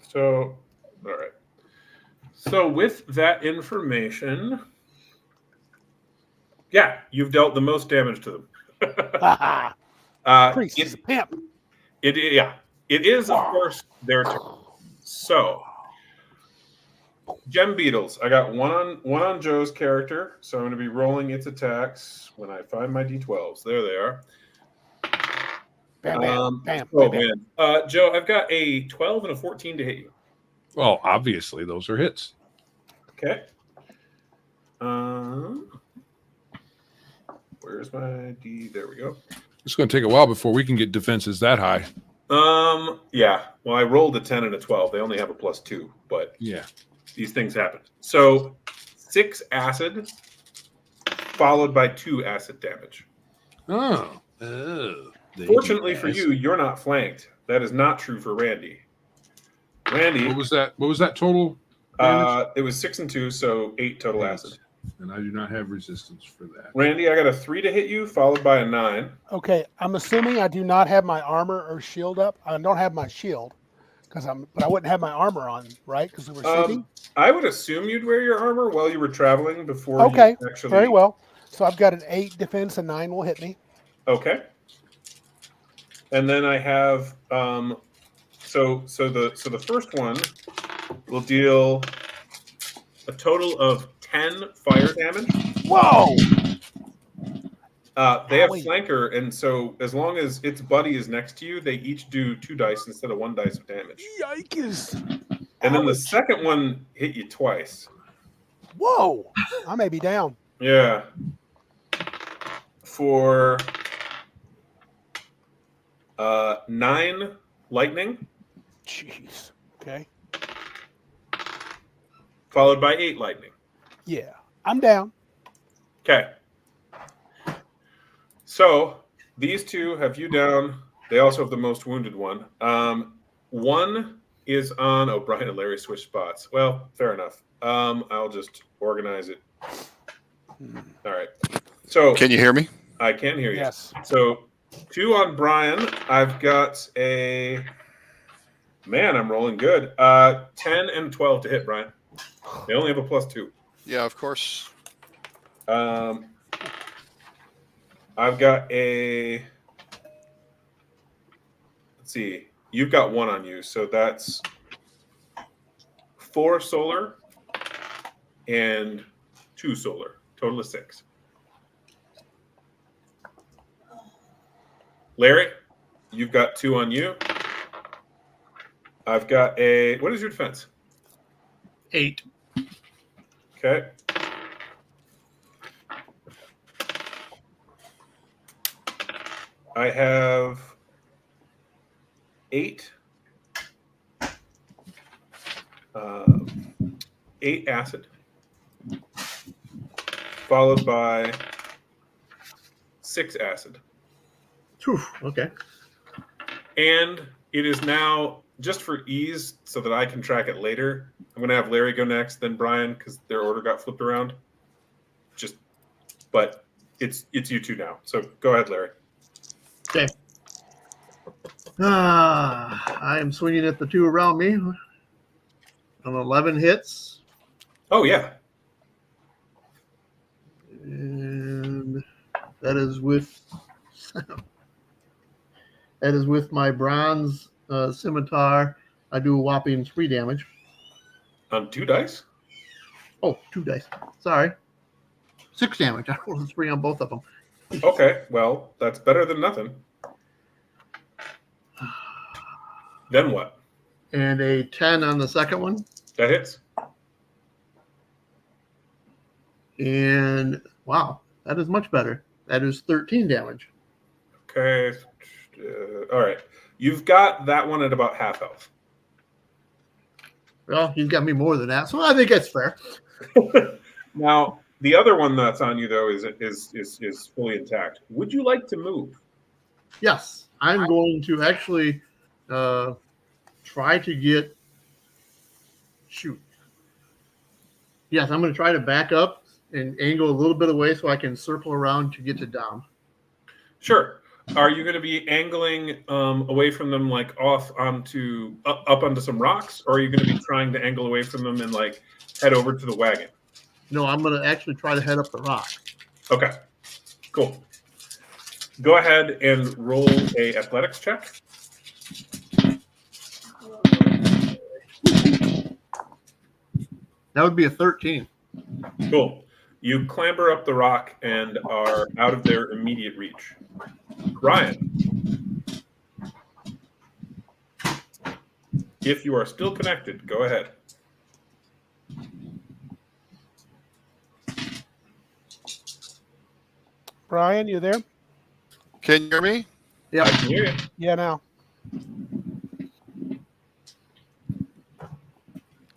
So, all right. So with that information, yeah, you've dealt the most damage to them. Priest is a pimp. It is, of course, their turn. So, Gem Beetles. I got one on Joe's character, so I'm going to be rolling its attacks when I find my d12s. There they are. Bam, bam, bam, oh bam. man, Joe, I've got a 12 and a 14 to hit you. Well, obviously those are hits. Okay. Where's my D? There we go. It's going to take a while before we can get defenses that high. Yeah. Well, I rolled a 10 and a 12. They only have a +2, but Yeah. these things happen. So 6 acid, followed by 2 acid damage. Oh. Fortunately for you, you're not flanked. That is not true for Randy. Randy, What was that? What was that total damage? it was 6 and 2, so 8 total 8. acid. And I do not have resistance for that. Randy, I got a 3 to hit you, followed by a 9. Okay, I'm assuming I do not have my armor or shield up. I don't have my shield but I wouldn't have my armor on, right? Because we were sleeping. I would assume you'd wear your armor while you were traveling before Okay, you actually. very well. So I've got an 8 defense and 9 will hit me. Okay. And then I have so the first one will deal a total of 10 fire damage. Whoa! They have flanker, and so as long as its buddy is next to you, they each do 2 dice instead of 1 dice of damage. Yikes! And then the second one hit you twice. Whoa! I may be down. Yeah. For 9 lightning. Jeez. Okay. Followed by 8 lightning. Yeah, I'm down. Okay. So these 2 have you down. They also have the most wounded one. One is on. Oh, Brian and Larry switch spots. Well, fair enough. I'll just organize it. All right. So Can you hear me? I can hear you. Yes. So 2 on Brian. I've got a man. I'm rolling good. 10 and 12 to hit Brian. They only have a +2. Yeah, of course. I've got a. Let's see. You've got 1 on you, so that's 4 solar and 2 solar. Total of 6. Larry, you've got 2 on you. I've got a. What is your defense? 8. Okay. I have 8. 8 acid, followed by 6 acid. Whew, okay. And it is now, just for ease, so that I can track it later, I'm going to have Larry go next, then Brian, because their order got flipped around. But it's you 2 now. So go ahead, Larry. Okay. I am swinging at the 2 around me. On 11 hits. Oh, yeah. And that is with my bronze scimitar. I do a whopping 3 damage. On 2 dice? Oh, 2 dice. Sorry. 6 damage. I rolled a 3 on both of them. Okay, well, that's better than nothing. Then what? And a 10 on the second one. That hits. And wow, that is much better. That is 13 damage. Okay. All right. You've got that one at about half health. Well, he's got me more than that, so I think that's fair. Now, the other one that's on you though is fully intact. Would you like to move? Yes, I'm going to actually try to get. Shoot. Yes, I'm going to try to back up and angle a little bit away so I can circle around to get to Dom. Sure. Are you going to be angling away from them, like off onto up onto some rocks, or are you going to be trying to angle away from them and like head over to the wagon? No, I'm going to actually try to head up the rock. Okay. Cool. Go ahead and roll a athletics check. That would be a 13. Cool. You clamber up the rock and are out of their immediate reach. Ryan, if you are still connected, go ahead. Brian, you there? Can you hear me? Yeah. I can hear you. Yeah, now.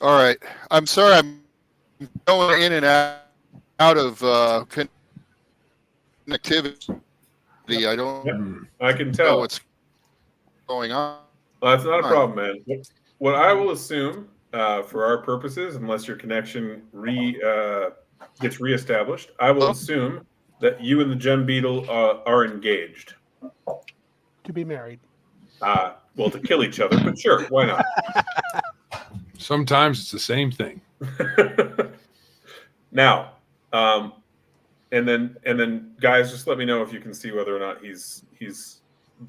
All right. I'm sorry. I'm going in and out of connectivity. I don't Yep. Hmm. I can know tell. what's going on. That's not a problem, man. What I will assume, for our purposes, unless your connection gets reestablished, I will Oh. assume that you and the Gem Beetle are engaged. To be married. Well, to kill each other, but sure, why not? Sometimes it's the same thing. Now, and then, guys, just let me know if you can see whether or not he's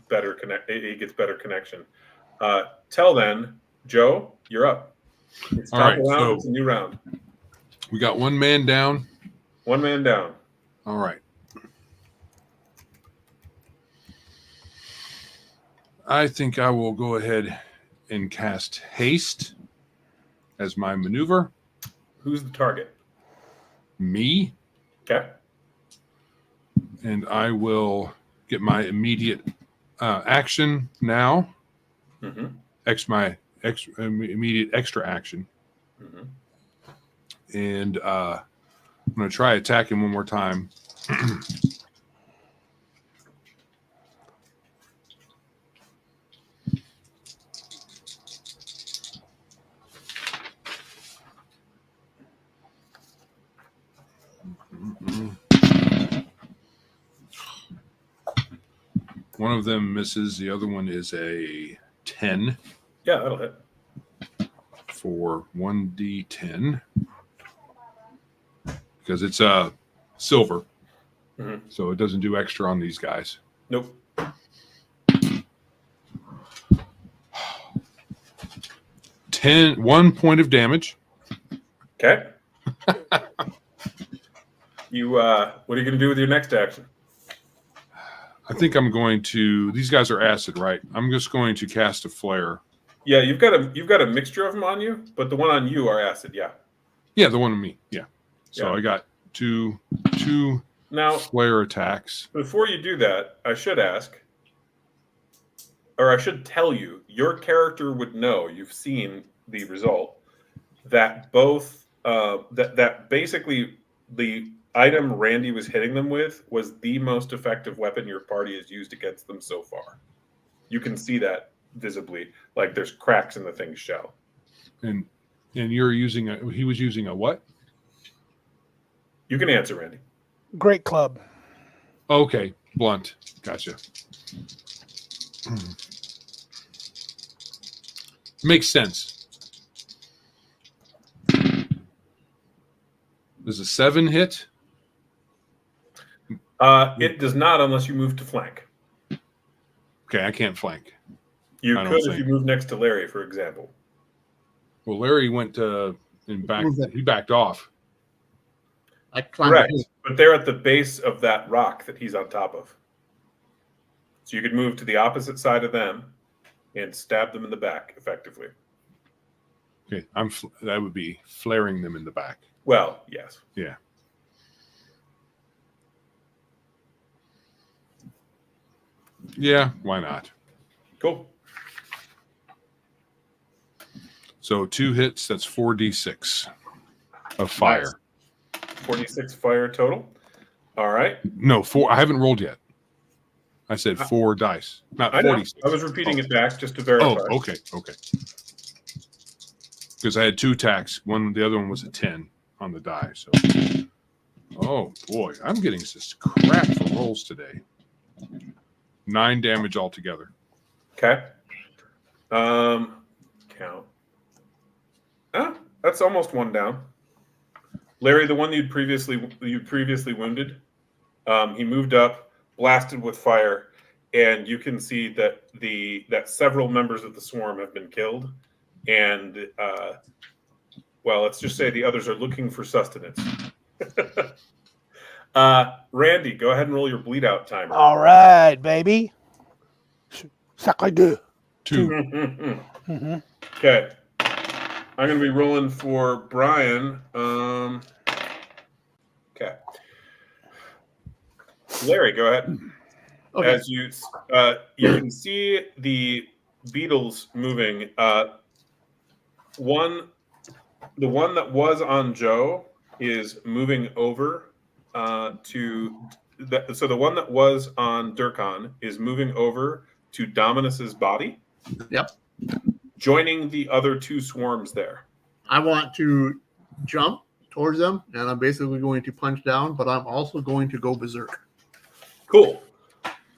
better connect. He gets better connection. Till then, Joe, you're up. It's All top right, of round. so- It's a new round. We got one man down. One man down. All right. I think I will go ahead and cast haste as my maneuver. Who's the target? Me. Okay. And I will get my immediate action now. Mm-hmm. Immediate extra action. Mm-hmm. And I'm going to try attacking one more time. One of them misses. The other one is a 10 Yeah, that'll hit. for 1d10 because it's a silver. Mhm. So it doesn't do extra on these guys. Nope. 1 point of damage. Okay. You what are you going to do with your next action? I think I'm going to. These guys are acid, right? I'm just going to cast a flare. Yeah, you've got a mixture of them on you, but the one on you are acid. Yeah. Yeah, the one on me. Yeah. So Yeah. I got two Now, flare attacks. before you do that, I should ask, or I should tell you, your character would know. You've seen the result that both that basically the item Randy was hitting them with was the most effective weapon your party has used against them so far. You can see that visibly, like there's cracks in the thing's shell. And you're using he was using a what? You can answer, Randy. Great club. Okay, blunt. Gotcha. Makes sense. Does a 7 hit? It does not unless you move to flank. Okay, I can't flank. You I don't could if think. you move next to Larry, for example. Well, Larry went to and back. Move it. He backed off. I climbed Correct. it. But they're at the base of that rock that he's on top of. So you could move to the opposite side of them and stab them in the back effectively. Okay, that would be flaring them in the back. Well, yes. Yeah. Yeah, why not? Cool. So 2 hits, that's 4d6 of fire. 46 fire total. All right. No, 4. I haven't rolled yet. I said 4 dice, not I know. 46. I was repeating it back just to verify. Oh, okay. Because I had 2 attacks. The other one was a 10 on the die. So, oh boy, I'm getting this crap for rolls today. 9 damage altogether. Okay. Count. That's almost 1 down. Larry, the one you'd previously wounded, he moved up, blasted with fire, and you can see that that several members of the swarm have been killed, and well, let's just say the others are looking for sustenance. Randy, go ahead and roll your bleed out timer. All right, baby. Sacre deux. 2. Mm-hmm. Okay. I'm going to be rolling for Brian. Okay. Larry, go ahead. Okay. As you can see the beetles moving. The one that was on Joe is moving over so the one that was on Durkan is moving over to Dominus's body. Yep. Joining the other two swarms there. I want to jump towards them, and I'm basically going to punch down, but I'm also going to go berserk. Cool.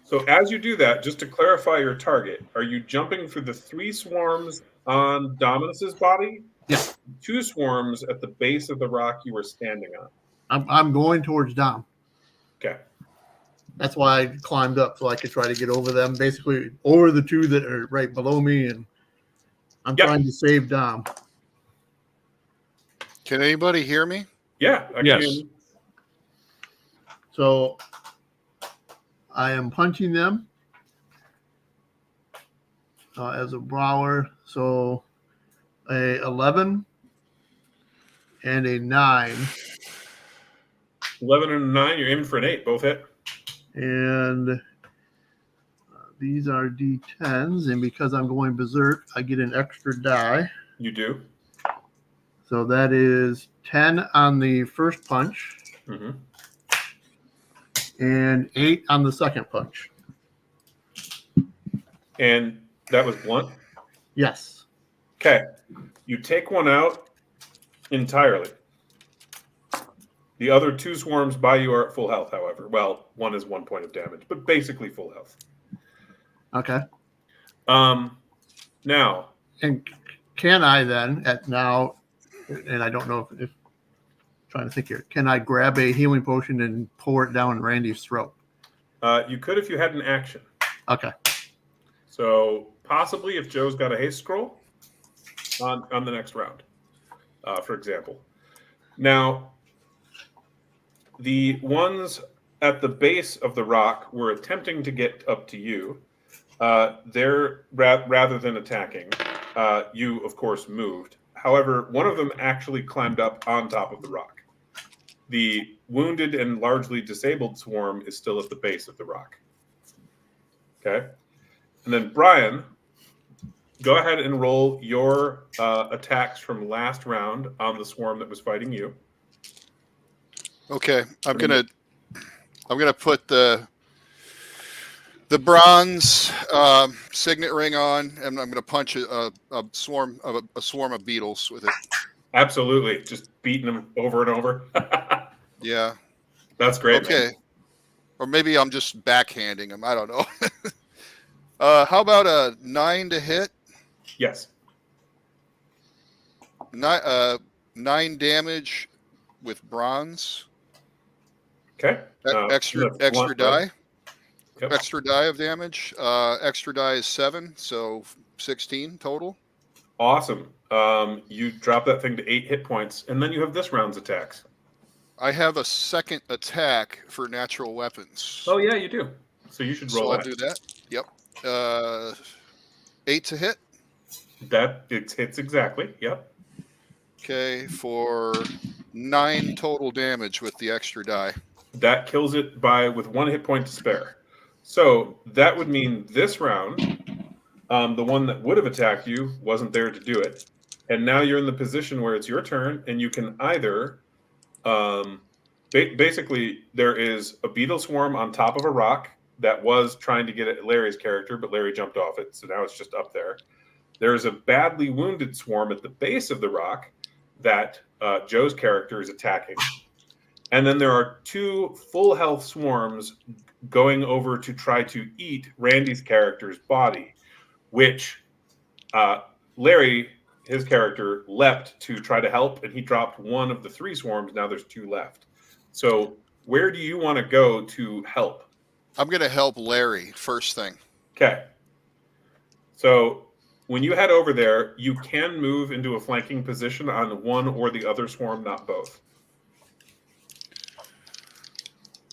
So as you do that, just to clarify your target, are you jumping for the 3 swarms on Dominus's body? Yeah. 2 swarms at the base of the rock you were standing on. I'm going towards Dom. Okay. That's why I climbed up, so I could try to get over them, basically over the 2 that are right below me, and I'm trying to save Dom. Can anybody hear me? Yeah. I can Yes. hear you. So I am punching them as a brawler. So a 11 and a 9. 11 and 9, you're aiming for an 8. Both hit. And these are D10s. And because I'm going berserk, I get an extra die. You do. So that is 10 on the first punch Mm-hmm. and 8 on the second punch. And that was blunt? Yes. Okay. You take one out entirely. The other 2 swarms by you are at full health, however. Well, one is 1 point of damage, but basically full health. Okay. Now, And can I then, at now, and I don't know if trying to think here, can I grab a healing potion and pour it down Randy's throat? you could if you had an action. Okay. So possibly if Joe's got a haste scroll on the next round, for example. Now, the ones at the base of the rock were attempting to get up to you. They're rather than attacking. You, of course, moved. However, one of them actually climbed up on top of the rock. The wounded and largely disabled swarm is still at the base of the rock. Okay? And then, Brian, go ahead and roll your attacks from last round on the swarm that was fighting you. Okay, I'm gonna put the bronze signet ring on, and I'm gonna punch a swarm of beetles with it. Absolutely. Just beating them over and over. Yeah. That's great. Okay. Man. Or maybe I'm just backhanding them. I don't know. How about a 9 to hit? Yes. 9 damage with bronze. Okay. Extra blunt, die. Yep. Extra die of damage. Extra die is 7, so 16 total. Awesome. You drop that thing to 8 hit points, and then you have this round's attacks. I have a second attack for natural weapons. Oh yeah, you do. So you should roll So that. I'll do that. Yep. 8 to hit. That it hits exactly. Yep. Okay, for 9 total damage with the extra die. That kills it with 1 hit point to spare. So that would mean this round, the one that would have attacked you wasn't there to do it. And now you're in the position where it's your turn, and you can either, basically, there is a beetle swarm on top of a rock that was trying to get at Larry's character, but Larry jumped off it, so now it's just up there. There's a badly wounded swarm at the base of the rock that Joe's character is attacking. And then there are 2 full health swarms going over to try to eat Randy's character's body, which Larry, his character, leapt to try to help, and he dropped 1 of the 3 swarms. Now there's 2 left. So where do you want to go to help? I'm going to help Larry first thing. Okay. So when you head over there, you can move into a flanking position on one or the other swarm, not both.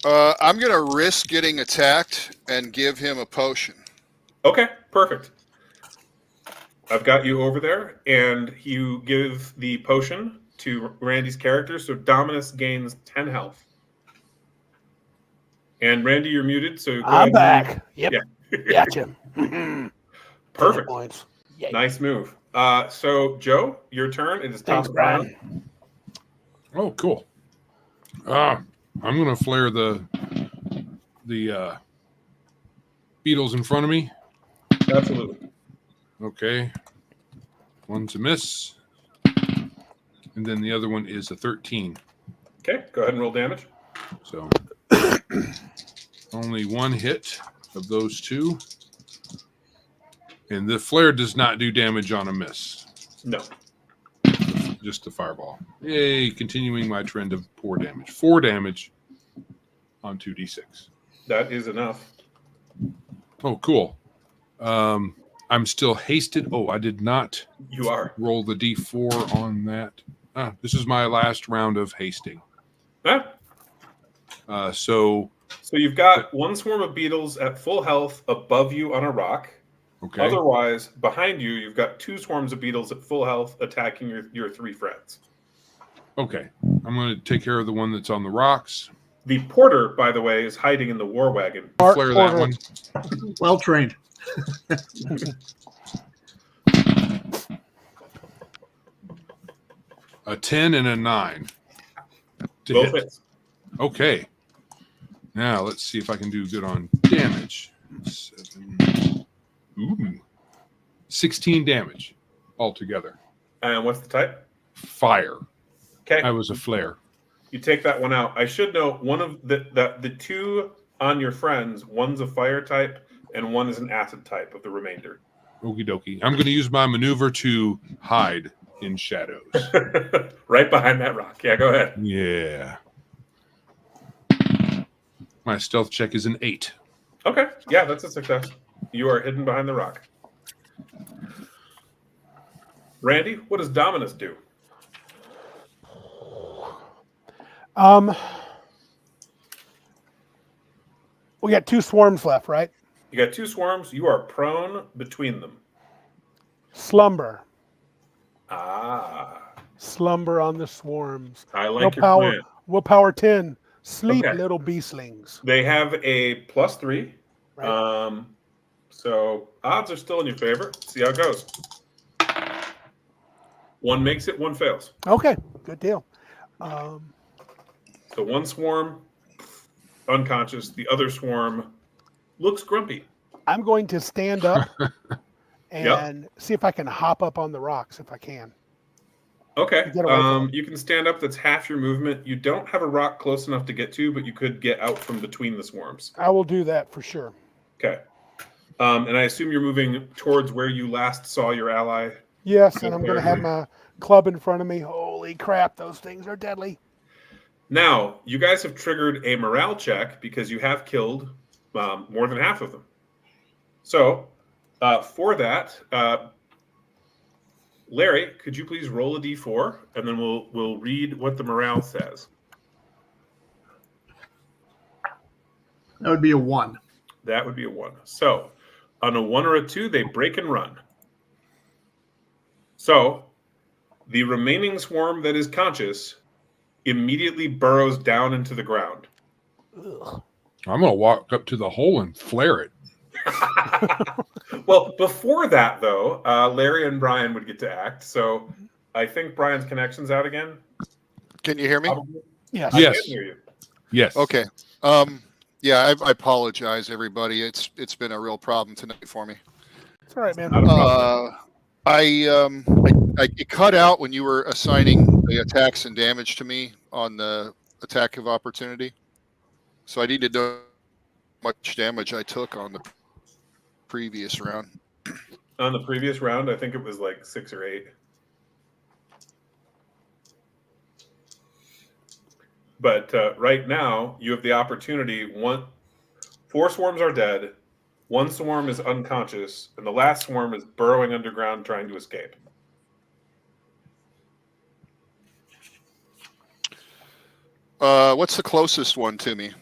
I'm going to risk getting attacked and give him a potion. Okay, perfect. I've got you over there, and you give the potion to Randy's character, so Dominus gains 10 health. And Randy, you're muted, so go I'm ahead back. Yep. Yeah. Gotcha. 10 Perfect. points. Yay. Nice move. So Joe, your turn. It is Thanks, top of the round. Brian. Oh, cool. I'm gonna flare the beetles in front of me. Absolutely. Okay. One's a miss. And then the other one is a 13. Okay, go ahead and roll damage. So only one hit of those two. And the flare does not do damage on a miss. No. Just the fireball. Yay, continuing my trend of poor damage. 4 damage on 2d6. That is enough. Oh, cool. I'm still hasted. Oh, I did not You are. roll the d4 on that. This is my last round of hasting. Huh? So you've got one swarm of beetles at full health above you on a rock. okay. Otherwise, behind you, you've got 2 swarms of beetles at full health attacking your 3 friends. Okay. I'm going to take care of the one that's on the rocks. The porter, by the way, is hiding in the war wagon. Flare that one. Well trained. A 10 and a 9. To Both hit. hits. Okay. Now let's see if I can do good on damage. 7. Ooh. 16 damage altogether. And what's the type? Fire. Okay. I was a flare. You take that one out. I should note one of the 2 on your friends, one's a fire type and one is an acid type of the remainder. Okie dokie. I'm going to use my maneuver to hide in shadows. Right behind that rock. Yeah, go ahead. Yeah. My stealth check is an 8. Okay. Yeah, that's a success. You are hidden behind the rock. Randy, what does Dominus do? We got 2 swarms left, right? You got 2 swarms. You are prone between them. Slumber. Slumber on the swarms. I like your Willpower. plan. Willpower 10. Sleep, Okay. little beastlings. They have a +3. Right. So odds are still in your favor. Let's see how it goes. 1 makes it, 1 fails. Okay, good deal. So 1 swarm, unconscious. The other swarm looks grumpy. I'm going to stand up and see if I can hop up on the rocks if I can. Okay. Get away from You can stand up. That's half your movement. You don't have a rock close enough to get to, but you could get out from between the swarms. I will do that for sure. Okay. And I assume you're moving towards where you last saw your ally. Yes, and I'm going to have my club in front of me. Holy crap, those things are deadly. Now, you guys have triggered a morale check because you have killed more than half of them. So, for that, Larry, could you please roll a d4, and then we'll read what the morale says. That would be a 1. That would be a 1. So, on a 1 or a 2, they break and run. So, the remaining swarm that is conscious immediately burrows down into the ground. Ugh. I'm going to walk up to the hole and flare it. Well, before that, though, Larry and Brian would get to act. So I think Brian's connection's out again. Can you hear me? Yes. I Yes. can hear you. Yes. Okay. Yeah, I apologize, everybody. It's been a real problem tonight for me. It's all right, man. Not a problem. I it cut out when you were assigning the attacks and damage to me on the attack of opportunity. So I need to know how much damage I took on the previous round. On the previous round, I think it was like 6 or 8. But right now, you have the opportunity. 4 swarms are dead. 1 swarm is unconscious, and the last swarm is burrowing underground trying to escape. What's the closest one to me?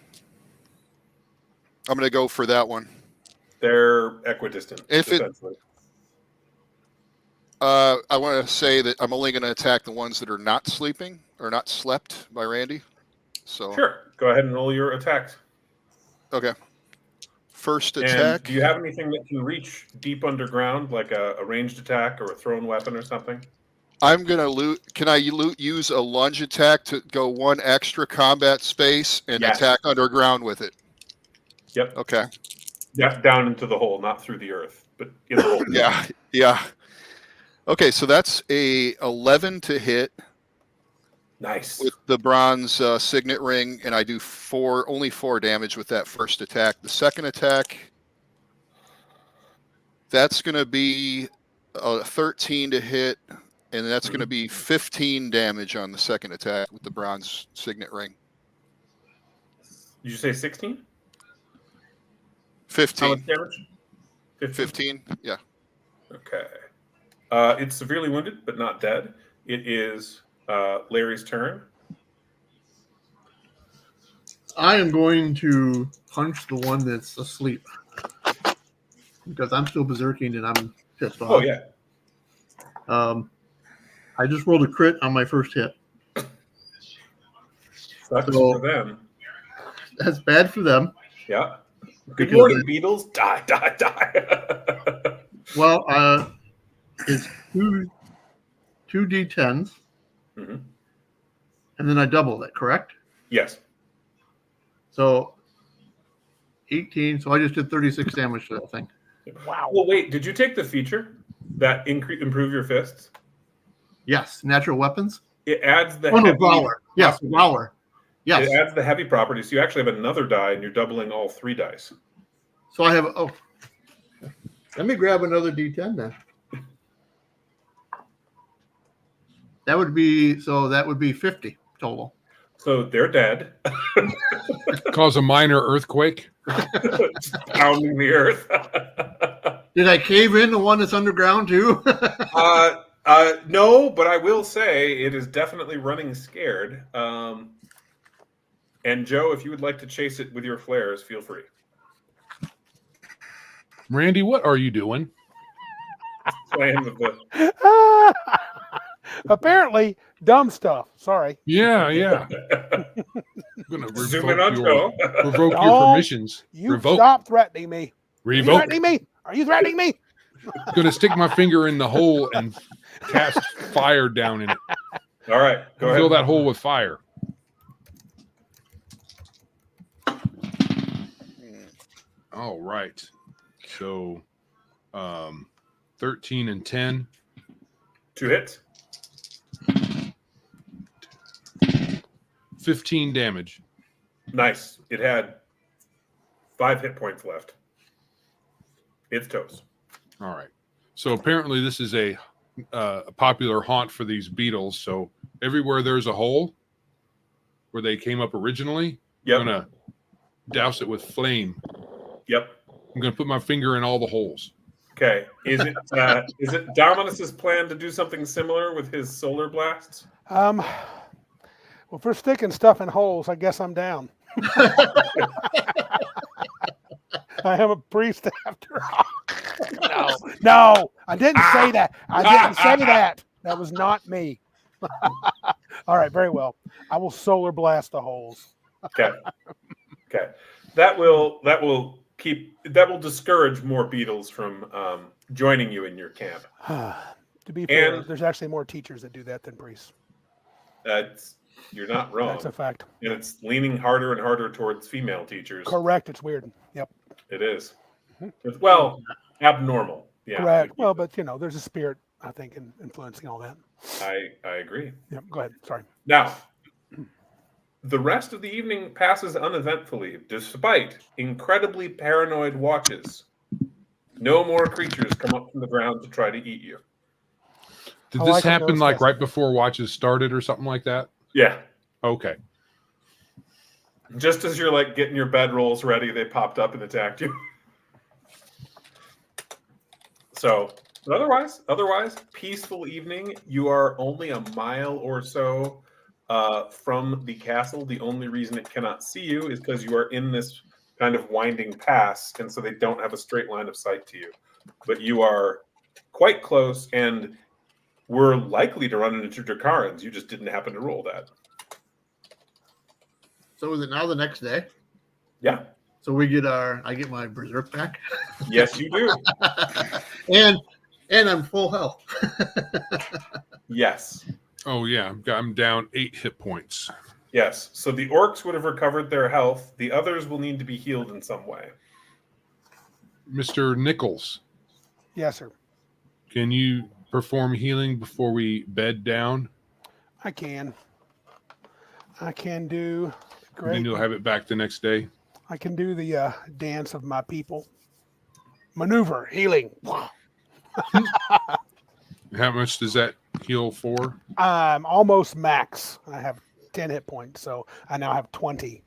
I'm going to go for that one. They're equidistant. If it- essentially. I want to say that I'm only going to attack the ones that are not sleeping or not slept by Randy. So Sure. Go ahead and roll your attacks. Okay. First And attack. do you have anything that can reach deep underground, like a ranged attack or a thrown weapon or something? I'm gonna loot. Can I use a lunge attack to go one extra combat space and Yes. attack underground with it? Yep. Okay. Yeah, down into the hole, not through the earth, but in the hole. Yeah. Yeah. Okay, so that's a 11 to hit Nice. with the bronze signet ring, and I do only 4 damage with that first attack. The second attack, that's going to be a 13 to hit, and that's going to be 15 damage on the second attack with the bronze signet ring. Did you say 16? How 15. much damage? 15. Yeah. Okay. It's severely wounded, but not dead. It is Larry's turn. I am going to punch the one that's asleep because I'm still berserking and I'm pissed off. Oh, yeah. I just rolled a crit on my first hit. Sucks So- for them. That's bad for them. Yeah. Good Because- morning, Beatles. Die, die, die. Well, it's two D10s, Mhm. and then I double it, correct? Yes. So 18. So I just did 36 damage to that thing. Wow. Well, wait. Did you take the feature that improve your fists? Yes, natural weapons. It adds the Oh no, heavy Valor. Yes, property. Valor. Yes. It adds the heavy property, so you actually have another die, and you're doubling all 3 dice. So I have. Oh, let me grab another D10 then. That would be 50 total. So they're dead, Cause a minor earthquake. pounding the earth. Did I cave in the one that's underground too? No, but I will say it is definitely running scared. And Joe, if you would like to chase it with your flares, feel free. Randy, what are you doing? Slam of the Apparently, dumb stuff. Sorry. Yeah, yeah. I'm gonna zoom in on revoke Joe. your Don't permissions. You Revoke. stop threatening me. Are you Revoke. threatening me? Are you threatening me? I'm gonna stick my finger in the hole and cast fire down in it. All right, go Fill ahead. that hole with fire. All right. So 13 and 10. 2 hits. 15 damage. Nice. It had 5 hit points left. It's toast. All right. So apparently this is a popular haunt for these beetles. So everywhere there's a hole where they came up originally, Yep. I'm going to douse it with flame. Yep. I'm going to put my finger in all the holes. Okay. Is it Dominus's plan to do something similar with his solar blasts? Well, if we're sticking stuff in holes, I guess I'm down. I am a priest after all. No, I didn't say that. I didn't say that. That was not me. All right, very well. I will solar blast the holes. Okay. Okay. That will discourage more beetles from joining you in your camp. To be fair, And- there's actually more teachers that do that than priests. You're not wrong. That's a fact. And it's leaning harder and harder towards female teachers. Correct. It's weird. Yep. It is. It's, well, abnormal. Yeah. Correct. Well, but there's a spirit, I think, influencing all that. I agree. Yep. Go ahead. Sorry. Now, the rest of the evening passes uneventfully, despite incredibly paranoid watches. No more creatures come up from the ground to try to eat you. Did I this like when happen those like guys- right before watches started or something like that? Yeah. Okay. Just as you're like getting your bedrolls ready, they popped up and attacked you. So otherwise, peaceful evening. You are only a mile or so from the castle. The only reason it cannot see you is because you are in this kind of winding pass, and so they don't have a straight line of sight to you. But you are quite close, and we're likely to run into Dracarans. You just didn't happen to roll that. So is it now the next day? Yeah. So I get my berserk back, Yes, you do. and I'm full health. Yes. Oh yeah, I'm down 8 hit points. Yes. So the orcs would have recovered their health. The others will need to be healed in some way. Mr. Nichols, Yes, sir. can you perform healing before we bed down? I can do And then great. you'll have it back the next day. I can do the dance of my people. Maneuver, healing. How much does that heal for? I'm almost max. I have 10 hit points, so I now have 20.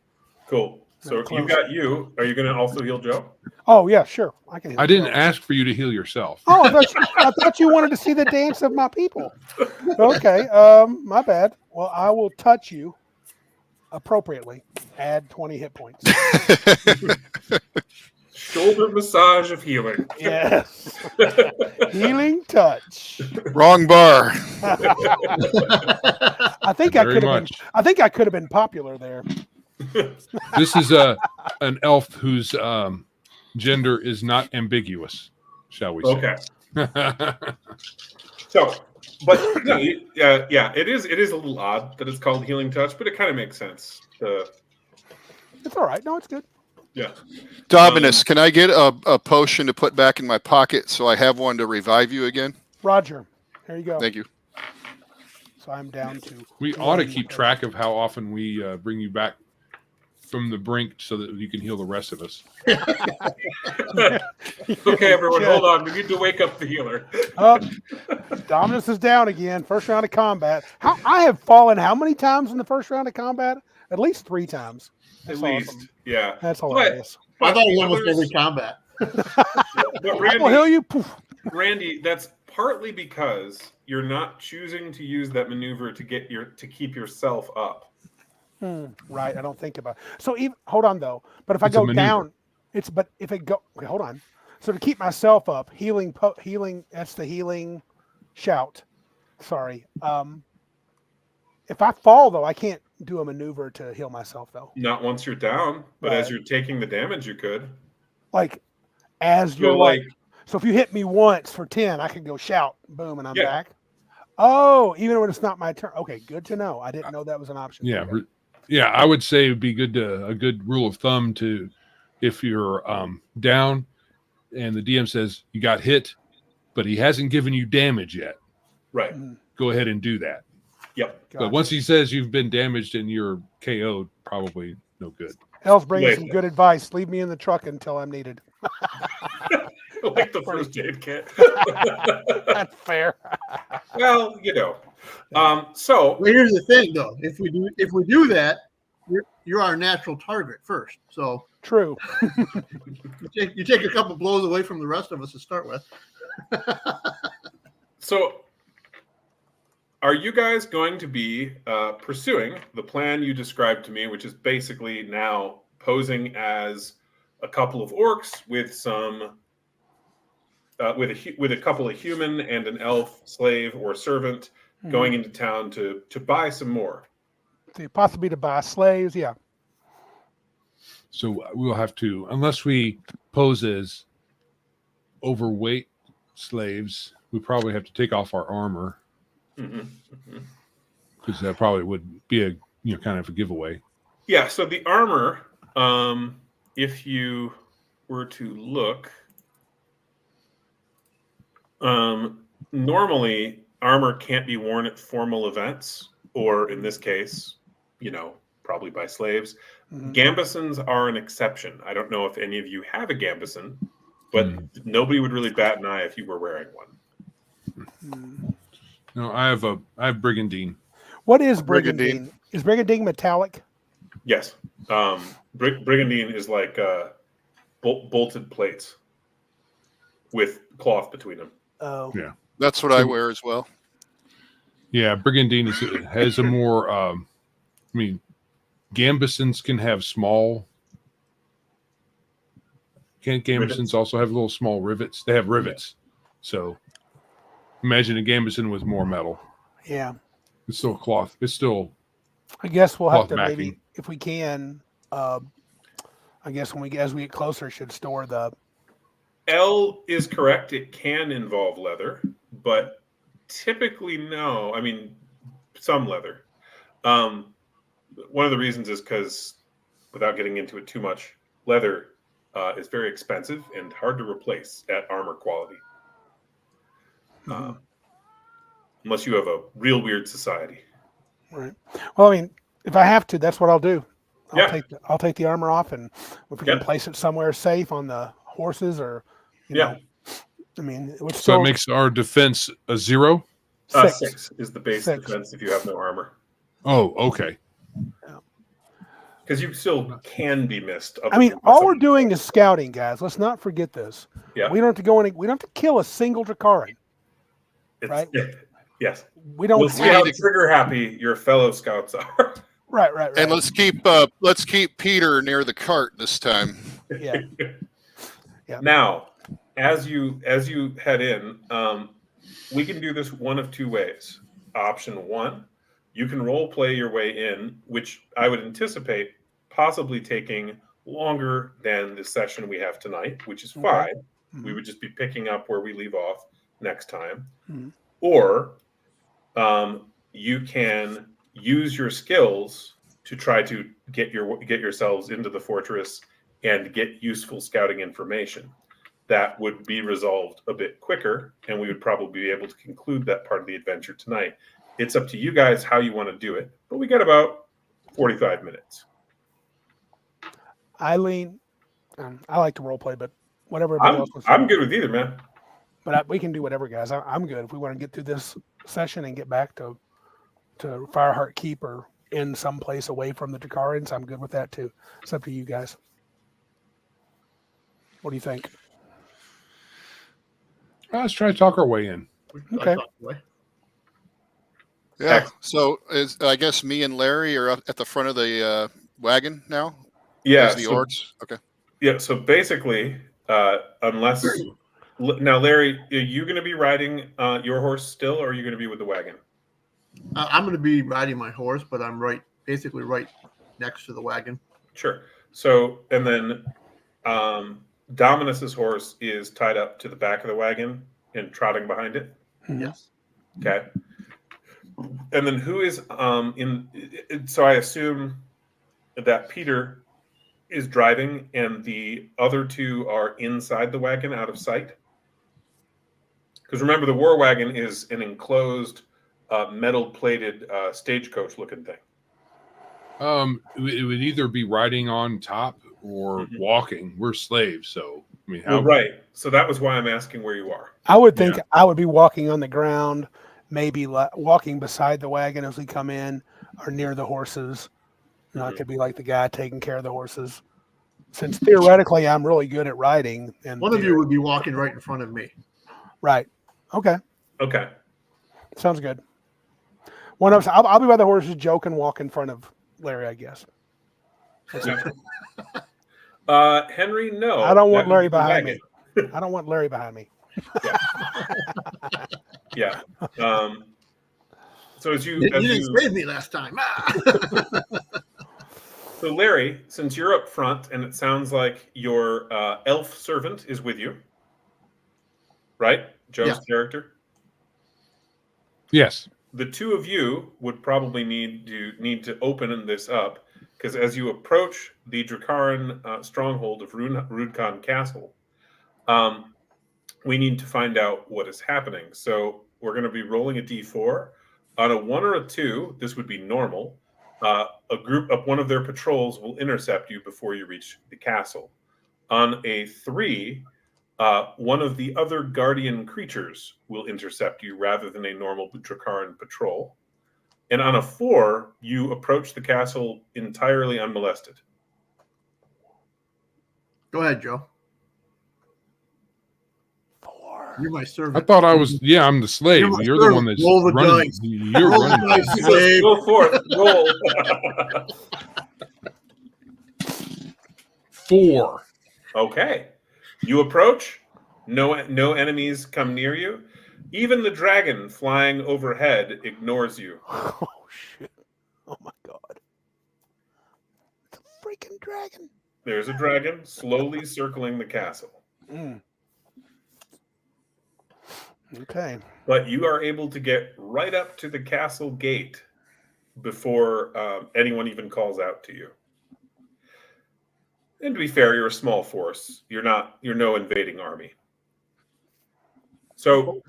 Cool. So Close. you've got you. Are you going to also heal Joe? Oh, yeah, sure. I can heal. I didn't Joe. ask for you to heal yourself. Oh, I thought you wanted to see the dance of my people. Okay, my bad. Well, I will touch you appropriately. Add 20 hit points. Shoulder massage of healing. Yes. Healing touch. Wrong bar. I think I Very could have been. much. I think I could have been popular there. This is an elf whose gender is not ambiguous, shall we say? Okay. So, but no, yeah, it is a little odd that it's called healing touch, but it kind of makes sense. It's all right. No, it's good. Yeah. Dominus, can I get a potion to put back in my pocket so I have one to revive you again? Roger. Here you go. Thank you. So I'm down to. We ought to keep track of how often we bring you back from the brink so that you can heal the rest of us. Okay, everyone, hold on. We need to wake up the healer. Dominus is down again. First round of combat. I have fallen how many times in the first round of combat? At least 3 times. At That's least, awesome. yeah. That's hilarious. I thought it was the almost others- every combat. But I will heal Randy, you. Poof. Randy, that's partly because you're not choosing to use that maneuver to keep yourself up. Right. I don't think about it. So even hold on though. But if It's I a go maneuver. down, but if it go okay, hold on. So to keep myself up, healing. That's the healing shout. Sorry. If I fall though, I can't do a maneuver to heal myself though. Not once you're down, but as Right. you're taking the damage, you could. Like as So you're like, So if you hit me once for 10, I can go shout, boom, and I'm Yeah. back. Oh, even when it's not my turn. Okay, good to know. I didn't know that was an option. Yeah, Okay. yeah. I would say it'd be a good rule of thumb to, if you're down, and the DM says you got hit, but he hasn't given you damage yet. right. Go ahead and do that. Yep. But once he says you've been damaged and you're KO'd, probably no good. Elle's bringing Wait. some good advice. Leave me in the truck until I'm needed. Like the first aid kit. That's fair. Well, so Well, here's the thing, though. If we do that, you're our natural target first. So True. you take a couple blows away from the rest of us to start with. So, are you guys going to be pursuing the plan you described to me, which is basically now posing as a couple of orcs with some, with a couple of human and an elf slave or servant going into town to buy some more? The possibility to buy slaves. Yeah. So we'll have to, unless we pose as overweight slaves, we probably have to take off our armor, because that probably would be a kind of a giveaway. Yeah. So the armor, if you were to look, normally armor can't be worn at formal events, or in this case, probably by slaves. Gambesons are an exception. I don't know if any of you have a gambeson, but nobody would really bat an eye if you were wearing one. No, I have brigandine. What is Brigandine. brigandine? Is brigandine metallic? Yes. Brigandine is like bolted plates with cloth between them. Oh. Yeah. That's what I wear as well. Yeah, brigandine has a more. Gambesons can have small. Can't Gambesons Rivets. also have little small rivets? They have rivets. So imagine a Gambeson with more metal. Yeah. It's still cloth. It's still I guess we'll have Cloth to backing. maybe, if we can, I guess as we get closer, should store the. L is correct. It can involve leather, but typically no. I mean, some leather. One of the reasons is because, without getting into it too much, leather is very expensive and hard to replace at armor quality. Unless you have a real weird society. Right. Well, I mean, if I have to, that's what I'll do. Yeah. I'll take the armor off, and if we Yeah. can place it somewhere safe on the horses, or Yeah. I mean, it would So still it makes our defense a 0. 6. 6 is the base 6. defense if you have no armor. Oh, okay. Because you still can be missed. I mean, all we're doing is scouting, guys. Let's not forget this. Yeah. We don't have to go in. We don't have to kill a single Drakaran. Right? Yes. We don't. We'll see how trigger happy your fellow scouts are. Right. And let's keep Peter near the cart this time. Yeah. Now, as you head in, we can do this one of two ways. Option 1, you can role play your way in, which I would anticipate possibly taking longer than the session we have tonight, which is fine. Mm-hmm. We would just be picking up where we leave off next time. Mm-hmm. Or you can use your skills to try to get yourselves into the fortress and get useful scouting information. That would be resolved a bit quicker, and we would probably be able to conclude that part of the adventure tonight. It's up to you guys how you want to do it, but we got about 45 minutes. I like to role play, but whatever. I'm good with either, man. But we can do whatever, guys. I'm good. If we want to get through this session and get back to Fireheart Keep or in some place away from the Drakarans, I'm good with that too. It's up to you guys. What do you think? Let's try to talk our way in. Okay. Yeah. So I guess me and Larry are up at the front of the wagon now. Yeah. The orcs. Okay. Yeah. So basically, unless now, Larry, are you going to be riding your horse still, or are you going to be with the wagon? I'm going to be riding my horse, but I'm basically right next to the wagon. Sure. So, and then Dominus's horse is tied up to the back of the wagon and trotting behind it. Yes. Okay. And then who is so I assume that Peter is driving and the other two are inside the wagon out of sight. Because remember, the war wagon is an enclosed metal-plated stagecoach looking thing. It would either be riding on top or walking. We're slaves, so I mean, right. So that was why I'm asking where you are. I would think I would be walking on the ground, maybe walking beside the wagon as we come in, or near the horses. I could be like the guy taking care of the horses. Since theoretically I'm really good at riding, and one of you would be walking right in front of me. Right. Okay. Okay. Sounds good. One of us, I'll be by the horses. Joe can walk in front of Larry, I guess. Henry, no. I don't want Larry behind me. I don't want Larry behind me. Yeah. So you didn't save me last time. So Larry, since you're up front, and it sounds like your elf servant is with you, right? Joe's character. Yes. The two of you would probably need to open this up, because as you approach the Drakaran stronghold of Rudkhan Castle, we need to find out what is happening. So we're going to be rolling a d4. On a 1 or a 2, this would be normal. One of their patrols will intercept you before you reach the castle. On a 3, one of the other guardian creatures will intercept you rather than a normal Drakaran patrol. And on a 4, you approach the castle entirely unmolested. Go ahead, Joe. 4. You're my servant. I thought I was. Yeah, I'm the slave. You're the one that's roll the running. dice. You're Roll running. the dice, slave. Go for it. Roll. 4. Okay. You approach. No enemies come near you. Even the dragon flying overhead ignores you. Oh shit! Oh my god! It's a freaking dragon. there's a dragon slowly circling the castle. Mm. Okay. But you are able to get right up to the castle gate before anyone even calls out to you. And to be fair, you're a small force. You're no invading army. So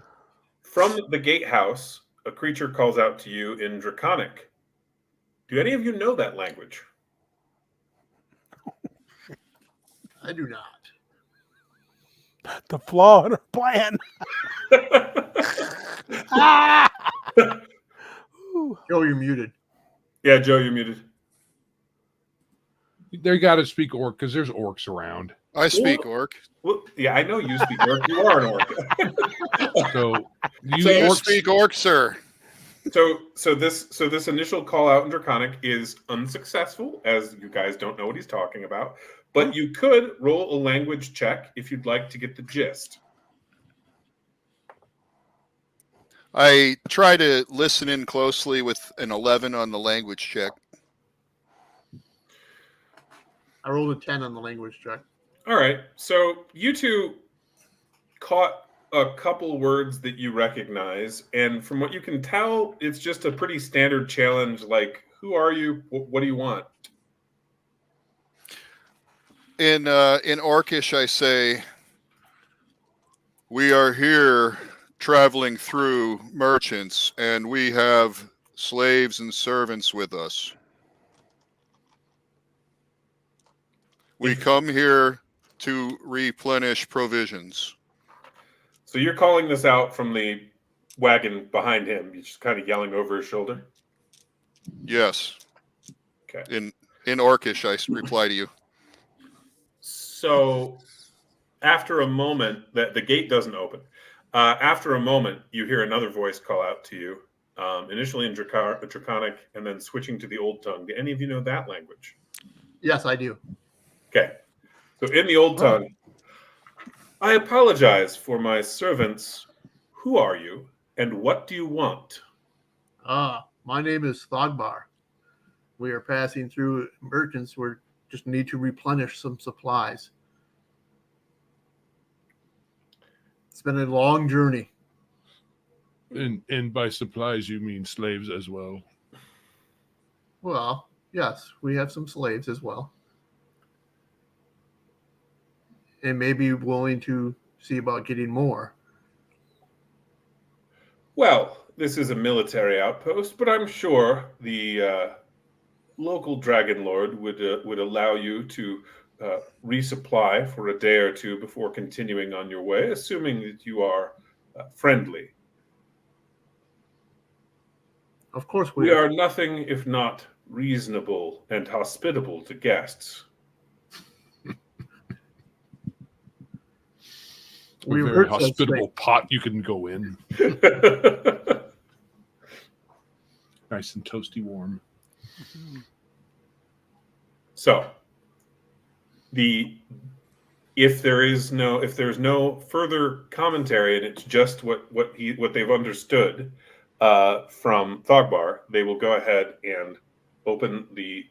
from the gatehouse, a creature calls out to you in Draconic. Do any of you know that language? I do not. The flaw in her plan. Ah! Ooh. Joe, you're muted. Yeah, Joe, you're muted. They got to speak orc because there's orcs around. I speak orc. Well, yeah, I know you speak orc. You are an orc. So you So you orcs speak orc, sir. So this initial call out in Draconic is unsuccessful, as you guys don't know what he's talking about. But you could roll a language check if you'd like to get the gist. I try to listen in closely with an 11 on the language check. I rolled a 10 on the language check. All right. So you two caught a couple words that you recognize, and from what you can tell, it's just a pretty standard challenge. Like, who are you? What do you want? In Orcish, I say, we are here traveling through merchants, and we have slaves and servants with us. We come here to replenish provisions. So you're calling this out from the wagon behind him. You're just kind of yelling over his shoulder. Yes. Okay. In Orcish, I reply to you. So after a moment, that the gate doesn't open. After a moment, you hear another voice call out to you, initially in Draconic, and then switching to the Old Tongue. Do any of you know that language? Yes, I do. Okay. So in the Old Tongue, I apologize for my servants. Who are you, and what do you want? My name is Thogbar. We are passing through merchants. We just need to replenish some supplies. It's been a long journey. and by supplies you mean slaves as well. Well, yes, we have some slaves as well. And may be willing to see about getting more. Well, this is a military outpost, but I'm sure the local dragon lord would allow you to resupply for a day or two before continuing on your way, assuming that you are friendly. Of course We are nothing if not reasonable and hospitable to guests. A very hospitable pot you can go in. Nice and toasty warm. So, if there's no further commentary and it's just what they've understood from Thogbar, they will go ahead and open the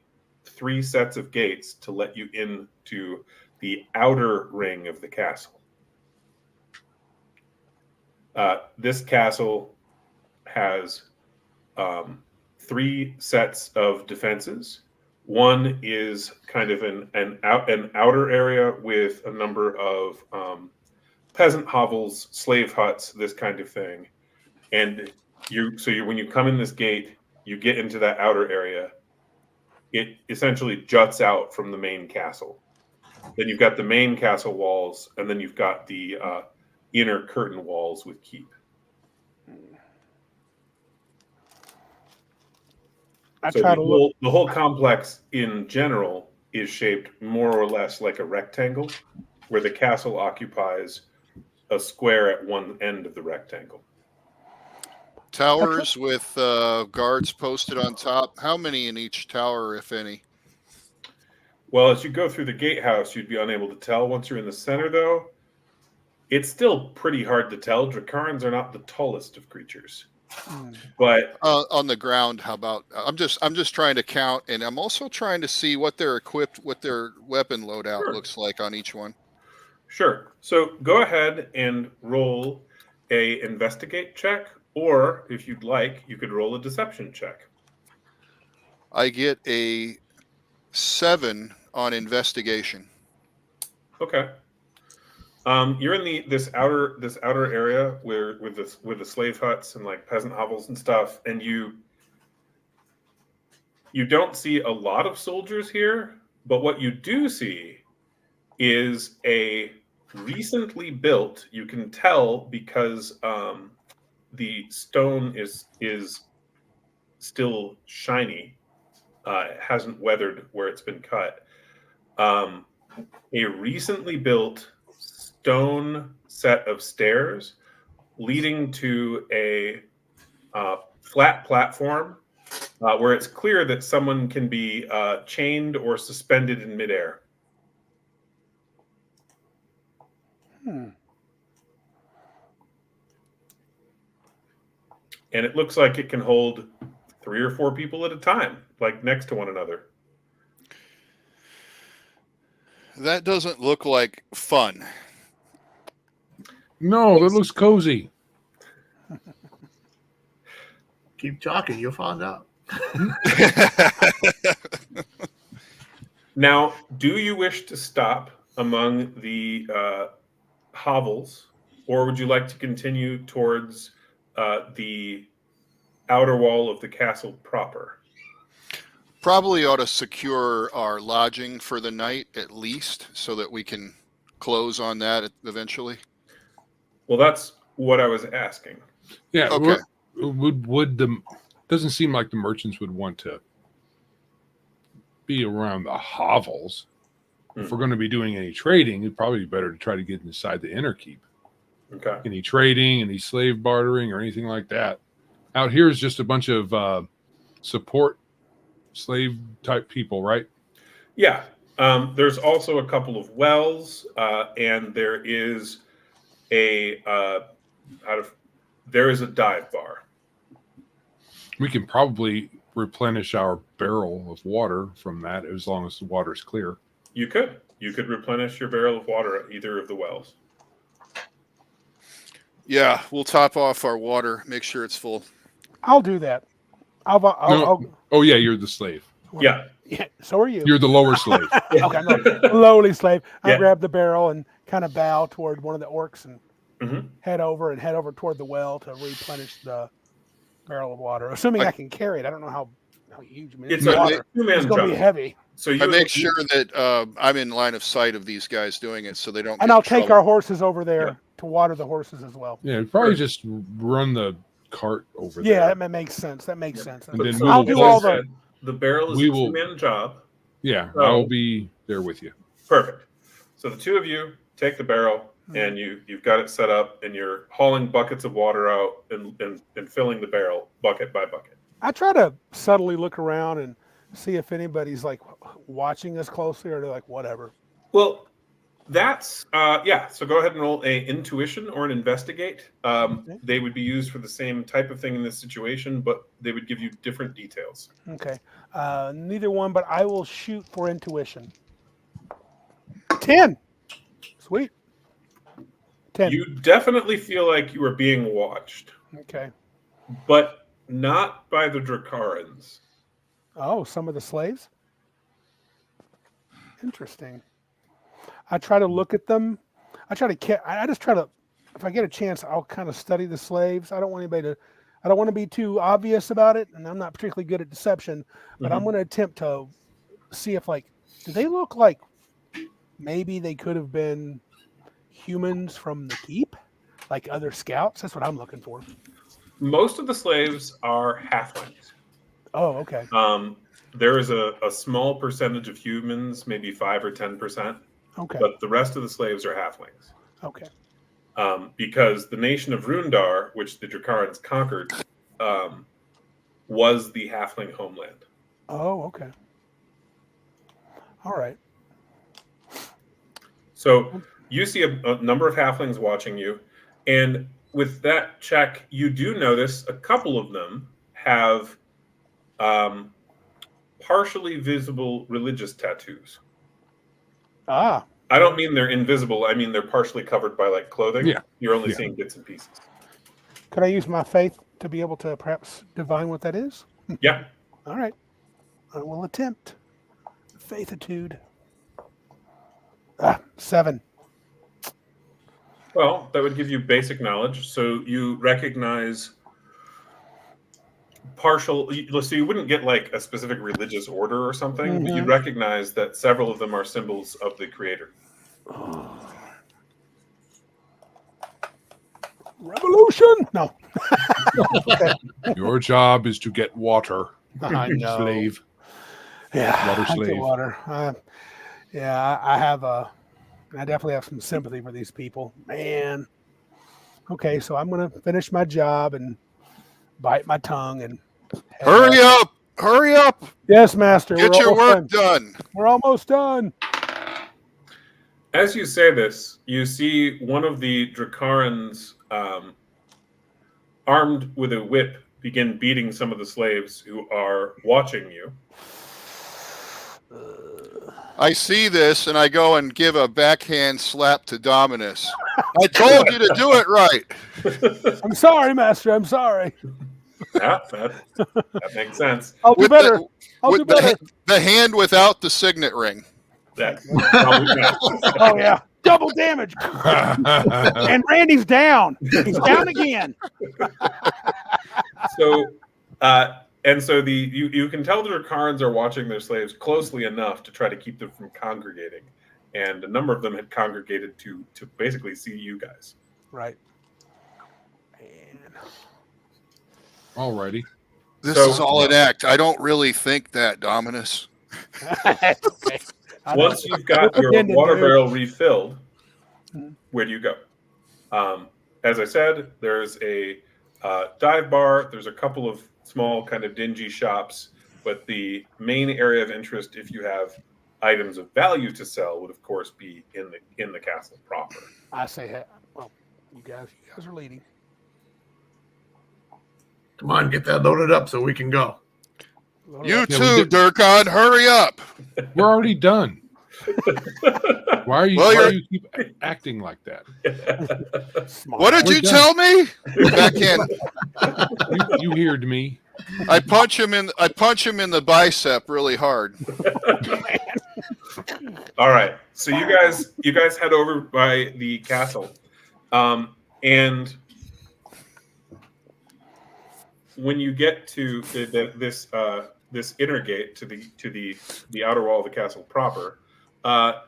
3 sets of gates to let you into the outer ring of the castle. This castle has 3 sets of defenses. One is kind of an outer area with a number of peasant hovels, slave huts, this kind of thing. And when you come in this gate, you get into that outer area. It essentially juts out from the main castle. Then you've got the main castle walls, and then you've got the inner curtain walls with keep. The whole complex in general is shaped more or less like a rectangle, where the castle occupies a square at one end of the rectangle. Towers with guards posted on top. How many in each tower, if any? Well, as you go through the gatehouse, you'd be unable to tell. Once you're in the center, though, it's still pretty hard to tell. Dracarans are not the tallest of creatures. But On the ground, how about? I'm just trying to count, and I'm also trying to see what they're equipped, what their weapon loadout Sure. looks like on each one. sure. So go ahead and roll a investigate check, or if you'd like, you could roll a deception check. I get a 7 on investigation. Okay. You're in this outer area where with the slave huts and like peasant hovels and stuff, and you don't see a lot of soldiers here, but what you do see is a recently built. You can tell because the stone is still shiny. It hasn't weathered where it's been cut. Um, a recently built stone set of stairs leading to a flat platform where it's clear that someone can be chained or suspended in midair. And it looks like it can hold 3 or 4 people at a time, like next to one another. That doesn't look like fun. No, that looks cozy. Keep talking, you'll find out. Now, do you wish to stop among the hovels, or would you like to continue towards the outer wall of the castle proper? Probably ought to secure our lodging for the night at least, so that we can close on that eventually. Well, that's what I was asking. Yeah. Okay. Would the doesn't seem like the merchants would want to be around the hovels. If we're going to be doing any trading, it'd probably be better to try to get inside the inner keep. Okay. Any trading, any slave bartering, or anything like that. Out here is just a bunch of support slave type people, right? Yeah. There's also a couple of wells, and there is a dive bar. We can probably replenish our barrel of water from that as long as the water is clear. You could replenish your barrel of water at either of the wells. Yeah, we'll top off our water, make sure it's full. I'll do that. I'll Oh yeah, you're the slave. Yeah. Yeah, so are you. You're the lower slave. Okay, no, lowly slave. I Yeah. grab the barrel and kind of bow toward one of the orcs and Mhm. head over toward the well to replenish the barrel of water. Assuming I can carry it. I don't know how huge. I mean, It's it's a water. two-man It's going to be job. heavy. So I make sure that I'm in line of sight of these guys doing it, so they don't. And get I'll in take trouble. our horses over there to water the horses as well. Yeah, probably just run the cart over there. Yeah, that makes sense. That makes sense. And then So I'll we'll do as I all said, the barrel is we a will- two-man job. Yeah, So- I'll be there with you. Perfect. So the two of you take the barrel and you've got it set up and you're hauling buckets of water out and filling the barrel bucket by bucket. I try to subtly look around and see if anybody's like watching us closely or they're like, whatever. Well, that's so go ahead and roll a intuition or an investigate. They would be used for the same type of thing in this situation, but they would give you different details. Okay. Neither one, but I will shoot for intuition. 10. Sweet. 10. You definitely feel like you are being watched, Okay. but not by the Dracarans. Oh, some of the slaves? Interesting. I try to look at them. I just try to, if I get a chance, I'll kind of study the slaves. I don't want to be too obvious about it, and I'm not particularly good at deception, but I'm going to attempt to see if, like, do they look like maybe they could have been humans from the keep, like other scouts? That's what I'm looking for. Most of the slaves are halflings. Oh, okay. There is a small percentage of humans, maybe 5 or 10%, Okay. but the rest of the slaves are halflings. Okay. Because the nation of Rundar, which the Dracarans conquered, was the halfling homeland. Oh, okay. All right. So you see a number of halflings watching you, and with that check, you do notice a couple of them have partially visible religious tattoos. Ah, I don't mean they're invisible. I mean they're partially covered by like clothing. Yeah. You're only Yeah. seeing bits and pieces. could I use my faith to be able to perhaps divine what that is? Yeah. All right. I will attempt. Faithitude. 7. Well, that would give you basic knowledge. So you recognize partial. So you wouldn't get like a specific religious order or something, but you'd recognize that several of them are symbols of the creator. Revolution? No. Your job is to get water, I know. slave. Yeah. Water I get slave. water. I have I definitely have some sympathy for these people. Man. Okay, so I'm going to finish my job and bite my tongue and head Hurry out. up! Hurry up! Yes, master. Get we're your almost work done. done. We're almost done. As you say this, you see one of the Dracarans, armed with a whip, begin beating some of the slaves who are watching you. I see this and I go and give a backhand slap to Dominus. I told you to do it right. I'm sorry, master. I'm sorry. Yeah, that makes sense. I'll do With better. the- I'll do With better. the hand without the signet ring. That probably not. Oh, yeah. Double damage. And Randy's down. He's down again. So, you can tell the Dracarans are watching their slaves closely enough to try to keep them from congregating, and a number of them had congregated to basically see you guys. Right. Alrighty. This So- is all an act. I don't really think that, Dominus. Okay. Once you've got your Pretending, water dude. barrel refilled, Mhm. where do you go? As I said, there's a dive bar. There's a couple of small, kind of dingy shops, but the main area of interest, if you have items of value to sell, would of course be in the castle proper. I say, hey, well, you guys are leading. Come on, get that loaded up so we can go. Load it You up. Yeah, we too, did- Durkon. Hurry up. We're already done. Why are you? Well, why you're- do you keep acting like that? Smart. What did We're you done. tell me? Backhand. You heard me. I punch him in the bicep really hard. All right, so you guys head over by the castle, and when you get to this inner gate to the outer wall of the castle proper, but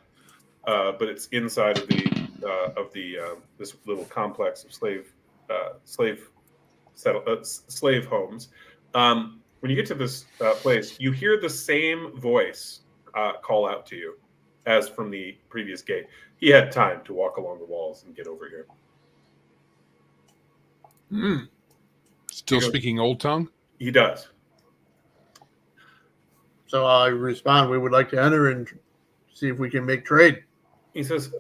it's inside of this little complex of slave homes. When you get to this place, you hear the same voice call out to you as from the previous gate. He had time to walk along the walls and get over here. Still You go- speaking old tongue? He does. So I respond, we would like to enter and see if we can make trade. He says,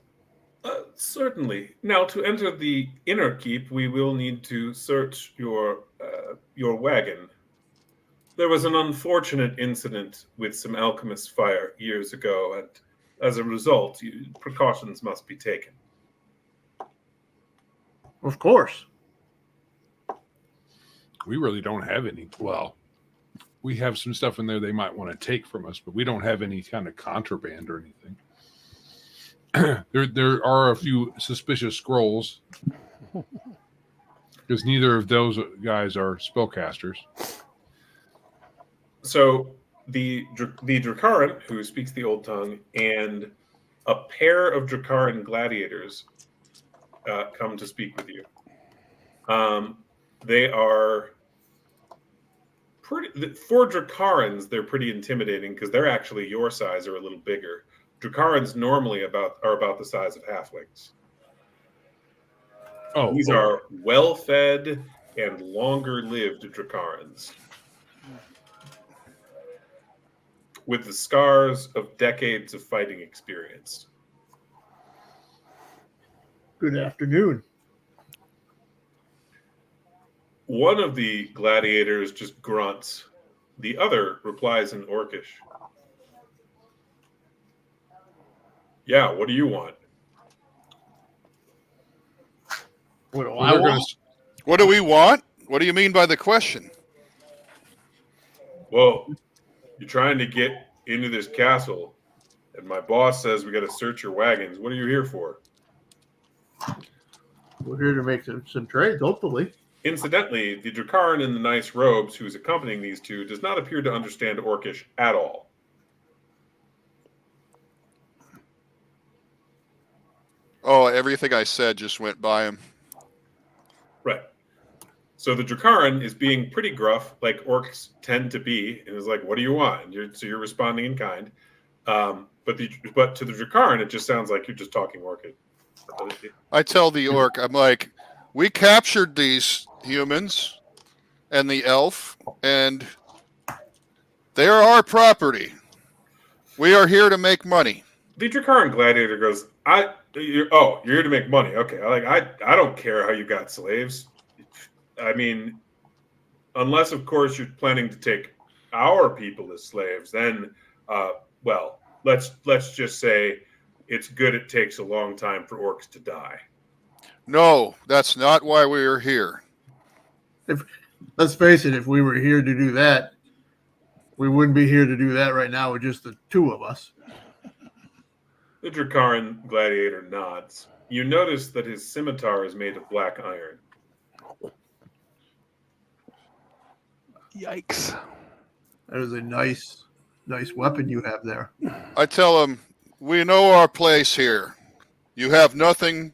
certainly. Now, to enter the inner keep, we will need to search your wagon. There was an unfortunate incident with some alchemist fire years ago, and as a result, precautions must be taken. Of course. We really don't have any. Well, we have some stuff in there they might want to take from us, but we don't have any kind of contraband or anything. There are a few suspicious scrolls because neither of those guys are spellcasters. So the Dracaran, who speaks the Old Tongue, and a pair of Dracaran gladiators come to speak with you. They are pretty. For Dracarans, they're pretty intimidating because they're actually your size or a little bigger. Dracarans normally are about the size of halflings. Oh, These are well-fed and longer-lived Dracarans, with the scars of decades of fighting experience. Good afternoon. One of the gladiators just grunts. The other replies in Orcish. Yeah, what do you want? What do Well, I they're want? gonna. What do we want? What do you mean by the question? Well, you're trying to get into this castle, and my boss says we got to search your wagons. What are you here for? We're here to make some trades, hopefully. Incidentally, the Dracaran in the nice robes who's accompanying these two does not appear to understand Orcish at all. Oh, everything I said just went by him. Right. So the Dracaran is being pretty gruff, like orcs tend to be, and is like, "What do you want?" And you're responding in kind. But to the Dracaran, it just sounds like you're just talking Orcish. I tell the orc, I'm like, we captured these humans and the elf, and they are our property. We are here to make money. The Dracaran gladiator goes, you're here to make money. Okay. I don't care how you got slaves. I mean, unless of course you're planning to take our people as slaves, then well, let's just say it's good it takes a long time for orcs to die. No, that's not why we are here. Let's face it, if we were here to do that, we wouldn't be here to do that right now with just the two of us. The Dracaran gladiator nods. You notice that his scimitar is made of black iron. Yikes. That is a nice weapon you have there. I tell him, we know our place here. You have nothing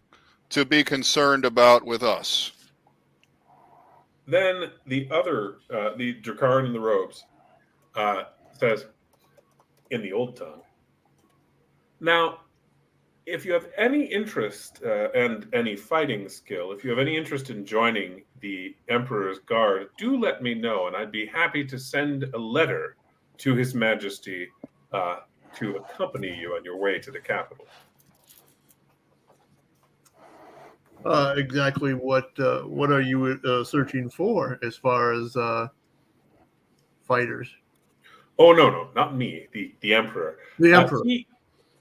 to be concerned about with us. Then the other, the Dracaran in the robes, says, in the old tongue, now, if you have any interest and any fighting skill, if you have any interest in joining the Emperor's Guard, do let me know, and I'd be happy to send a letter to His Majesty to accompany you on your way to the capital. Exactly what are you searching for as far as fighters? Oh, no, not me, the Emperor. The Emperor.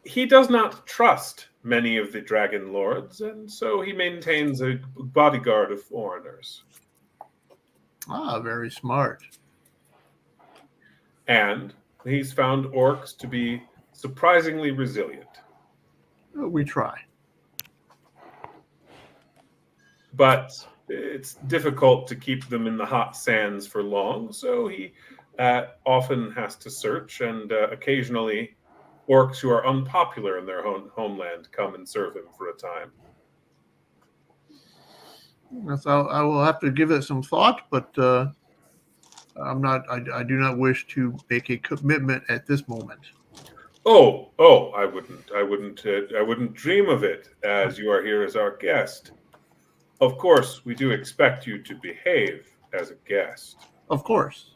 He does not trust many of the dragon lords, and so he maintains a bodyguard of foreigners. Ah, very smart. And he's found orcs to be surprisingly resilient. We try. But it's difficult to keep them in the hot sands for long, so he often has to search, and occasionally orcs who are unpopular in their homeland come and serve him for a time. I will have to give it some thought, but I'm not. I do not wish to make a commitment at this moment. Oh, I wouldn't dream of it, as you are here as our guest. Of course, we do expect you to behave as a guest. Of course.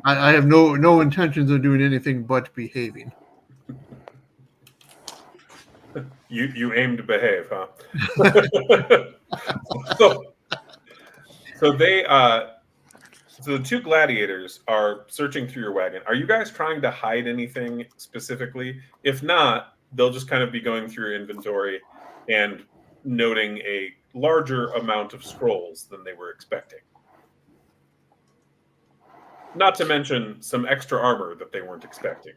I have no intentions of doing anything but behaving. You aim to behave, huh? So the two gladiators are searching through your wagon. Are you guys trying to hide anything specifically? If not, they'll just kind of be going through your inventory and noting a larger amount of scrolls than they were expecting. Not to mention some extra armor that they weren't expecting.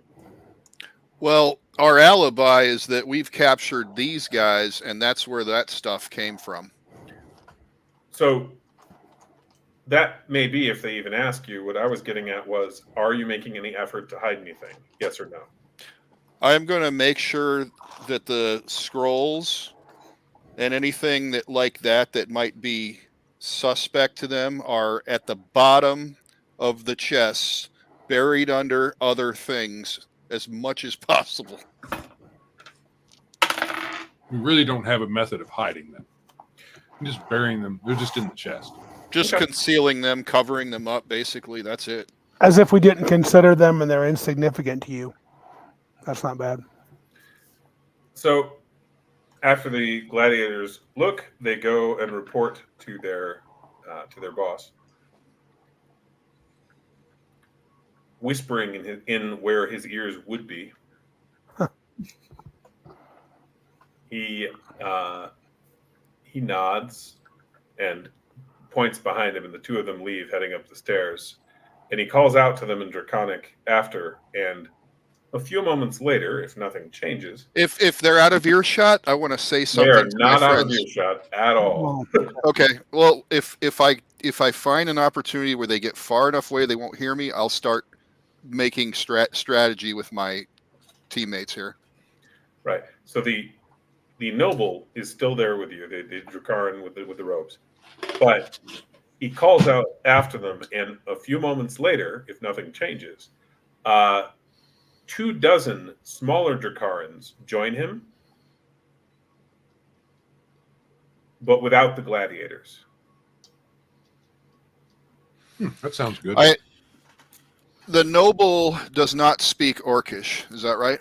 Well, our alibi is that we've captured these guys, and that's where that stuff came from. So that may be if they even ask you. What I was getting at was, are you making any effort to hide anything? Yes or no? I'm going to make sure that the scrolls and anything that like that might be suspect to them are at the bottom of the chests, buried under other things as much as possible. We really don't have a method of hiding them. We're just burying them. They're just in the chest. Just concealing them, covering them up, basically. That's it. As if we didn't consider them and they're insignificant to you. That's not bad. So After the gladiators look, they go and report to their boss, whispering in where his ears would be. He nods and points behind him, and the two of them leave, heading up the stairs. And he calls out to them in Draconic after, and a few moments later, if nothing changes, If they're out of earshot, I want to say they something are to my not out of friends. earshot at all. Okay. Well, if I find an opportunity where they get far enough away they won't hear me, I'll start making strategy with my teammates here. Right. So the noble is still there with you, the Dracaran with the robes, but he calls out after them, and a few moments later, if nothing changes, 24 smaller Dracarans join him, but without the gladiators. That sounds good. The noble does not speak Orcish. Is that right?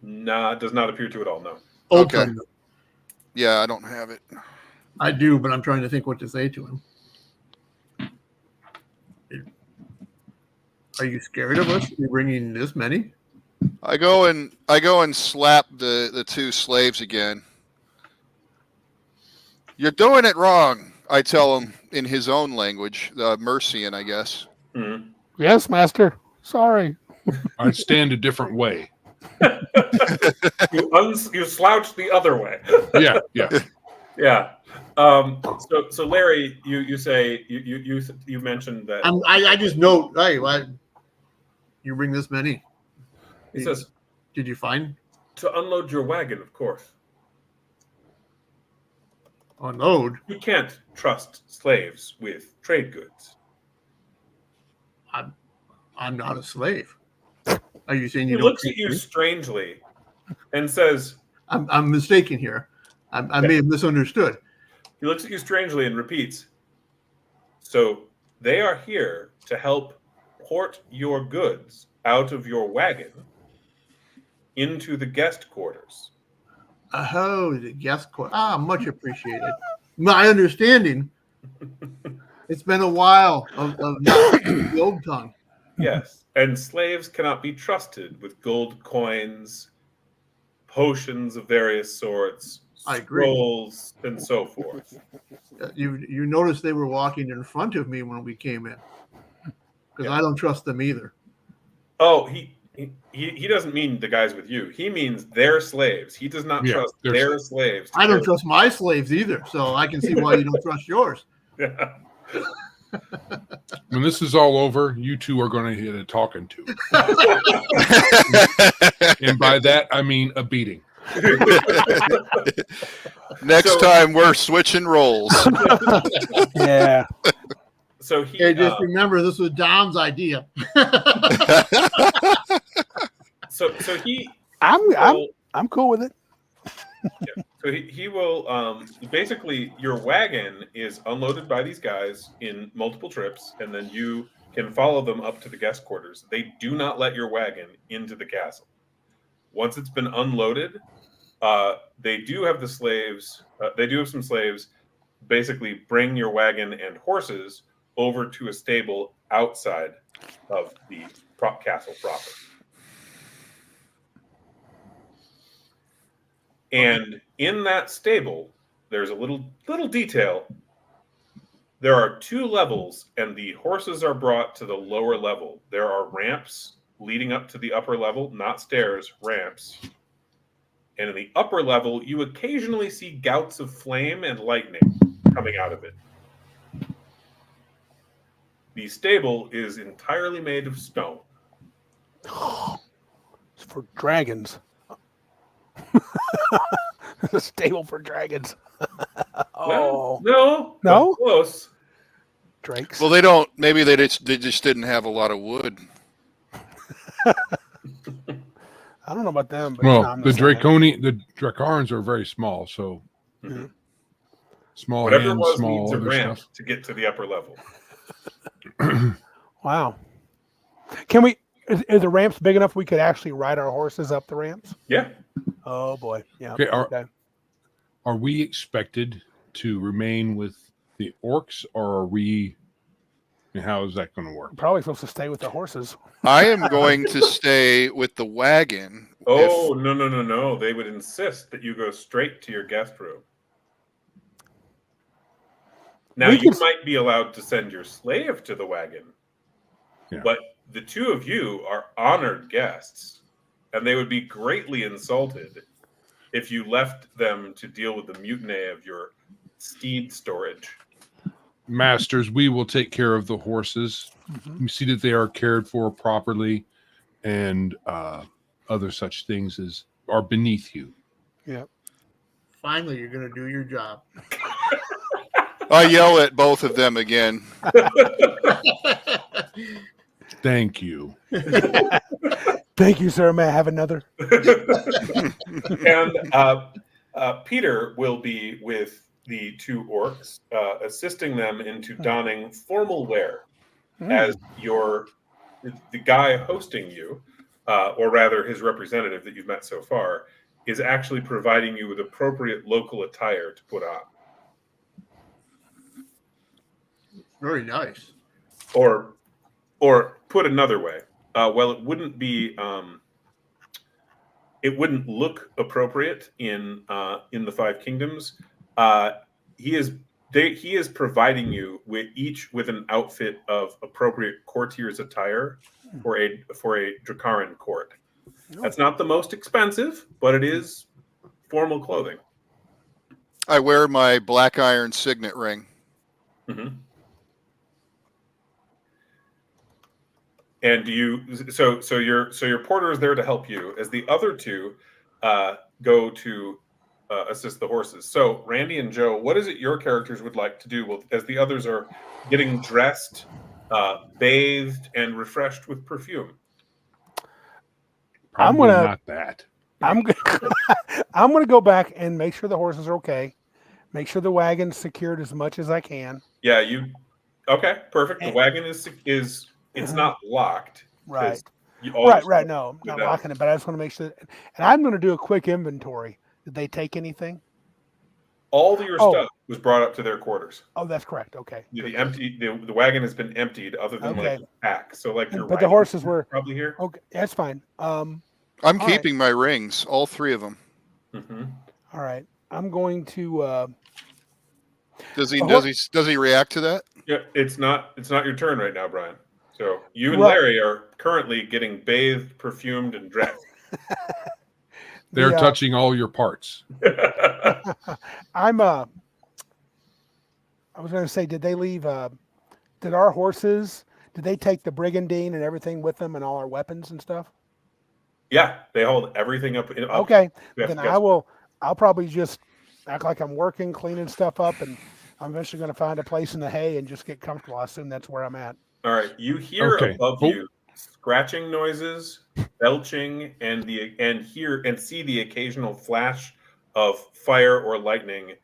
Nah, it does not appear to at all. No. Old Okay. time. Yeah, I don't have it. I do, but I'm trying to think what to say to him. Are you scared of us? Are you bringing this many? I go and slap the two slaves again. You're doing it wrong, I tell him in his own language, Mercian, I guess. Mm-hmm. Yes, master. Sorry. I stand a different way. You slouch the other way. Yeah. Yeah. So Larry, you say you mentioned that I just note. Hey, why you bring this many? he says Did you find to unload your wagon, of course. unload? You can't trust slaves with trade goods. I'm not a slave. Are you saying He you don't? looks at you strangely and says, I'm mistaken here. I may have misunderstood. he looks at you strangely and repeats, so they are here to help port your goods out of your wagon into the guest quarters. Oh, the guest court. Much appreciated. My understanding. It's been a while of the old tongue. Yes, and slaves cannot be trusted with gold coins, potions of various sorts, I agree. scrolls, and so forth. You noticed they were walking in front of me when we came in, because I don't trust them either. Oh, he doesn't mean the guys with you. He means their slaves. He does not trust their slaves. I don't trust my slaves either, so I can see why you don't trust yours. Yeah. When this is all over, you two are going to hit a talking to. And by that, I mean a beating. Next time we're switching roles. Yeah. So he Hey, just remember, this was Dom's idea. so he I'm cool with it. So he will basically, your wagon is unloaded by these guys in multiple trips, and then you can follow them up to the guest quarters. They do not let your wagon into the castle. Once it's been unloaded, they do have the slaves. They do have some slaves basically bring your wagon and horses over to a stable outside of the castle proper. And in that stable, there's a little detail. There are 2 levels, and the horses are brought to the lower level. There are ramps leading up to the upper level, not stairs, ramps. And in the upper level, you occasionally see gouts of flame and lightning coming out of it. The stable is entirely made of stone. It's for dragons. A stable for dragons. Well, no, close. Drakes. Well, they don't. Maybe they just didn't have a lot of wood. I don't know about them. But Well, no, the Dracarans are very small, so small Whatever hands, it was small needs a other ramp stuff. to get to the upper level. Wow. Can we? Is the ramps big enough we could actually ride our horses up the ramps? Yeah. Oh boy. Yeah. Okay, Okay. Are we expected to remain with the orcs, or are we? How is that going to work? Probably supposed to stay with the horses. I am going to stay with the wagon. Oh, no. They would insist that you go straight to your guest room. Now, you might be allowed to send your slave to the wagon, but the two of you are honored guests, and they would be greatly insulted if you left them to deal with the mutiny of your steed storage. Masters, we will take care of the horses. Mm-hmm. You see that they are cared for properly, and other such things as are beneath you. Yeah. Finally, you're going to do your job. I yell at both of them again. Thank you. Thank you, sir. May I have another? And Peter will be with the two orcs, assisting them into donning formal wear as the guy hosting you, or rather his representative that you've met so far, is actually providing you with appropriate local attire to put on. Very nice. Or put another way, well, it wouldn't be, it wouldn't look appropriate in the Five Kingdoms. He is providing you with an outfit of appropriate courtier's attire for a Dracaran court. That's not the most expensive, but it is formal clothing. I wear my black iron signet ring. Mm-hmm. And so your porter is there to help you as the other two go to assist the horses. So Randy and Joe, what is it your characters would like to do as the others are getting dressed, bathed, and refreshed with perfume? Probably not that. I'm gonna go back and make sure the horses are okay. Make sure the wagon's secured as much as I can. Yeah, okay, perfect. The wagon is it's not locked. Right. Right. No, I'm not locking it, but I just want to make sure. And I'm going to do a quick inventory. Did they take anything? All of your stuff was brought up to their quarters. Oh, that's correct. Okay. The wagon has been emptied, other than like a pack. So but the horses were probably here. Okay, that's fine. I'm keeping my rings, all three of them. Mm-hmm. All right. I'm going to. Does he react to that? Yeah, it's not your turn right now, Brian. So you and Larry are currently getting bathed, perfumed, and dressed. They're touching all your parts. I was going to say, did they leave? Did our horses? Did they take the brigandine and everything with them, and all our weapons and stuff? Yeah, they hold everything up. Okay, then I'll probably just act like I'm working, cleaning stuff up, and I'm eventually going to find a place in the hay and just get comfortable. I assume that's where I'm at. All right, you hear above you scratching noises, belching, and see the occasional flash of fire or lightning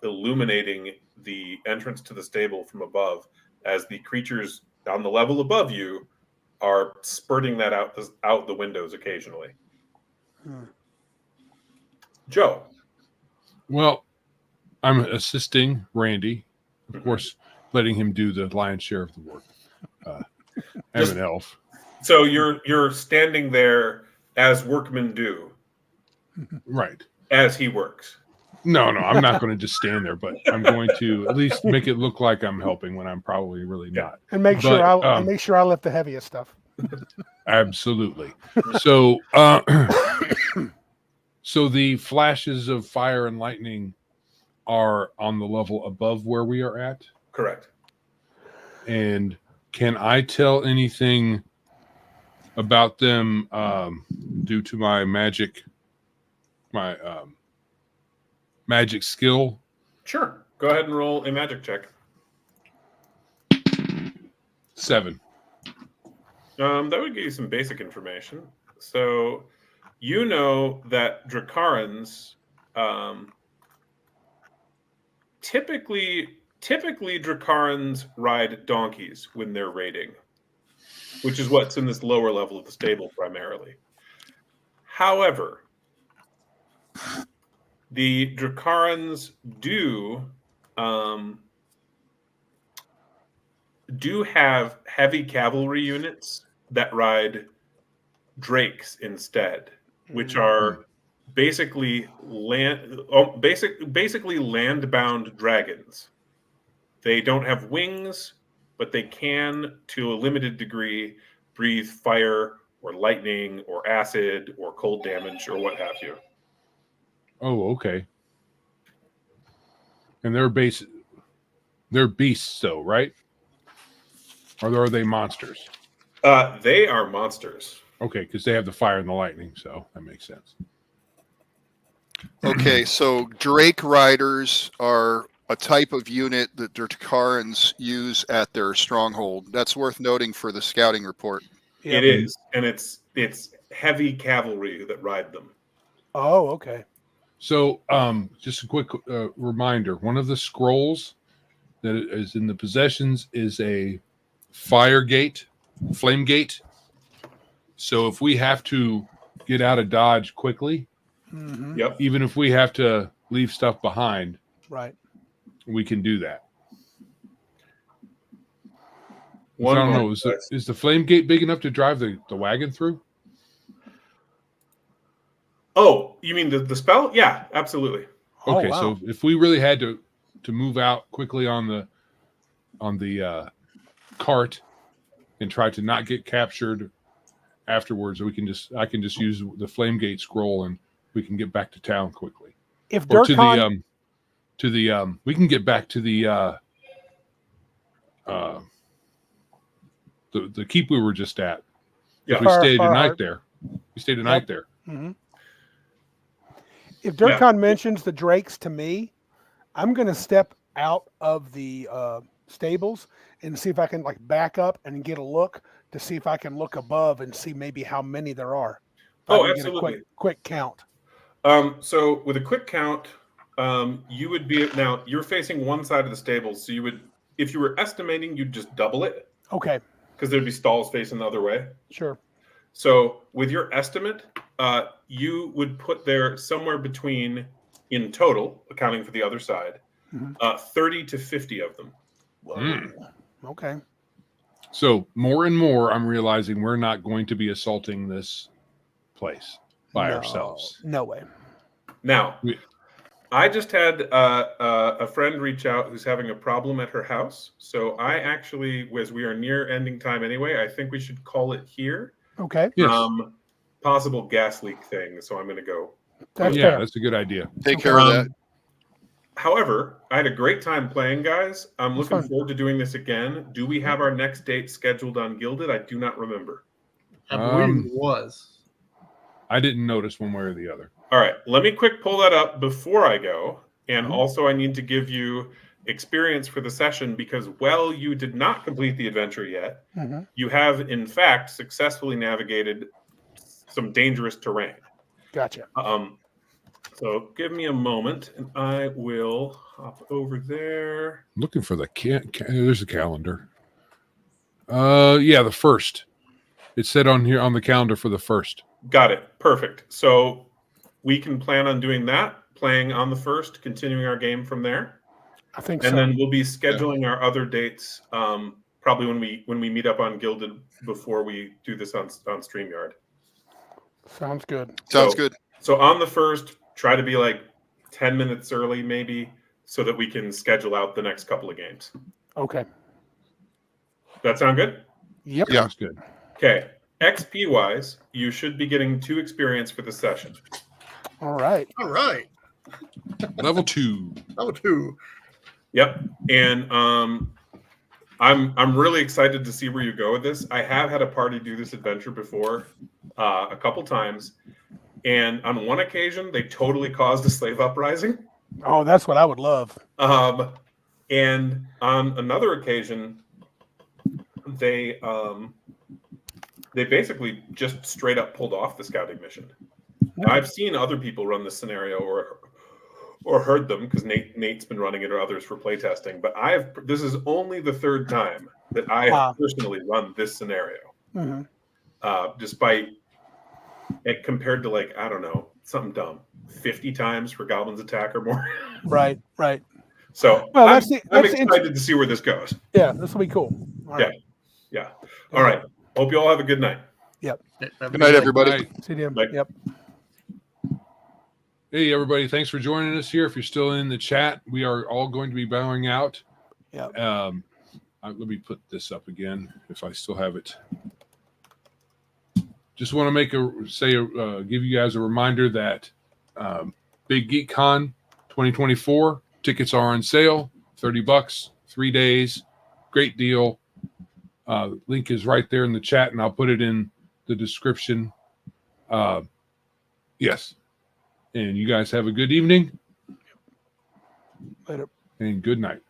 illuminating the entrance to the stable from above, as the creatures on the level above you are spurting that out the windows occasionally. Joe. Well, I'm assisting Randy, of course, letting him do the lion's share of the work. I'm an elf. So you're standing there as workmen do. Right. As he works. No, I'm not going to just stand there, but I'm going to at least make it look like I'm helping when I'm probably really not. And make sure I lift the heaviest stuff. Absolutely. So so the flashes of fire and lightning are on the level above where we are at? Correct. And can I tell anything about them due to my magic skill? Sure. Go ahead and roll a magic check. 7. That would give you some basic information. So you know that Dracarans typically Dracarans ride donkeys when they're raiding, which is what's in this lower level of the stable primarily. However, The Dracarans do have heavy cavalry units that ride drakes instead, which are basically basically land-bound dragons. They don't have wings, but they can, to a limited degree, breathe fire or lightning or acid or cold damage or what have you. Oh, okay. And they're beasts, though, right? Or are they monsters? They are monsters. Okay, because they have the fire and the lightning, so that makes sense. Okay, so Drake Riders are a type of unit that Dracarans use at their stronghold. That's worth noting for the scouting report. Yep. It is, and it's heavy cavalry that ride them. Oh, okay. So, just a quick reminder: one of the scrolls that is in the possessions is a flame gate. So, if we have to get out of Dodge quickly, Yep. even if we have to leave stuff behind, Right. we can do that. So One I don't know. moment, guys. Is the flame gate big enough to drive the wagon through? Oh, you mean the spell? Yeah, absolutely. Okay, Oh, wow. so if we really had to move out quickly on the cart and try to not get captured afterwards, I can just use the flame gate scroll and we can get back to town quickly. If Or to Durkon, we can get back to the keep we were just at. Yeah. If we stayed a Far night Heart. there. We stayed a night there. Mhm. If Durkon mentions the drakes to me, I'm going to step out of the stables and see if I can like back up and get a look to see if I can look above and see maybe how many there are. If I Oh, can absolutely. Get a quick count. So with a quick count, you would be now you're facing one side of the stables, so you would, if you were estimating, you'd just double it Okay, because there'd be stalls facing the other way. sure. So with your estimate, you would put there somewhere between, in total, accounting for the other side, 30 to 50 of them. Whoa. Okay. So more and more, I'm realizing we're not going to be assaulting this place by ourselves. No way. Now, I just had a friend reach out who's having a problem at her house. So I actually, as we are near ending time anyway, I think we should call it here. Okay. Yes. Possible gas leak thing. So I'm going to go. That's Yeah, fair. that's a good idea. Take care of that. However, I had a great time playing, guys. I'm looking fun. forward to doing this again. Do we have our next date scheduled on Gilded? I do not remember. I believe it was. I didn't notice one way or the other. All right, let me quick pull that up before I go. And also I need to give you experience for the session because, well, you did not complete the adventure yet. You have, in fact, successfully navigated some dangerous terrain. Gotcha. So give me a moment and I will hop over there. Looking for the there's a calendar. Yeah, the 1st. It said on here on the calendar for the 1st. Got it. Perfect. So we can plan on doing that, playing on the 1st, continuing our game from there. I think And so. then we'll be scheduling our other dates probably when we meet up on Gilded before we do this on StreamYard. Sounds good. Sounds good. So on the 1st, try to be like 10 minutes early maybe so that we can schedule out the next couple of games. Okay. That sound good? Yep. Yeah. Sounds good. Okay. XP wise, you should be getting 2 experience for the session. All right. All right. Level 2. Level 2. Yep. And I'm really excited to see where you go with this. I have had a party do this adventure before a couple times. And on one occasion, they totally caused a slave uprising. Oh, that's what I would love. And on another occasion, they basically just straight up pulled off the scouting mission. Now, I've seen other people run this scenario or heard them because Nate's been running it or others for playtesting. But this is only the 3rd time that I have personally run this scenario. Despite it compared to like, I don't know, something dumb 50 times for goblins attack or more. Right. So Well, I'm that's excited to see where this goes. Yeah, this will be cool. All right. Yeah. All right. Hope you all have a good night. Yep. Good night, everybody. Right. See you. Bye. Yep. Hey, everybody. Thanks for joining us here. If you're still in the chat, we are all going to be bowing out. Yep. Let me put this up again if I still have it. Just want to give you guys a reminder that Big Geek Con 2024 tickets are on sale, $30, 3 days, great deal. Link is right there in the chat, and I'll put it in the description. Yes, and you guys have a good evening. Later. And good night.